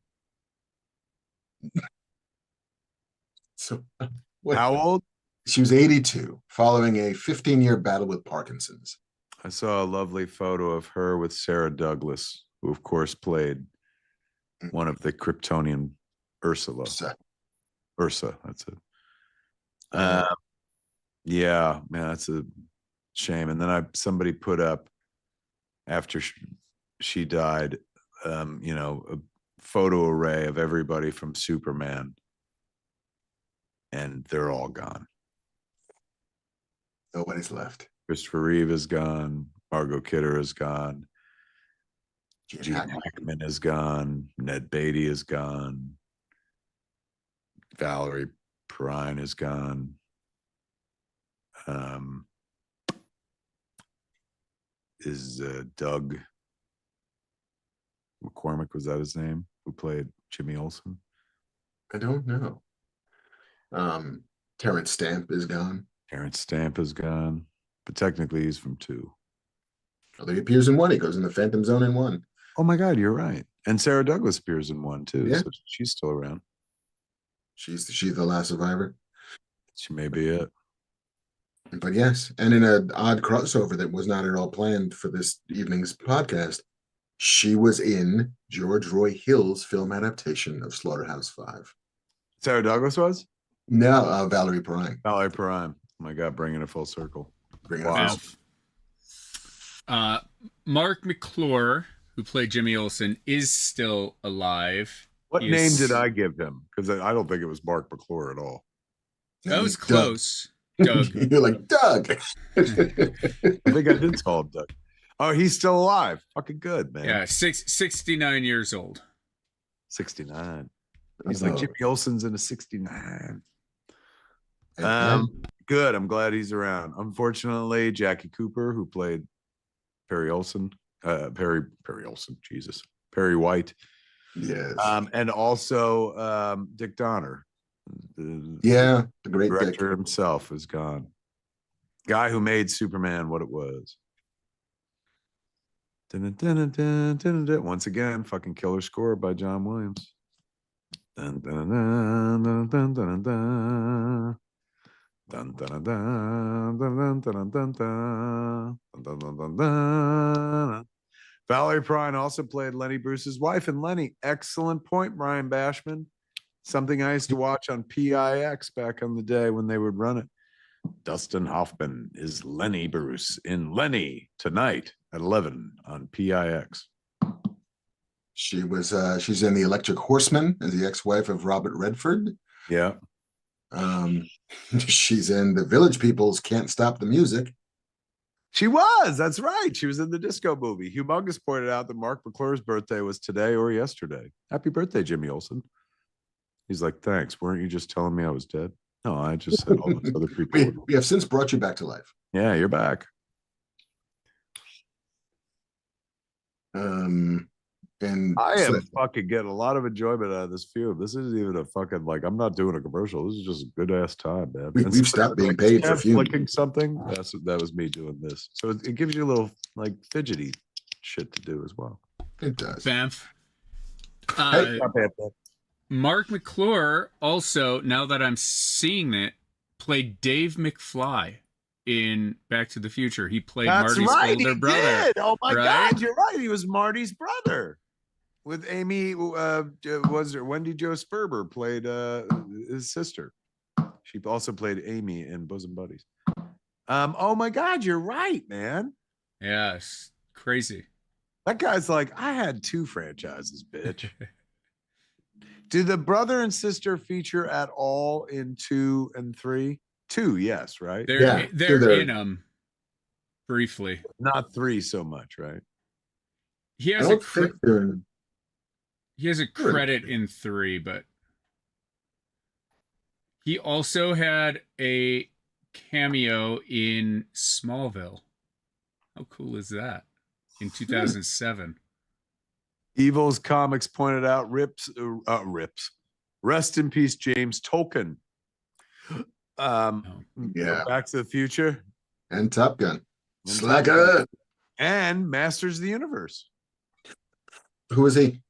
So what? how old? She was 82, following a 15-year battle with Parkinson's. I saw a lovely photo of her with Sarah Douglas, who of course played one of the Kryptonian Ursula. Ursa, that's it. Yeah, man, that's a shame. And then somebody put up after she died, a photo array of everybody from Superman, and they're all gone. Nobody's left. Christopher Reeve is gone. Margot Kidder is gone. Gene Hackman is gone. Ned Beatty is gone. Valerie Perrine is gone. Is Doug McCormick, was that his name, who played Jimmy Olsen? I don't know. Terrence Stamp is gone. Terrence Stamp is gone, but technically he's from 2. Although he appears in 1, he goes in the Phantom Zone in 1. Oh my God, you're right. And Sarah Douglas appears in 1 too. Yeah. So she's still around. She's the last survivor. She may be it. But yes, and in an odd crossover that was not at all planned for this evening's podcast, she was in George Roy Hill's film adaptation of Slaughterhouse-5. Sarah Douglas was? No, Valerie Perrine. Valerie Perrine. Oh my God, bringing it full circle. Wow. Mark McClure, who played Jimmy Olsen, is still alive. What name did I give him? Because I don't think it was Mark McClure at all. That was close. Doug. You're like, Doug. I think I did call him Doug. Oh, he's still alive. Fucking good, man. Yeah, 69 years old. 69. He's like Jimmy Olsen's in a 69. Good. I'm glad he's around. Unfortunately, Jackie Cooper, who played Perry Olsen, Perry Olsen, Jesus, Perry White. Yes. And also Dick Donner. The great director Dick himself is gone. Guy who made Superman what it was. Once again, fucking killer score by John Williams. Valerie Perrine also played Lenny Bruce's wife in Lenny. Excellent point, Brian Bashman. Something I used to watch on PIX back on the day when they would run it. Dustin Hoffman is Lenny Bruce in Lenny tonight at 11 on PIX. She's in The Electric Horseman as the ex-wife of Robert Redford. Yeah. She's in The Village People's Can't Stop the Music. She was. That's right. She was in the disco movie. Humongous pointed out that Mark McClure's birthday was today or yesterday. Happy birthday, Jimmy Olsen. He's like, thanks. Weren't you just telling me I was dead? No, I just said all those other people. We have since brought you back to life. Yeah, you're back. And I am fucking getting a lot of enjoyment out of this Fume. This isn't even a fucking I'm not doing a commercial. This is just a good ass time, man. We've stopped being paid for Fume. Flicking something. That was me doing this. So it gives you a little fidgety shit to do as well. It does. Bamf. Hey. Mark McClure also, now that I'm seeing it, played Dave McFly in Back to the Future. He played Marty's older brother. Did. Oh my God, you're right. He was Marty's brother. With Amy, was there Wendy Jo Sperber played his sister. She also played Amy in Bosom Buddies. Oh my God, you're right, man. Yeah, it's crazy. That guy's like, I had 2 franchises, bitch. Do the brother and sister feature at all in 2 and 3? 2, yes, right? They're in them briefly. Not 3 so much, right? He has a credit in 3, but he also had a cameo in Smallville. How cool is that? In 2007. Evil's Comics pointed out rips. Rest in peace, James Tolkien. Yeah. Back to the Future and Top Gun. Slacker. And masters the universe. Who is he?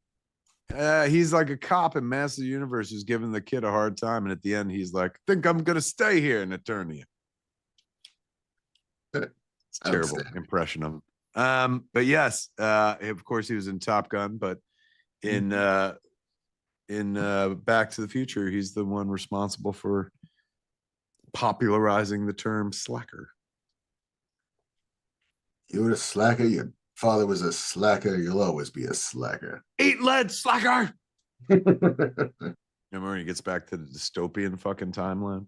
He's like a cop in Masters of the Universe who's giving the kid a hard time, and at the end he's like, "I think I'm gonna stay here and eternity." It's a terrible impression of him. But yes, of course he was in Top Gun, but in Back to the Future, he's the one responsible for popularizing the term slacker. You were a slacker. Your father was a slacker. You'll always be a slacker. Eat lead, slacker. Remember when he gets back to the dystopian fucking timeline?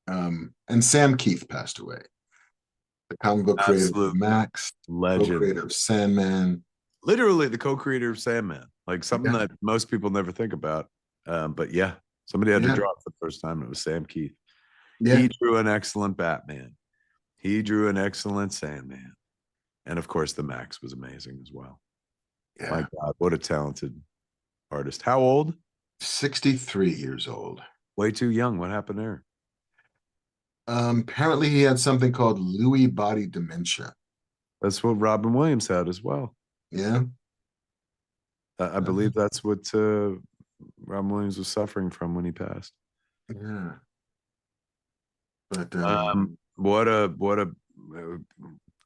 And Sam Keith passed away. The comic book creator of Max, legend, co-creator of Sandman. Literally the co-creator of Sandman. Like something that most people never think about. But yeah, somebody had to draw it for the first time. And it was Sam Keith. Yeah. He drew an excellent Batman. He drew an excellent Sandman. And of course, the Max was amazing as well. Yeah. My God, what a talented artist. How old? 63 years old. Way too young. What happened there? Apparently he had something called Lewy body dementia. That's what Robin Williams had as well. Yeah. I believe that's what Robin Williams was suffering from when he passed. Yeah. But what a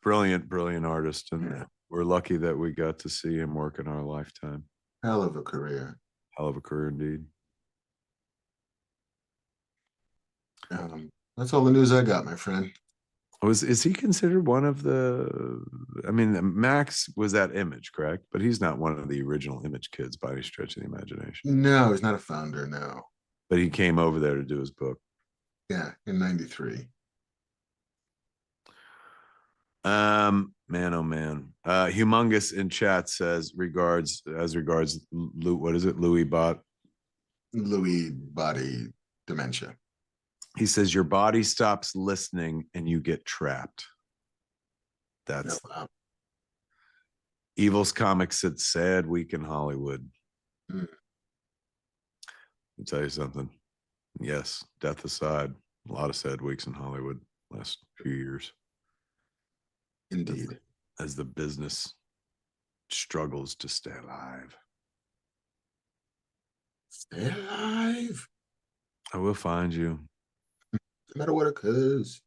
brilliant artist, and we're lucky that we got to see him work in our lifetime. Hell of a career. Hell of a career indeed. That's all the news I got, my friend. Is he considered one of the? I mean, Max was that Image, correct? But he's not one of the original Image kids by any stretch of the imagination. No, he's not a founder. No, but he came over there to do his book. Yeah, in '93. Man, oh man. Humongous in chat says regards what is it? Lewy body dementia. He says your body stops listening and you get trapped. That's Evil's Comics said sad week in Hollywood. Let me tell you something. Yes, death aside, a lot of sad weeks in Hollywood last few years. Indeed. As the business struggles to stay alive. Stay alive. I will find you. No matter what occurs.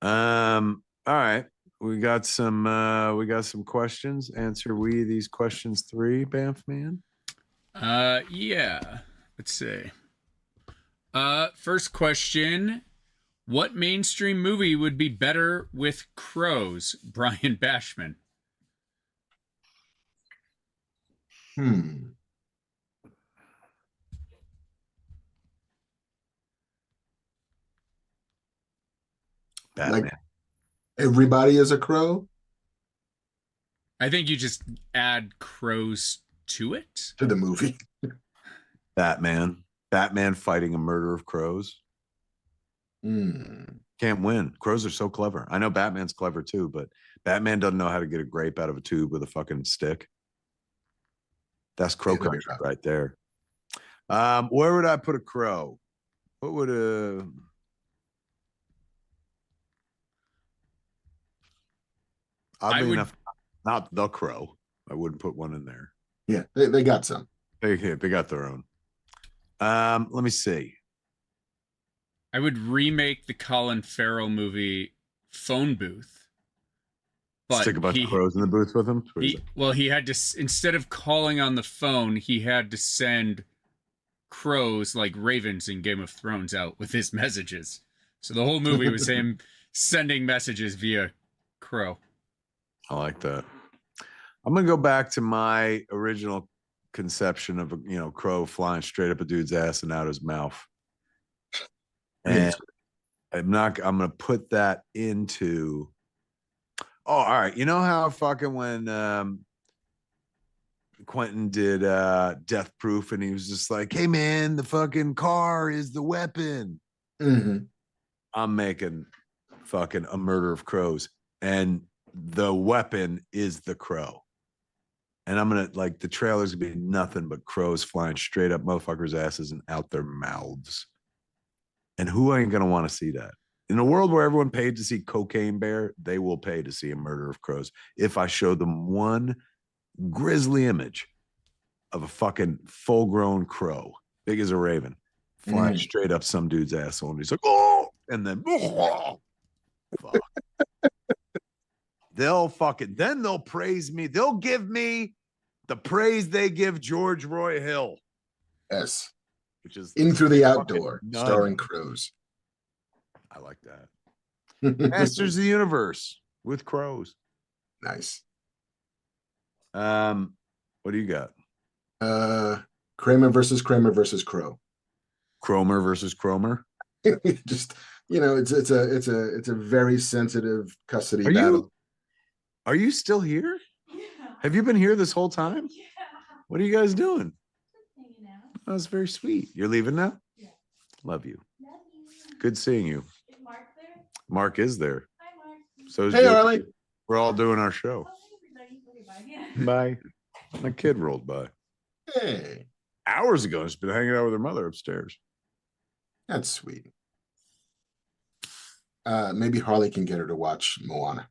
All right. We got some questions. Answer we these questions 3, Banff man. Yeah. Let's see. First question. What mainstream movie would be better with crows? Brian Bashman. Batman. Like everybody is a crow? I think you just add crows to it. To the movie. Batman fighting a murder of crows. Can't win. Crows are so clever. I know Batman's clever too, but Batman doesn't know how to get a grape out of a tube with a fucking stick. That's crow country right there. Where would I put a crow? What would oddly enough, not the crow. I wouldn't put one in there. Yeah, they got some. They got their own. Let me see. I would remake the Colin Farrell movie Phone Booth. But stick a bunch of crows in the booth with him? He had to, instead of calling on the phone, he had to send crows like ravens in Game of Thrones out with his messages. So the whole movie was him sending messages via crow. I like that. I'm going to go back to my original conception of a crow flying straight up a dude's ass and out his mouth. And I'm going to put that into, all right. You know how fucking when Quentin did Death Proof and he was just like, hey man, the fucking car is the weapon. I'm making fucking A Murder of Crows and the weapon is the crow. And I'm going to the trailer's going to be nothing but crows flying straight up motherfuckers' asses and out their mouths. And who ain't going to want to see that? In a world where everyone paid to see Cocaine Bear, they will pay to see A Murder of Crows if I show them one grisly image of a fucking full-grown crow, big as a raven, flying straight up some dude's asshole, and he's like, oh, and then, oh, fuck. Then they'll praise me. They'll give me the praise they give George Roy Hill. Yes. Which is In Through the Outdoor, starring crows. I like that. Masters of the Universe with crows. Nice. What do you got? Kramer versus Crow. Cromer versus Cromer. Just, you know, it's a very sensitive custody battle. Are you still here? Yeah. Have you been here this whole time? Yeah. What are you guys doing? Hanging out. Oh, that's very sweet. You're leaving now? Yeah. Love you. Love you. Good seeing you. Is Mark there? Mark is there. Hi, Mark. So is Hey, Jake. Harley. We're all doing our show. Oh, hey, everybody. Okay, bye. Yeah. Bye. My kid rolled by Hey, hours ago. She's been hanging out with her mother upstairs. that's sweet. Maybe Harley can get her to watch Moana.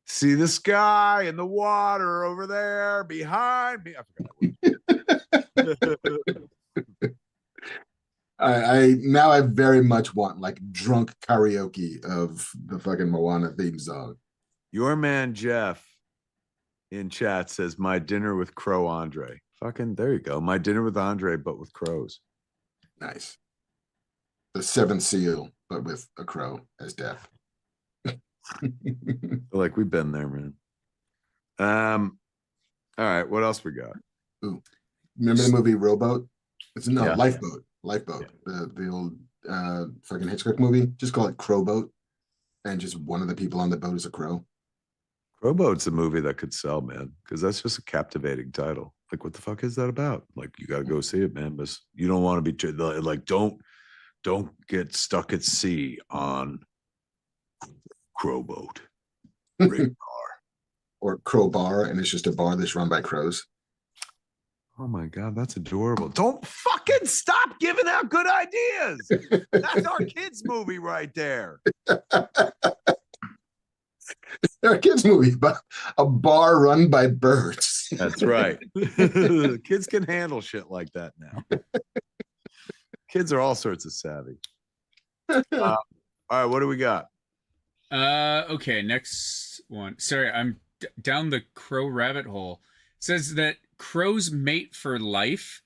See the sky and the water over there behind me. I forgot. I very much want like drunk karaoke of the fucking Moana theme song. Your man Jeff in chat says my dinner with Crow Andre. Fucking there you go. My dinner with Andre, but with crows. Nice. The seventh seal, but with a crow as death. Like we've been there, man. All right, what else we got? Ooh. Remember the movie Rowboat? Yeah. Lifeboat. Lifeboat. Yeah. The old fucking Hitchcock movie. Just call it Crowboat. And just one of the people on the boat is a crow. Crowboat's a movie that could sell, man, because that's just a captivating title. Like, what the fuck is that about? Like, you got to go see it, man. But you don't want to be like, don't get stuck at sea on Crowboat. Great bar. Or Crowbar, and it's just a bar that's run by crows. Oh my god, that's adorable. Don't fucking stop giving out good ideas. That's our kids' movie right there. Our kids' movie, but a bar run by birds. That's right. Kids can handle shit like that now. Kids are all sorts of savvy. All right, what do we got? Okay, next one. Sorry, I'm down the crow rabbit hole. It says that crows mate for life,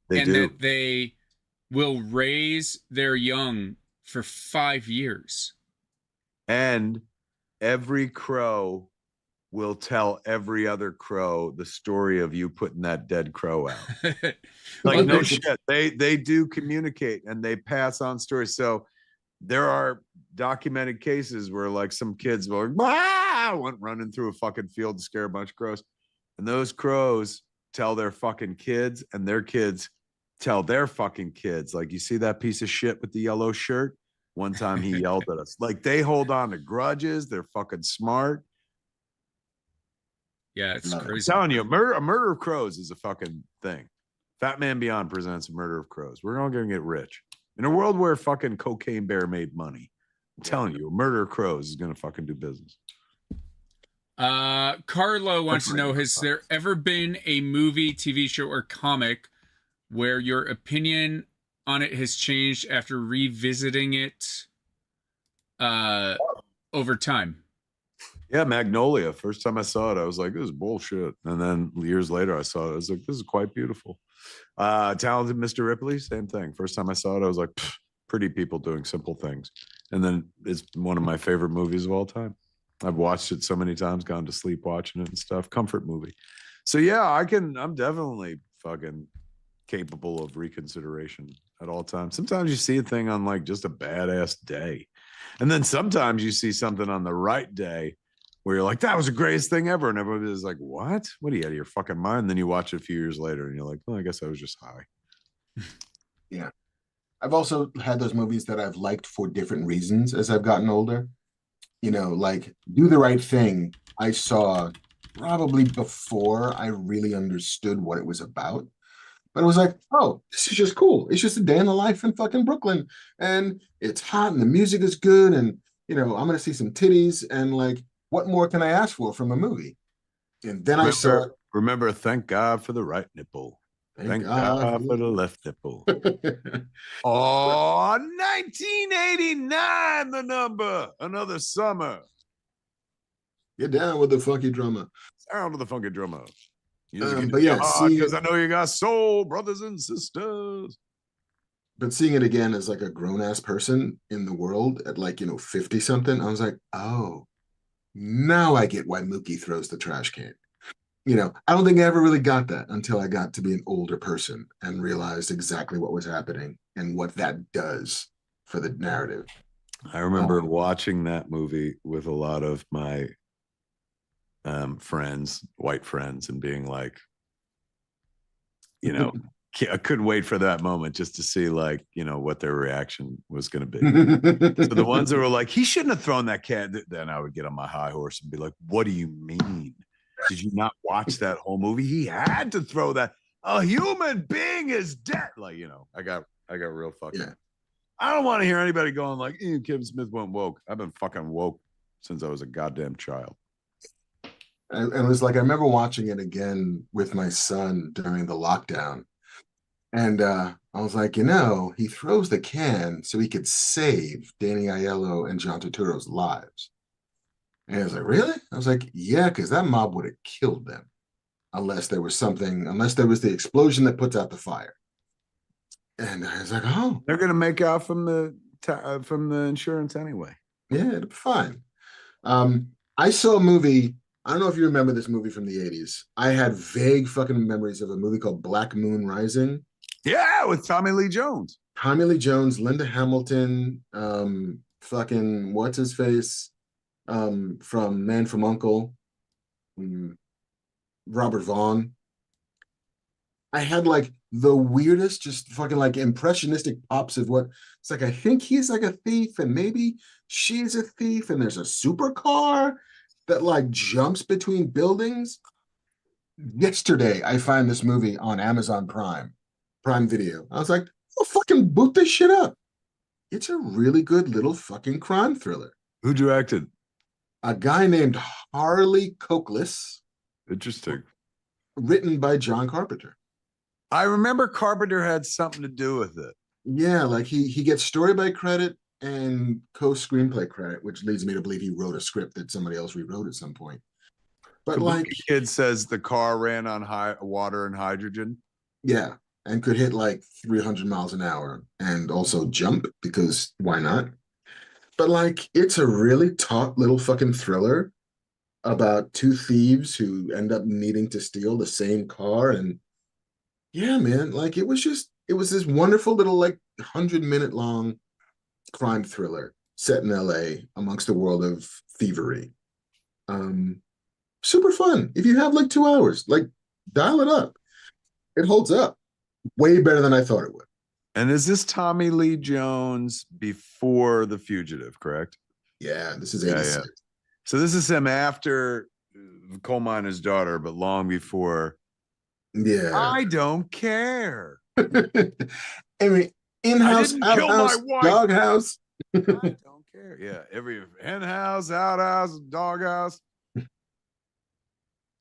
They and do. that they will raise their young for 5 years. And every crow will tell every other crow the story of you putting that dead crow out. Like, no shit. They do communicate and they pass on stories. So there are documented cases where like some kids were went running through a fucking field to scare a bunch of crows. And those crows tell their fucking kids, and their kids tell their fucking kids. Like, you see that piece of shit with the yellow shirt? One time he yelled at us. Like, they hold on to grudges. They're fucking smart. Yeah, it's I'm crazy. I'm telling you, a murder of crows is a fucking thing. Fat Man Beyond presents A Murder of Crows. We're all gonna get rich. In a world where fucking Cocaine Bear made money, I'm telling you, A Murder of Crows is gonna fucking do business. Carlo wants to know, has there ever been a movie, TV show, or comic where your opinion on it has changed after revisiting it over time? Yeah, Magnolia. First time I saw it, I was like, this is bullshit. And then years later, I saw it. I was like, this is quite beautiful. Talented Mr. Ripley, same thing. First time I saw it, I was like, pretty people doing simple things. And then it's one of my favorite movies of all time. I've watched it so many times, gone to sleep watching it and stuff. Comfort movie. So yeah, I'm definitely fucking capable of reconsideration at all times. Sometimes you see a thing on like just a badass day. And then sometimes you see something on the right day where you're like, that was the greatest thing ever. And everybody's like, what? What are you out of your fucking mind? And then you watch it a few years later and you're like, well, I guess I was just high. Yeah. I've also had those movies that I've liked for different reasons as I've gotten older. You know, like Do the Right Thing, I saw probably before I really understood what it was about. But it was like, oh, this is just cool. It's just a day in the life in fucking Brooklyn. And it's hot and the music is good. And, I'm going to see some titties. And like, what more can I ask for from a movie? And then I saw it. Remember, thank God for the right nipple. Thank God for the left nipple. Oh, 1989, the number. Another summer. Get down with the funky drummer. Sound of the funky drummer. But yeah, because I know you got soul, brothers and sisters. But seeing it again as like a grown-ass person in the world at like, 50 something, I was like, oh, now I get why Mookie throws the trash can. I don't think I ever really got that until I got to be an older person and realized exactly what was happening and what that does for the narrative. I remember watching that movie with a lot of my friends, white friends, and being like, I couldn't wait for that moment just to see like, what their reaction was going to be. So the ones that were like, he shouldn't have thrown that can, then I would get on my high horse and be like, what do you mean? Did you not watch that whole movie? He had to throw that. A human being is dead. Like, I got real fucking. Yeah. I don't want to hear anybody going like, Kevin Smith went woke. I've been fucking woke since I was a goddamn child. And it was like, I remember watching it again with my son during the lockdown. And I was like, he throws the can so he could save Danny Aiello and John Turturro's lives. And I was like, really? I was like, yeah, because that mob would have killed them unless there was the explosion that puts out the fire. And I was like, oh. They're going to make out from the insurance anyway. Yeah, it'll be fine. I saw a movie. I don't know if you remember this movie from the 80s. I had vague fucking memories of a movie called Black Moon Rising. Yeah, with Tommy Lee Jones. Tommy Lee Jones, Linda Hamilton, fucking what's his face? From Man from U.N.C.L.E., Robert Vaughn. I had like the weirdest, just fucking like impressionistic pops of what it's like. I think he's like a thief, and maybe she's a thief, and there's a supercar that like jumps between buildings. Yesterday, I found this movie on Amazon Prime Video. I was like, I'll fucking boot this shit up. It's a really good little fucking crime thriller. Who directed? A guy named Harley Cokeless. Interesting. Written by John Carpenter. I remember Carpenter had something to do with it. Yeah, like he gets story by credit and co-screenplay credit, which leads me to believe he wrote a script that somebody else rewrote at some point. But like, the kid says the car ran on water and hydrogen. Yeah, and could hit like 300 miles an hour and also jump because why not? But like, it's a really taut little fucking thriller about two thieves who end up needing to steal the same car. And yeah, man, like it was this wonderful little like 100-minute long crime thriller set in LA amongst the world of thievery. Super fun. If you have like 2 hours, like dial it up. It holds up way better than I thought it would. And is this Tommy Lee Jones before The Fugitive, correct? Yeah, this is 86. Yeah. So this is him after Coal Miner's Daughter, but long before. Yeah. I don't care. I mean, in-house, outhouse, doghouse. I don't care. Yeah, every in-house, outhouse, doghouse.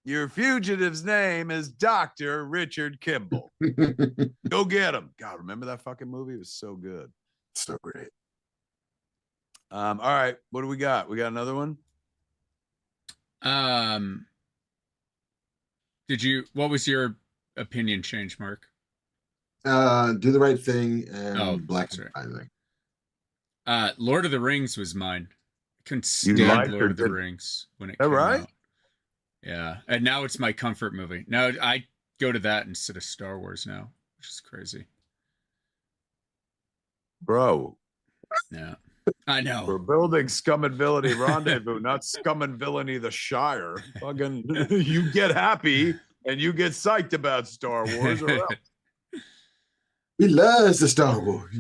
Your fugitive's name is Dr. Richard Kimball. Go get him. God, remember that fucking movie? It was so good. So great. All right. What do we got? We got another one? What was your opinion change, Mark? Do the Right Thing and Black right. Rising. Lord of the Rings was mine. I couldn't stand Lord of the Rings when it came out. Yeah, and now it's my comfort movie. Now I go to that instead of Star Wars now, which is crazy. Bro. Yeah, I know. We're building Scum and Villainy Rendezvous, not Scum and Villainy the Shire. Fucking, you get happy and you get psyched about Star Wars. Or else. He loves the Star Wars.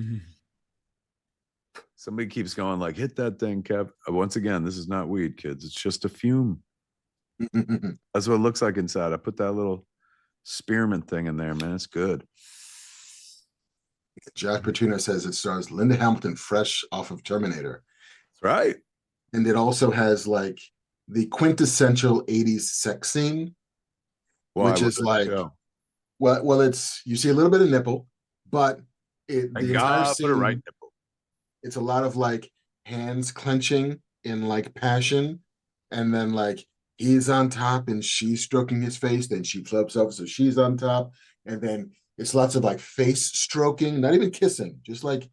Somebody keeps going like, hit that thing, Kev. Once again, this is not weed, kids. It's just a fume. That's what it looks like inside. I put that little spearmint thing in there, man. It's good. Jack Petrino says it stars Linda Hamilton fresh off of Terminator. That's right. And it also has like the quintessential 80s sex scene, Why which was is it like, show? well, it's, you see a little bit of nipple, but the Thank entire God for the right scene, nipple. it's a lot of like hands clenching in like passion, and then like he's on top and she's stroking his face, then she flips up so she's on top, and then it's lots of like face stroking, not even kissing, just like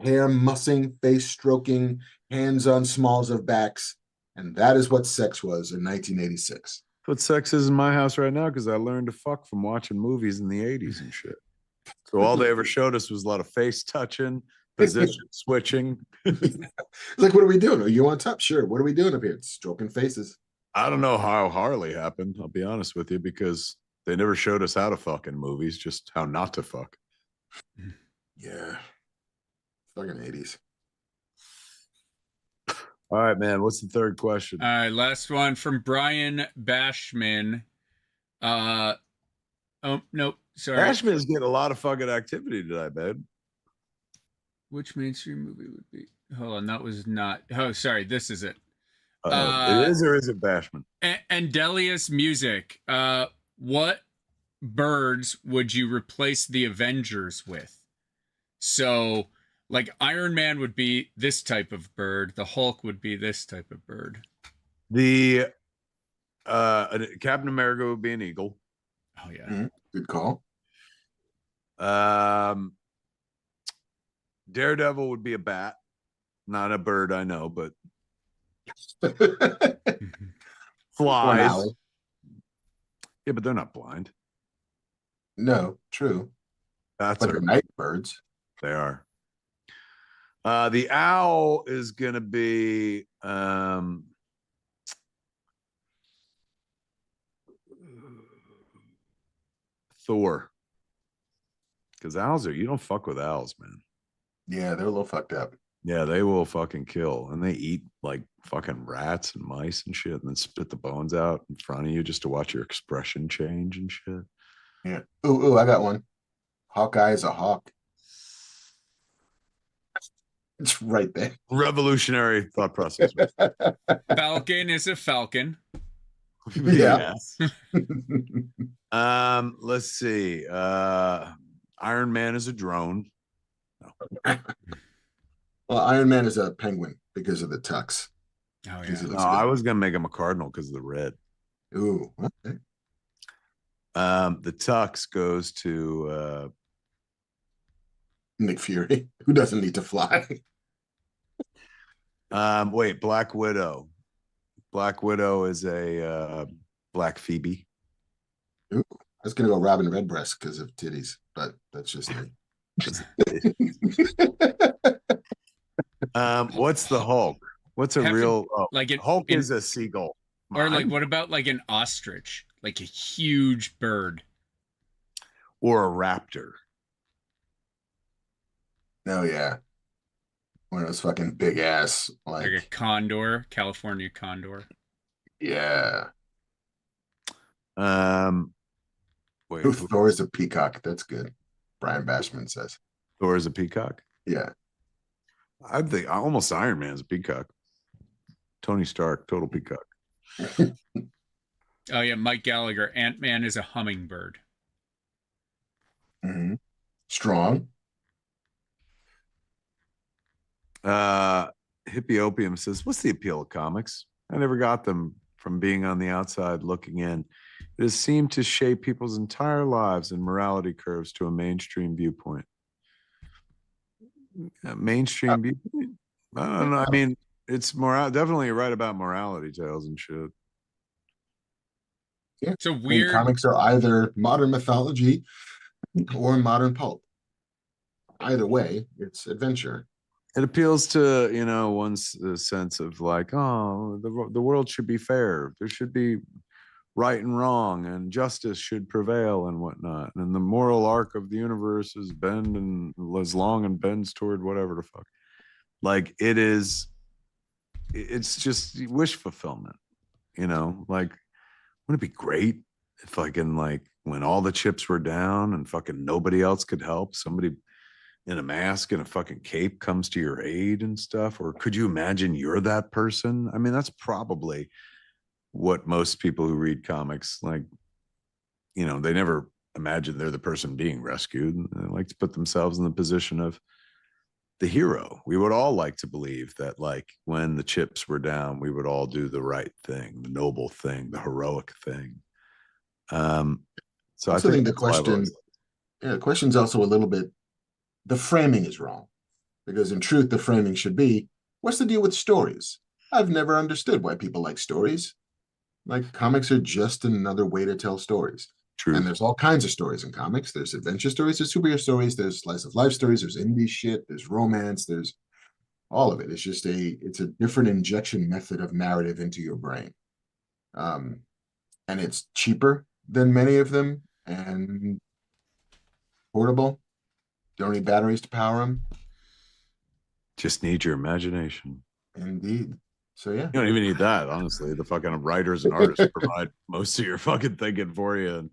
hair mussing, face stroking, hands on smalls of backs. And that is what sex was in 1986. What sex is in my house right now because I learned to fuck from watching movies in the 80s and shit. So all they ever showed us was a lot of face touching, position switching. It's like, what are we doing? Are you on top? Sure. What are we doing up here? Stroking faces. I don't know how Harley happened, I'll be honest with you, because they never showed us how to fuck in movies, just how not to fuck. Yeah. Fucking 80s. All right, man. What's the third question? All right, last one from Brian Bashman. Oh, nope. Sorry. Ashman's getting a lot of fucking activity today, man. Which mainstream movie would be? Hold on, that was not. Oh, sorry. This is it. It is or is it Bashman? Andelius Music. What birds would you replace the Avengers with? So, like Iron Man would be this type of bird. The Hulk would be this type of bird. The Captain America would be an eagle. Oh yeah. Mhm. Good call. Daredevil would be a bat, not a bird, I know, but flies. Alley. Yeah, but they're not blind. No, true. That's But they're night birds. They are. The owl is gonna be Thor. Because owls are, you don't fuck with owls, man. Yeah, they're a little fucked up. Yeah, they will fucking kill. And they eat like fucking rats and mice and shit, and then spit the bones out in front of you just to watch your expression change and shit. Yeah. Ooh, I got one. Hawkeye is a hawk. It's right there. Revolutionary thought process. Falcon is a falcon. Yeah. Let's see. Iron Man is a drone. Well, Iron Man is a penguin because of the tux. Oh Because he yeah. No, looks I good. was gonna make him a cardinal because of the red. Ooh, okay. The tux goes to Nick Fury, who doesn't need to fly. wait, Black Widow. Black Widow is a Black Phoebe. Ooh, I was gonna go Robin Redbreast because of titties, but that's just me. What's the Hulk? What's a Have to- real like it- Hulk in- is a seagull. Or like, Mine. what about like an ostrich? Like a huge bird. Or a raptor. Oh yeah, one of those fucking big ass Like a condor, California condor. yeah. Wait, Ooh, Thor is a peacock. That's good. Brian Bashman says. Thor is a peacock. Yeah. I think almost Iron Man's a peacock. Tony Stark, total peacock. Oh yeah, Mike Gallagher. Ant-Man is a hummingbird. Mhm. Strong. Hippie Opium says, what's the appeal of comics? I never got them from being on the outside looking in. It has seemed to shape people's entire lives and morality curves to a mainstream viewpoint. Mainstream viewpoint? I don't know. I mean, it's definitely right about morality tales and shit. Yeah. It's a I mean, weird. comics are either modern mythology or modern pulp. Either way, it's adventure. It appeals to, one's sense of like, oh, the world should be fair. There should be right and wrong, and justice should prevail and whatnot. And the moral arc of the universe is bend and is long and bends toward whatever the fuck. Like it's just wish fulfillment, like, wouldn't it be great if fucking like when all the chips were down and fucking nobody else could help, somebody in a mask and a fucking cape comes to your aid and stuff? Or could you imagine you're that person? I mean, that's probably what most people who read comics, like, you know, they never imagine they're the person being rescued. They like to put themselves in the position of the hero. We would all like to believe that, like, when the chips were down, we would all do the right thing, the noble thing, the heroic thing. So I also think think the that's why I've question, always- yeah, the question's also a little bit, the framing is wrong. Because in truth, the framing should be, what's the deal with stories? I've never understood why people like stories. Like, comics are just another way to tell stories. True. And there's all kinds of stories in comics. There's adventure stories, there's superhero stories, there's slice of life stories, there's indie shit, there's romance, there's all of it. It's just it's a different injection method of narrative into your brain. And it's cheaper than many of them and portable. Don't need batteries to power them. Just need your imagination. Indeed. So yeah. You don't even need that, honestly. The fucking writers and artists provide most of your fucking thinking for you. And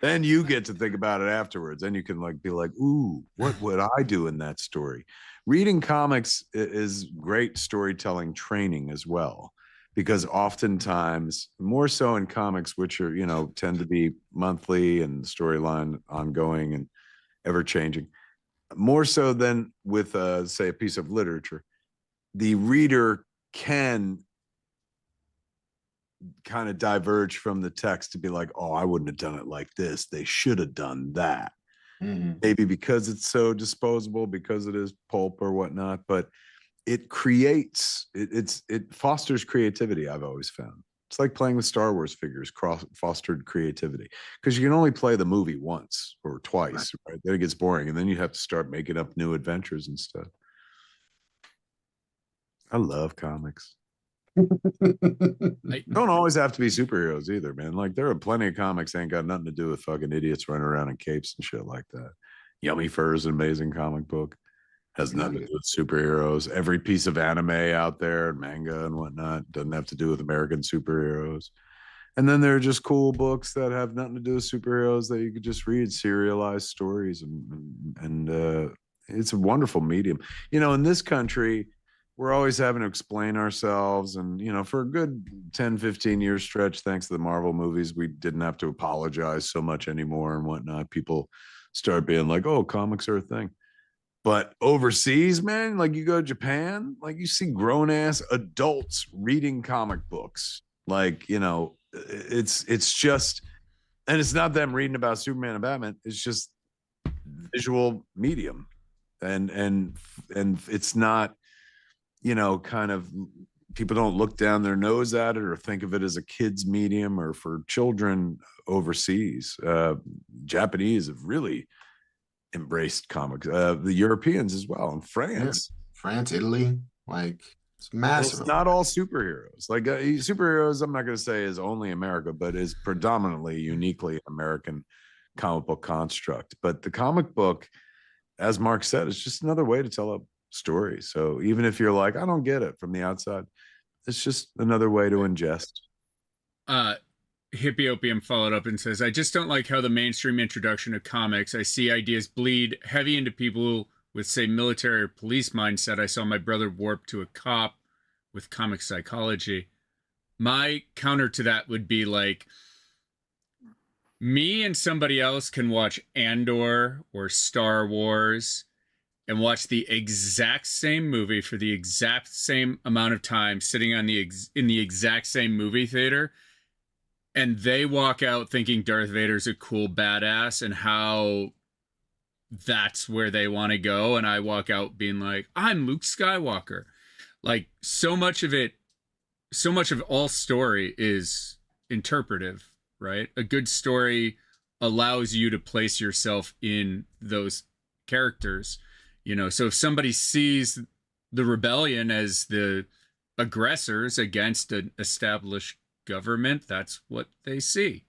then you get to think about it afterwards. Then you can like be like, ooh, what would I do in that story? Reading comics is great storytelling training as well, because oftentimes, more so in comics, which are, you know, tend to be monthly and the storyline ongoing and ever changing, more so than with, say, a piece of literature, the reader can kind of diverge from the text to be like, oh, I wouldn't have done it like this. They should have done that. Mhm. Maybe because it's so disposable, because it is pulp or whatnot, but it creates, it fosters creativity, I've always found. It's like playing with Star Wars figures, fostered creativity, because you can only play the movie once or twice, right? Then it gets boring, and then you have to start making up new adventures and stuff. I love comics. Don't always have to be superheroes either, man. Like, there are plenty of comics that ain't got nothing to do with fucking idiots running around in capes and shit like that. Yummy Fur is an amazing comic book. Has nothing to do with superheroes. Every piece of anime out there and manga and whatnot doesn't have to do with American superheroes. And then there are just cool books that have nothing to do with superheroes that you could just read, serialized stories, and it's a wonderful medium. You know, in this country, we're always having to explain ourselves, and, you know, for a good 10-15 year stretch, thanks to the Marvel movies, we didn't have to apologize so much anymore and whatnot. People start being like, oh, comics are a thing. But overseas, man, like, you go to Japan, like, you see grown ass adults reading comic books. Like, you know, it's just, and it's not them reading about Superman and Batman. It's just visual medium, and it's not, you know, kind of, people don't look down their nose at it or think of it as a kid's medium or for children overseas. Japanese have really embraced comics. The Europeans as well, and France. Yeah. France, Italy, like, it's massive. It's not all superheroes. Like, superheroes, I'm not going to say is only America, but is predominantly uniquely American comic book construct. But the comic book, as Mark said, is just another way to tell a story. So even if you're like, I don't get it from the outside, it's just another way to ingest. Hippie Opium followed up and says, I just don't like how the mainstream introduction of comics, I see ideas bleed heavy into people with, say, military or police mindset. I saw my brother warp to a cop with comic psychology. My counter to that would be like, me and somebody else can watch Andor or Star Wars and watch the exact same movie for the exact same amount of time, sitting on in the exact same movie theater, and they walk out thinking Darth Vader's a cool badass and how that's where they want to go, and I walk out being like, I'm Luke Skywalker. Like, so much of all story is interpretive, right? A good story allows you to place yourself in those characters, you know. So if somebody sees the rebellion as the aggressors against an established government, that's what they see.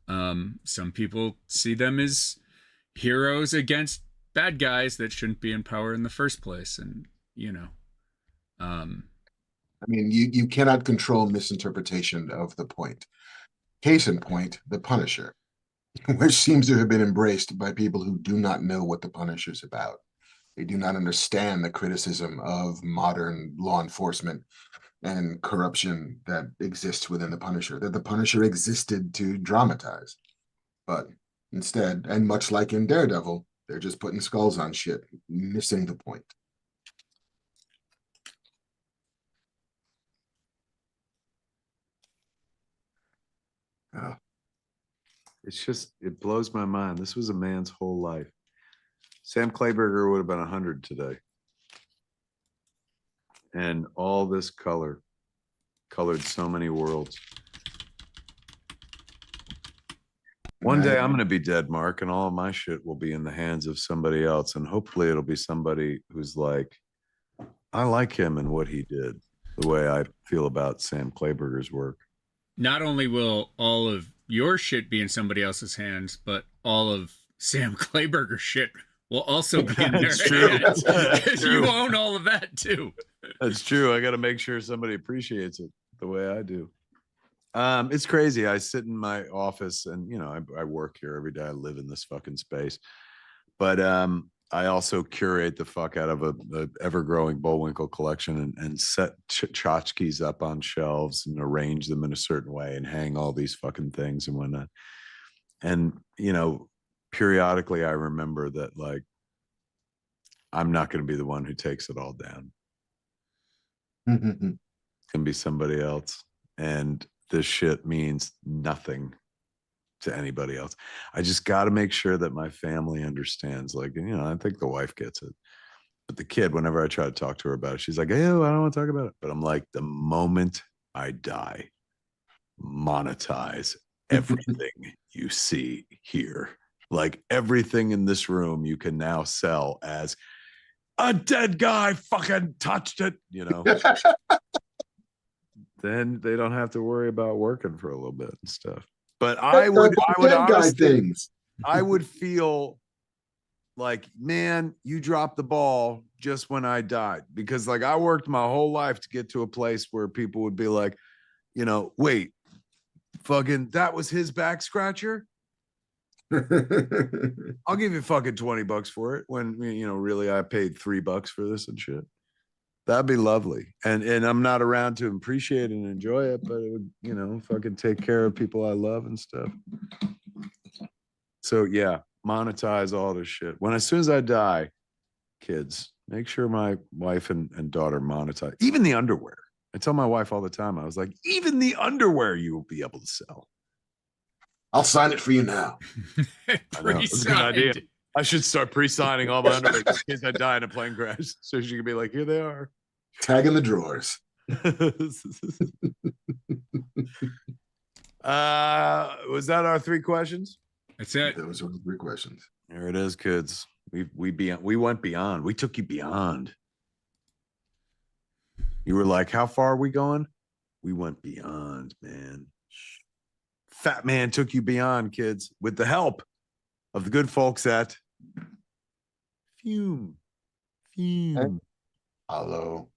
Some people see them as heroes against bad guys that shouldn't be in power in the first place, and, you know, I mean, you cannot control misinterpretation of the point. Case in point, the Punisher. which seems to have been embraced by people who do not know what the Punisher's about. They do not understand the criticism of modern law enforcement and corruption that exists within the Punisher, that the Punisher existed to dramatize. But instead, and much like in Daredevil, they're just putting skulls on shit, missing the point. Oh. It's just, it blows my mind. This was a man's whole life. Sam Clayburger would have been 100 today. And all this color colored so many worlds. One day I'm going to be dead, Mark, and all of my shit will be in the hands of somebody else. And hopefully it'll be somebody who's like, I like him and what he did, the way I feel about Sam Clayburger's work. Not only will all of your shit be in somebody else's hands, but all of Sam Clayburger's shit will also be in their That's true. hands. That's Because true. you own all of that too. That's true. I got to make sure somebody appreciates it the way I do. It's crazy. I sit in my office and, you know, I work here every day. I live in this fucking space. But I also curate the fuck out of a ever-growing Bullwinkle collection and set tchotchkes up on shelves and arrange them in a certain way and hang all these fucking things and whatnot. And, you know, periodically I remember that, like, I'm not going to be the one who takes it all down. It can be somebody else. And this shit means nothing to anybody else. I just got to make sure that my family understands. Like, you know, I think the wife gets it. But the kid, whenever I try to talk to her about it, she's like, hey, I don't want to talk about it. But I'm like, the moment I die, monetize everything you see here. Like everything in this room you can now sell as a dead guy fucking touched it, you know. Then they don't have to worry about working for a little bit and stuff. But I would honestly, I would feel like, man, you dropped the ball just when I died, because like I worked my whole life to get to a place where people would be like, you know, wait, fucking, that was his back scratcher. I'll give you fucking $20 for it, when, you know, really I paid $3 for this and shit. That'd be lovely. And I'm not around to appreciate and enjoy it, but it would, you know, fucking take care of people I love and stuff. So yeah, monetize all this shit. As soon as I die, kids, make sure my wife and daughter monetize. Even the underwear. I tell my wife all the time, I was like, even the underwear you will be able to sell. I'll sign it for you now. That's a good idea. I should start pre-signing all my underwear in case I die in a plane crash, so she can be like, here they are. Tag in the drawers. Was that our 3 questions? That's it. Those were the 3 questions. There it is, kids. We went beyond. We took you beyond. You were like, how far are we going? We went beyond, man. Fat Man took you beyond, kids, with the help of the good folks at Fume. Hollow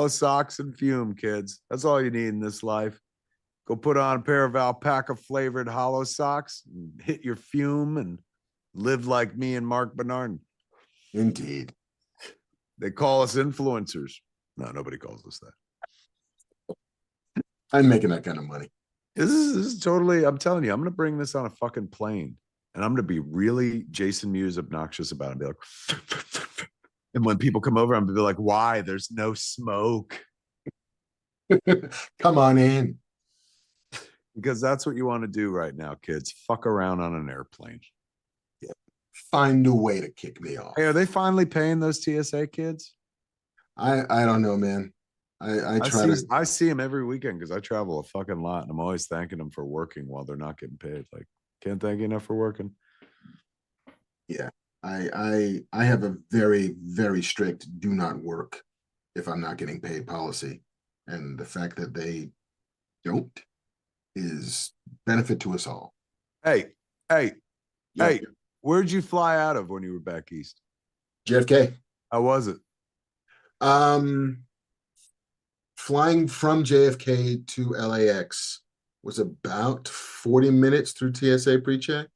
Socks and Fume, kids. That's all you need in this life. Go put on a pair of alpaca flavored hollow socks, and hit your Fume, and live like me and Marc Bernardin. Indeed. They call us influencers. No, nobody calls us that. I'm making that kind of money. This is totally, I'm telling you, I'm going to bring this on a fucking plane, and I'm going to be really Jason Mewes obnoxious about it. Be like, and when people come over, I'm going to be like, why? There's no smoke. Come on in. Because that's what you want to do right now, kids. Fuck around on an airplane. Yeah. Find a way to kick me off. Hey, are they finally paying those TSA kids? I don't know, man. I see them every weekend because I travel a fucking lot, and I'm always thanking them for working while they're not getting paid. Like, can't thank you enough for working. Yeah, I have a very, very strict do not work if I'm not getting paid policy, and the fact that they don't is benefit to us all. Hey, where'd you fly out of when you were back east? JFK. How was it? Flying from JFK to LAX was about 40 minutes through TSA pre-check.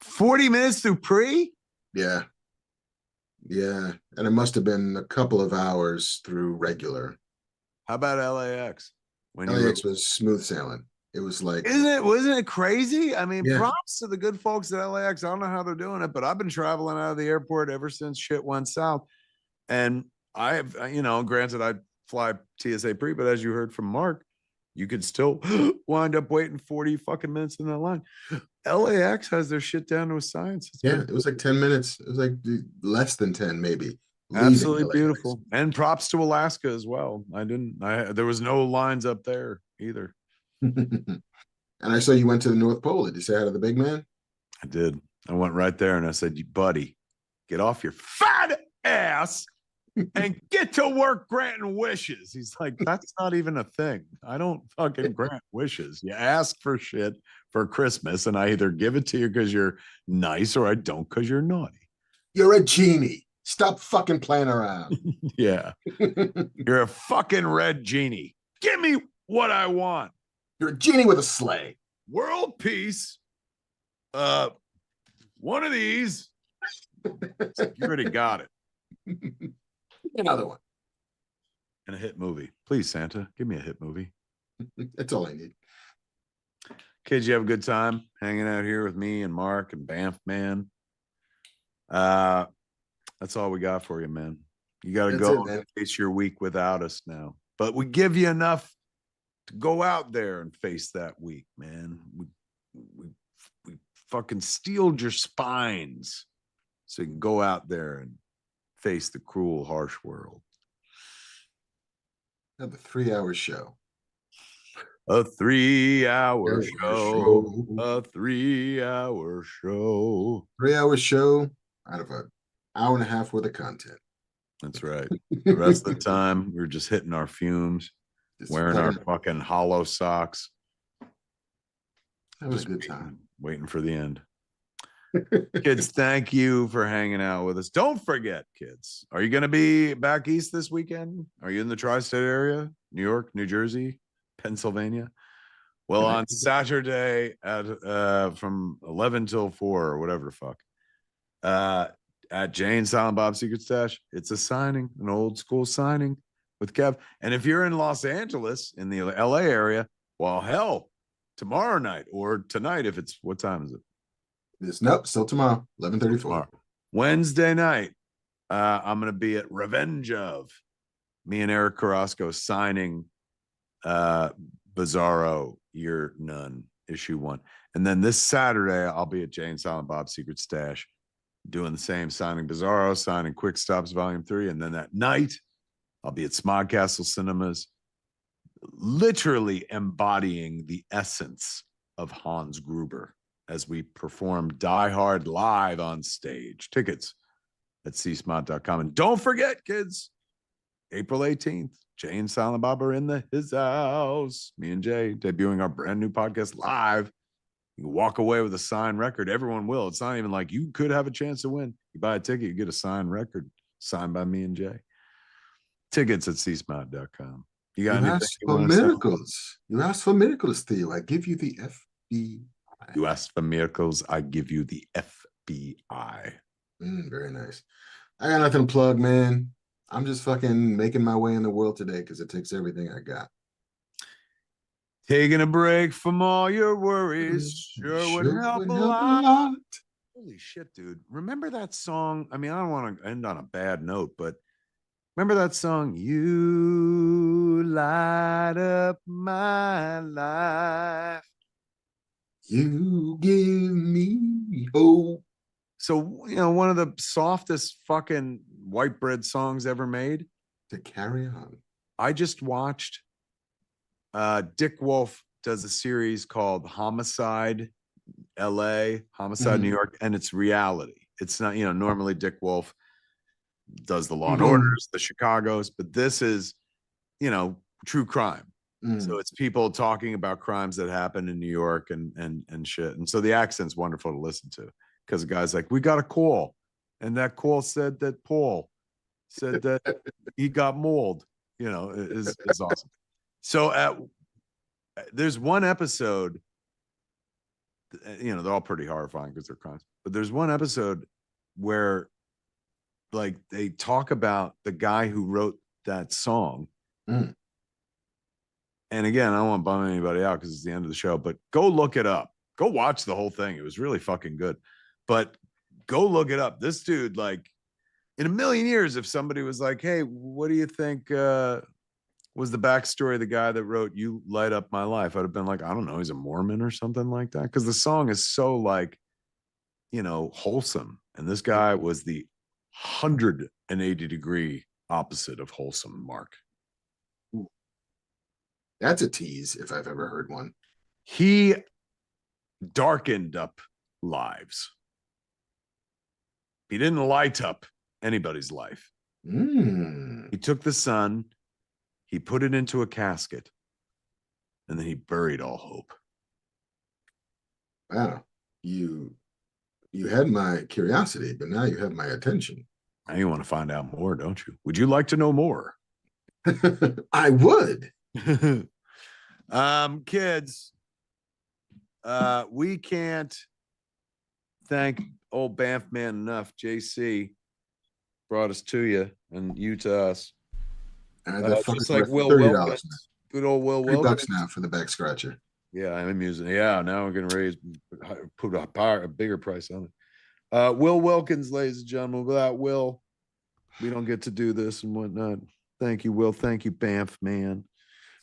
40 minutes through pre? Yeah. Yeah. And it must have been a couple of hours through regular. How about LAX? When LAX was smooth sailing. It was like, wasn't it crazy? I mean, Yeah. props to the good folks at LAX. I don't know how they're doing it, but I've been traveling out of the airport ever since shit went south. And I have, granted, I fly TSA pre, but as you heard from Mark, you could still wind up waiting 40 fucking minutes in that line. LAX has their shit down to a science. yeah, it was like 10 minutes. It was like less than 10, maybe. Absolutely LAX. beautiful. And props to Alaska as well. There was no lines up there either. And I saw you went to the North Pole. Did you say hi to the big man? I did. I went right there and I said, buddy, get off your fat ass and get to work granting wishes. He's like, that's not even a thing. I don't fucking grant wishes. You ask for shit for Christmas and I either give it to you because you're nice or I don't because you're naughty. You're a genie. Stop fucking playing around. Yeah. You're a fucking red genie. Give me what I want. You're a genie with a sleigh. World peace. One of these. It's like, you already got it. Another one. And a hit movie. Please, Santa, give me a hit movie. That's all I need. Kids, you have a good time hanging out here with me and Mark and Banff, man. That's all we got for you, man. You got to go and face your week without us now. But we give you enough to go out there and face that week, man. We fucking steeled your spines so you can go out there and face the cruel, harsh world. Have a 3-hour show. A 3-hour show. A 3-hour show. 3-hour show out of an hour and a half worth of content. That's right. The rest of the time, we're just hitting our fumes, Just wearing our fucking hollow socks. That was a good time. Waiting for the end. Kids, thank you for hanging out with us. Don't forget, kids, are you going to be back east this weekend? Are you in the tri-state area? New York, New Jersey, Pennsylvania? Well, on Saturday at from 11 till 4 or whatever the fuck, at Jane Silent Bob Secret Stash, it's a signing, an old school signing with Kev. And if you're in Los Angeles, in the LA area, well, hell, tomorrow night or tonight, if it's, what time is it? Nope, still tomorrow, 11:34. Wednesday night, I'm going to be at Revenge of. Me and Eric Carrasco signing Bizarro Year None, issue 1. And then this Saturday, I'll be at Jane Silent Bob Secret Stash doing the same, signing Bizarro, signing Quick Stops Volume 3. And then that night, I'll be at Smog Castle Cinemas, literally embodying the essence of Hans Gruber as we perform Die Hard live on stage. Tickets at csmod.com. And don't forget, kids, April 18th, Jay and Silent Bob are in his house. Me and Jay debuting our brand new podcast live. You can walk away with a signed record. Everyone will. It's not even like you could have a chance to win. You buy a ticket, you get a signed record signed by me and Jay. Tickets at csmod.com. You asked for miracles. You asked for miracles, Theo. I give you the FBI. You asked for miracles. I give you the FBI. Very nice. I got nothing to plug, man. I'm just fucking making my way in the world today because it takes everything I got. Taking a break from all your worries sure would help a lot. Holy shit, dude. Remember that song? I mean, I don't want to end on a bad note, but remember that song? You light up my life. You give me hope. So, one of the softest fucking white bread songs ever made. To carry on. I just watched Dick Wolf does a series called Homicide LA, Homicide New York, and it's reality. It's not, normally Dick Wolf does the Law and Orders, the Chicagos, but this is, true crime. So it's people talking about crimes that happen in New York and shit. And so the accent's wonderful to listen to because the guy's like, we got a call. And that call said that Paul said that he got mauled, is awesome. So there's one episode, you know, they're all pretty horrifying because they're crimes, but there's one episode where like they talk about the guy who wrote that song. Mm. And again, I don't want to bum anybody out because it's the end of the show, but go look it up. Go watch the whole thing. It was really fucking good. But go look it up. This dude, like, in a million years, if somebody was like, hey, what do you think was the backstory of the guy that wrote You Light Up My Life? I'd have been like, I don't know, he's a Mormon or something like that. Because the song is so, like, you know, wholesome. And this guy was the 180-degree opposite of wholesome, Mark. That's a tease if I've ever heard one. He darkened up lives. He didn't light up anybody's life. Mm. He took the sun, he put it into a casket, and then he buried all hope. Wow. You had my curiosity, but now you have my attention. Now you want to find out more, don't you? Would you like to know more? I would. Kids, we can't thank old Banff man enough. JC brought us to you and you to us. Just like Will Wilkins, good old Will Wilkins. $3 now for the back scratcher. Yeah, I'm using. Yeah, now we're gonna put a bigger price on it. Will Wilkins, ladies and gentlemen. Without Will, we don't get to do this and whatnot. Thank you, Will. Thank you, Banff man.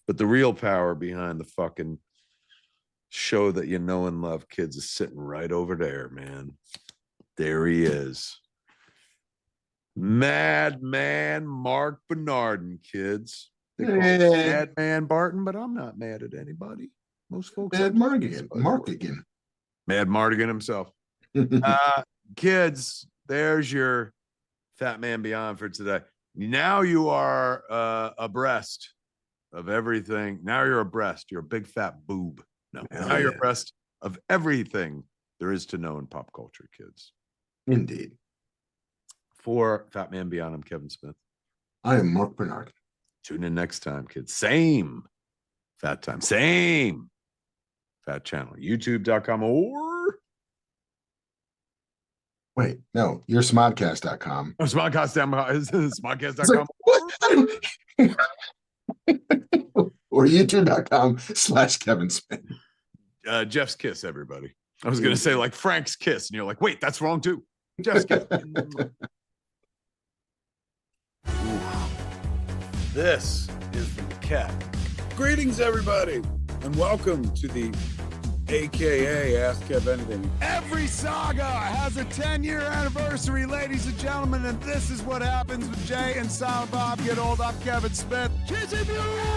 But the real power behind the fucking show that you know and love, kids, is sitting right over there, man. There he is. Madman Marc Bernardin, kids. They call him Madman Barton, but I'm not mad at anybody. Most folks. Mad Mardigan. Mad Mardigan himself. Kids, there's your Fat Man Beyond for today. Now you are abreast of everything. Now you're abreast. You're a big fat boob. No, now you're abreast of everything there is to know in pop culture, kids. Indeed. For Fat Man Beyond, I'm Kevin Smith. I am Marc Bernardin. Tune in next time, kids. Same fat time. Same fat channel. YouTube.com or wait, no, you're smodcast.com. Oh, smodcast.com. Or youtube.com/Kevin Smith. Jeff's Kiss, everybody. I was going to say like Frank's Kiss, and you're like, wait, that's wrong too. Jeff's Kiss. This is the cat. Greetings, everybody, and welcome to the AKA Ask Kev Anything. Every saga has a 10-year anniversary, ladies and gentlemen, and this is what happens when Jay and Silent Bob get old. I'm Kevin Smith.